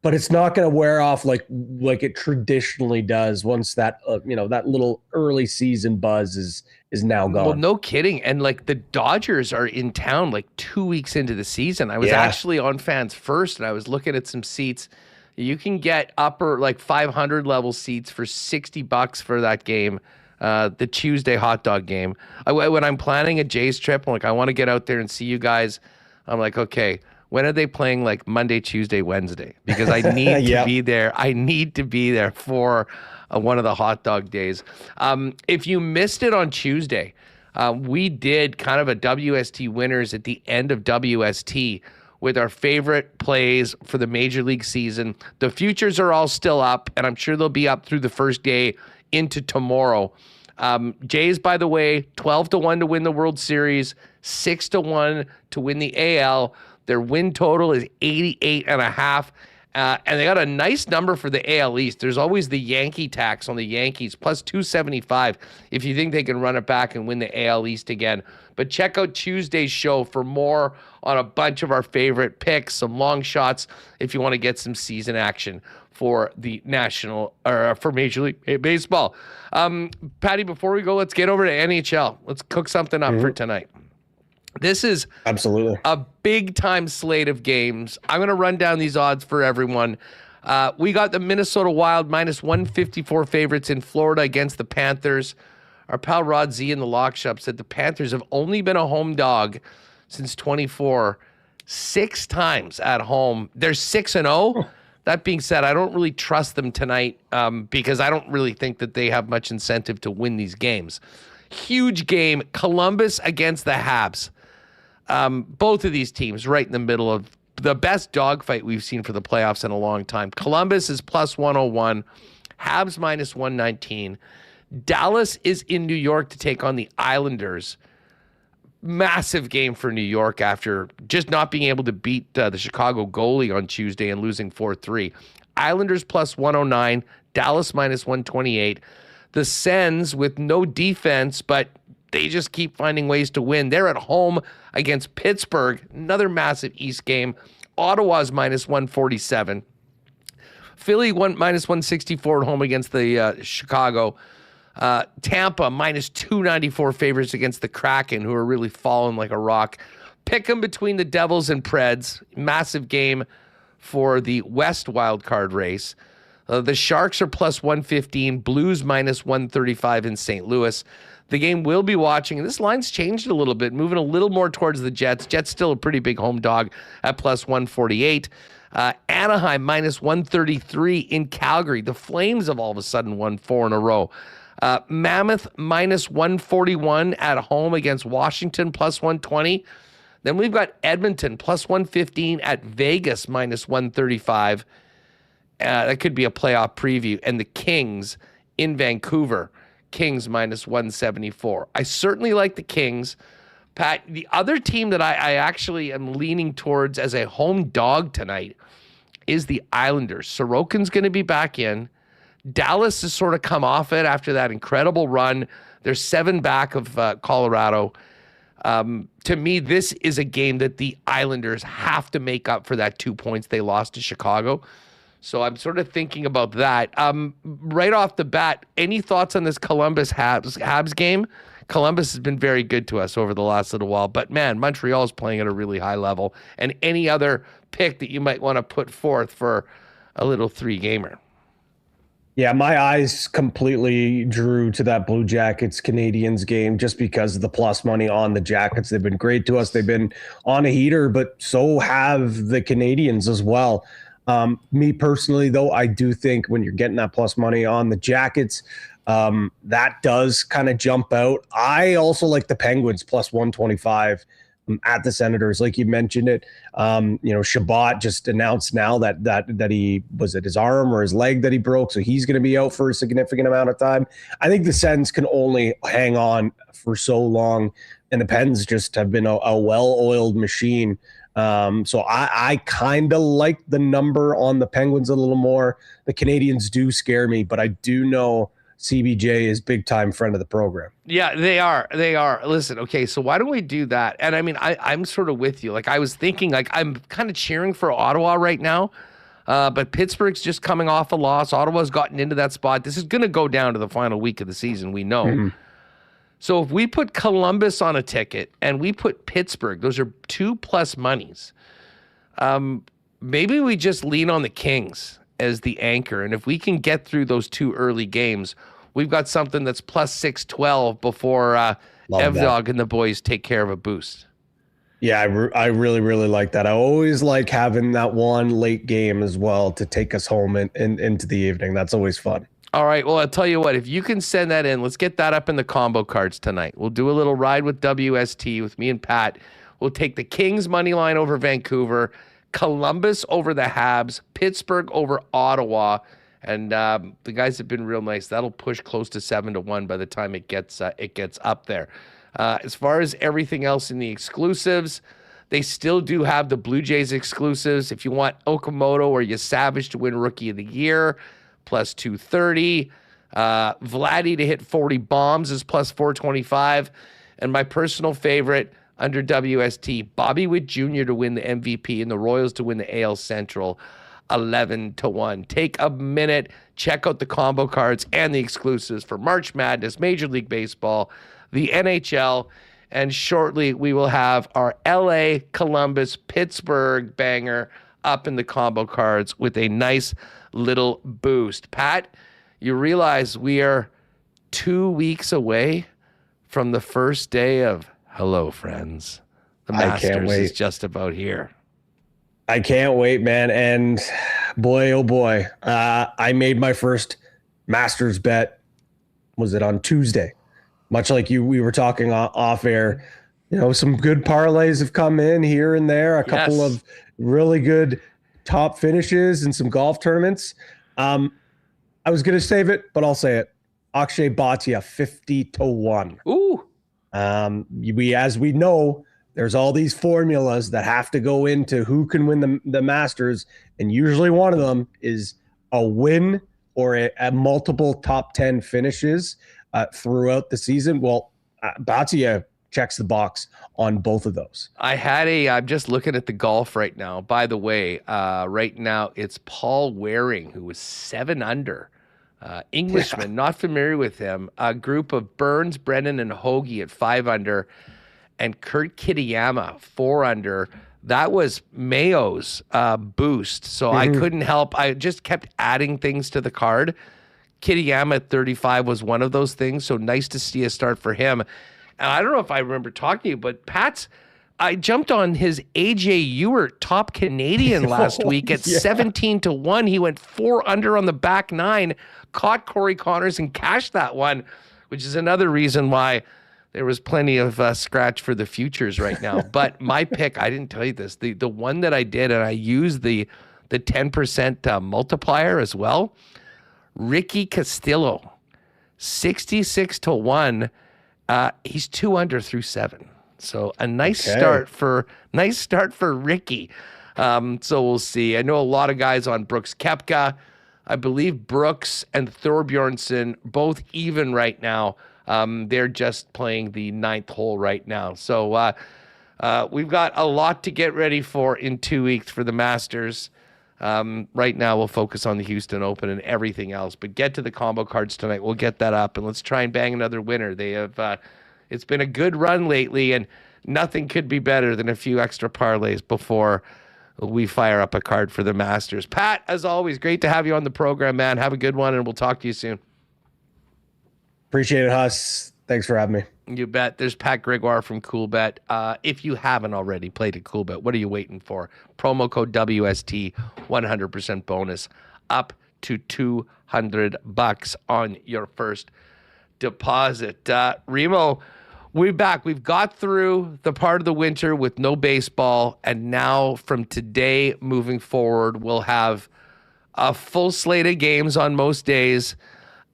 but it's not going to wear off like it traditionally does once that that little early season buzz is now gone. Well, no kidding. And the Dodgers are in town 2 weeks into the season. I was actually on Fans First, and I was looking at some seats. You can get upper 500 level seats for $60 for that game. The Tuesday hot dog game. When I'm planning a Jays trip, I'm I want to get out there and see you guys. I'm okay, when are they playing Monday, Tuesday, Wednesday? Because I need to be there. I need to be there for one of the hot dog days. If you missed it on Tuesday, We did kind of a WST winners at the end of WST with our favorite plays for the Major League season. The futures are all still up, and I'm sure they'll be up through the first day into tomorrow. Jays, by the way, 12-1 to win the World Series, 6-1 to win the AL. Their win total is 88.5. And they got a nice number for the AL East. There's always the Yankee tax on the Yankees, plus 275 if you think they can run it back and win the AL East again. But check out Tuesday's show for more on a bunch of our favorite picks, some long shots if you want to get some season action for the for Major League Baseball. Patty, before we go, let's get over to NHL. Let's cook something up for tonight. This is absolutely a big time slate of games. I'm going to run down these odds for everyone. We got the Minnesota Wild minus 154 favorites in Florida against the Panthers. Our pal Rod Z in the Lock Shop said the Panthers have only been a home dog since 24, 6 times at home. They're 6-0. That being said, I don't really trust them tonight because I don't really think that they have much incentive to win these games. Huge game, Columbus against the Habs. Both of these teams right in the middle of the best dogfight we've seen for the playoffs in a long time. Columbus is plus 101, Habs minus 119. Dallas is in New York to take on the Islanders. Massive game for New York after just not being able to beat the Chicago goalie on Tuesday and losing 4-3. Islanders plus 109, Dallas minus 128. The Sens with no defense, but they just keep finding ways to win. They're at home against Pittsburgh, another massive East game. Ottawa's minus 147. Philly minus 164 at home against the Chicago. Tampa minus 294 favorites against the Kraken, who are really falling like a rock. Pick them between the Devils and Preds. Massive game for the West wildcard race. The Sharks are plus 115, Blues minus 135 in St. Louis. The game we'll be watching, and this line's changed a little bit, moving a little more towards the Jets. Jets still a pretty big home dog at plus 148. Anaheim minus 133 in Calgary. The Flames have all of a sudden won 4 in a row. Mammoth minus 141 at home against Washington plus 120. Then we've got Edmonton plus 115 at Vegas minus 135. That could be a playoff preview. And the Kings in Vancouver, Kings minus 174. I certainly like the Kings. Pat, the other team that I actually am leaning towards as a home dog tonight is the Islanders. Sorokin's going to be back in. Dallas has sort of come off it after that incredible run. They're 7 back of Colorado. To me, this is a game that the Islanders have to make up for that 2 points they lost to Chicago. So I'm sort of thinking about that. Right off the bat, any thoughts on this Columbus-Habs game? Columbus has been very good to us over the last little while. But, man, Montreal's playing at a really high level. And any other pick that you might want to put forth for a little 3-gamer? Yeah, my eyes completely drew to that Blue Jackets Canadiens game just because of the plus money on the Jackets. They've been great to us. They've been on a heater, but so have the Canadiens as well. Me personally, though, I do think when you're getting that plus money on the Jackets, that does kind of jump out. I also like the Penguins plus 125 at the Senators, like you mentioned it. Shabbat just announced now that he was it his arm or his leg that he broke, so he's going to be out for a significant amount of time. I think the Sens can only hang on for so long, and the Pens just have been a well-oiled machine. So I kind of like the number on the Penguins a little more. The Canadians do scare me, but I do know CBJ is big time friend of the program. Yeah, they are. They are. Listen, okay, so why don't we do that? And I mean, I'm sort of with you. Like I was thinking, like I'm kind of cheering for Ottawa right now, but Pittsburgh's just coming off a loss. Ottawa's gotten into that spot. This is going to go down to the final week of the season. We know. Mm-hmm. So if we put Columbus on a ticket and we put Pittsburgh, those are 2+ monies. Maybe we just lean on the Kings as the anchor. And if we can get through those 2 early games, we've got something that's plus 612 before Evdog and the boys take care of a boost. Yeah, I really, really like that. I always like having that one late game as well to take us home and into the evening. That's always fun. All right. Well, I'll tell you what. If you can send that in, let's get that up in the combo cards tonight. We'll do a little ride with WST with me and Pat. We'll take the Kings money line over Vancouver, Columbus over the Habs, Pittsburgh over Ottawa, and the guys have been real nice. That'll push close to 7-1 by the time it gets up there. As far as everything else in the exclusives, they still do have the Blue Jays exclusives. If you want Okamoto or Savage to win Rookie of the Year, plus 230. Vladdy to hit 40 bombs is plus 425. And my personal favorite under WST, Bobby Witt Jr. to win the MVP and the Royals to win the AL Central, 11-1. Take a minute, check out the combo cards and the exclusives for March Madness, Major League Baseball, the NHL, and shortly we will have our LA, Columbus, Pittsburgh banger up in the combo cards with a nice little boost. Pat, you realize we are 2 weeks away from the first day of Hello Friends. The Masters is just about here. I can't wait, man. And boy, oh boy, I made my first Masters bet. Was it on Tuesday? Much like we were talking off air, some good parlays have come in here and there, a couple of really good top finishes and some golf tournaments. I was going to save it, but I'll say it. Akshay Bhatia, 50-1. Ooh. As we know, there's all these formulas that have to go into who can win the Masters, and usually one of them is a win or a multiple top 10 finishes throughout the season. Well, Bhatia checks the box on both of those. I'm just looking at the golf right now. By the way, right now it's Paul Waring, who was 7 under. Englishman, not familiar with him. A group of Burns, Brennan, and Hoagie at 5 under, and Kurt Kitayama 4 under. That was Mayo's boost. So I couldn't help. I just kept adding things to the card. Kitayama at 35 was one of those things. So nice to see a start for him. And I don't know if I remember talking to you, but I jumped on his AJ Ewert top Canadian last week at 17-1. He went 4 under on the back 9, caught Corey Connors and cashed that one, which is another reason why there was plenty of scratch for the futures right now. But my pick, I didn't tell you this, the one that I did, and I used the 10% multiplier as well, Ricky Castillo, 66-1. He's 2 under through 7. So a nice start for Ricky. So we'll see. I know a lot of guys on Brooks Koepka. I believe Brooks and Thorbjornsen both even right now. They're just playing the 9th hole right now. So we've got a lot to get ready for in 2 weeks for the Masters. Right now we'll focus on the Houston Open and everything else. But get to the combo cards tonight. We'll get that up and let's try and bang another winner. They have. It's been a good run lately, and nothing could be better than a few extra parlays before we fire up a card for the Masters. Pat, as always, great to have you on the program, man. Have a good one, and we'll talk to you soon. Appreciate it, Huss. Thanks for having me. You bet. There's Pat Gregoire from CoolBet. If you haven't already played at CoolBet, what are you waiting for? Promo code WST, 100% bonus, up to $200 on your first deposit. Remo, we're back. We've got through the part of the winter with no baseball, and now from today moving forward, we'll have a full slate of games on most days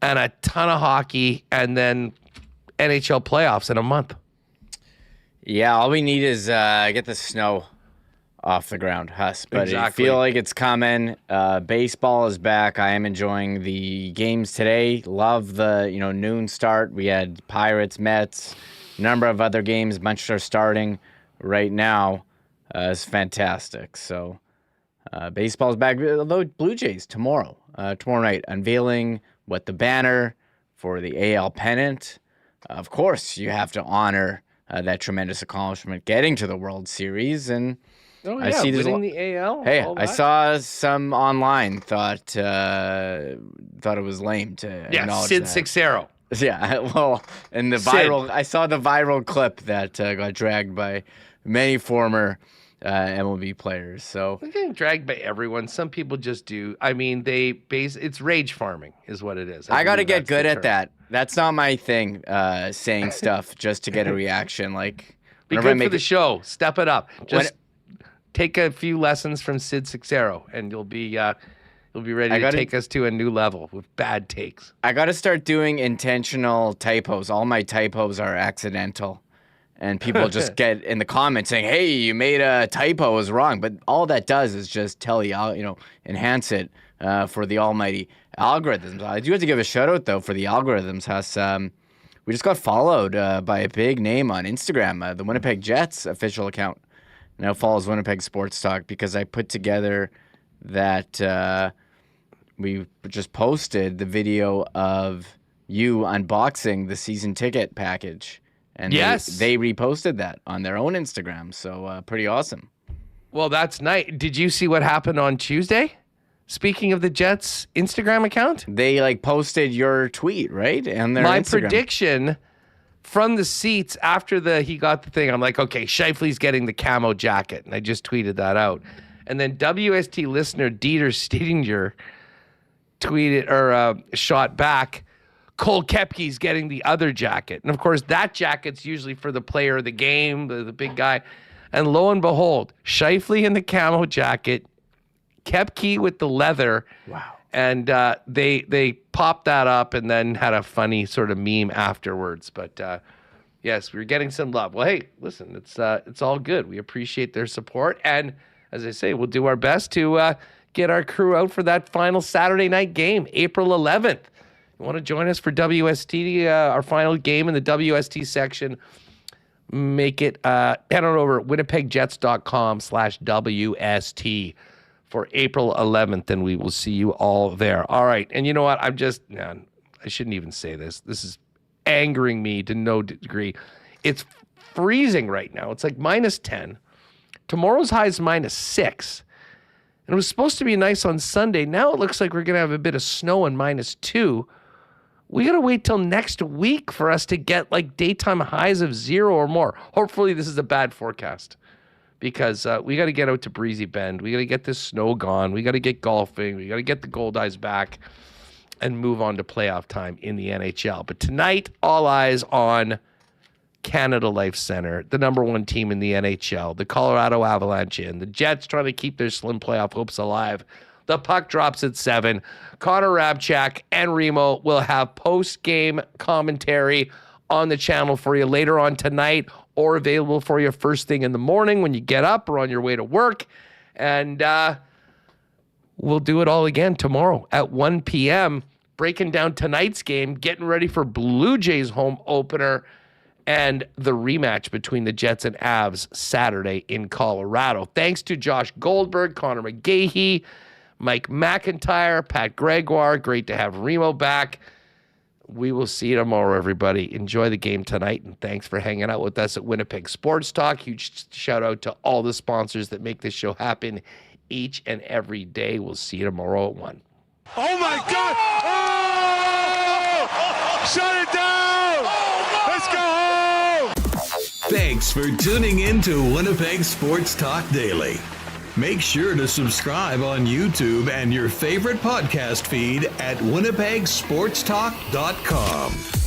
and a ton of hockey, and then NHL playoffs in a month. Yeah, all we need is get the snow off the ground, Huss. But exactly. I feel like it's coming. Baseball is back. I am enjoying the games today. Love the noon start. We had Pirates, Mets, a number of other games. A bunch are starting right now. It's fantastic. So baseball's back. Although Blue Jays tomorrow night, unveiling the banner for the AL pennant. Of course, you have to honor that tremendous accomplishment, getting to the World Series, and I see winning the AL. Hey, I saw some online thought it was lame to acknowledge Sid that. Sixero. Yeah, well, and I saw the viral clip that got dragged by many former MLB players. So they're getting dragged by everyone. Some people just do. I mean, it's rage farming is what it is. I got to get good at that. That's not my thing, saying stuff just to get a reaction. Like, be good for the show. Step it up. Just take a few lessons from Sid Sixero, and you'll be ready to take us to a new level with bad takes. I got to start doing intentional typos. All my typos are accidental. And people just get in the comments saying, hey, you made a typo, it was wrong. But all that does is just tell you, enhance it for the almighty algorithms. I do have to give a shout out, though, for the algorithms. We just got followed by a big name on Instagram. The Winnipeg Jets official account now follows Winnipeg Sports Talk because I put together that we just posted the video of you unboxing the season ticket package. And they reposted that on their own Instagram. So pretty awesome. Well, that's nice. Did you see what happened on Tuesday? Speaking of the Jets Instagram account? They posted your tweet, right? And my prediction from the seats after he got the thing, I'm like, okay, Scheifele's getting the camo jacket. And I just tweeted that out. And then WST listener Dieter Stedinger tweeted or shot back, Cole Koepke's getting the other jacket. And, of course, that jacket's usually for the player of the game, the big guy. And lo and behold, Scheifele in the camo jacket, Koepke with the leather. Wow. And they popped that up and then had a funny sort of meme afterwards. But, yes, we were getting some love. Well, hey, listen, it's all good. We appreciate their support. And, as I say, we'll do our best to get our crew out for that final Saturday night game, April 11th. You want to join us for WST, our final game in the WST section, make it, head on over at winnipegjets.com/WST for April 11th, and we will see you all there. All right. And you know what? I shouldn't even say this. This is angering me to no degree. It's freezing right now. It's like -10. Tomorrow's high is -6. And it was supposed to be nice on Sunday. Now it looks like we're going to have a bit of snow and -2. We got to wait till next week for us to get daytime highs of 0 or more. Hopefully this is a bad forecast because we got to get out to Breezy Bend. We got to get this snow gone. We got to get golfing. We got to get the Gold Eyes back and move on to playoff time in the NHL. But tonight, all eyes on Canada Life Center, the number one team in the NHL, the Colorado Avalanche the Jets trying to keep their slim playoff hopes alive. The puck drops at 7. Connor Rabchak and Remo will have post-game commentary on the channel for you later on tonight or available for you first thing in the morning when you get up or on your way to work. And we'll do it all again tomorrow at 1 p.m., breaking down tonight's game, getting ready for Blue Jays home opener and the rematch between the Jets and Avs Saturday in Colorado. Thanks to Josh Goldberg, Conor McGahey, Mike McIntyre, Pat Gregoire. Great to have Remo back. We will see you tomorrow, everybody. Enjoy the game tonight, and thanks for hanging out with us at Winnipeg Sports Talk. Huge shout out to all the sponsors that make this show happen each and every day. We'll see you tomorrow at 1. Oh, my God! Oh! Shut it down! Let's go home! Thanks for tuning in to Winnipeg Sports Talk Daily. Make sure to subscribe on YouTube and your favorite podcast feed at winnipegsportstalk.com.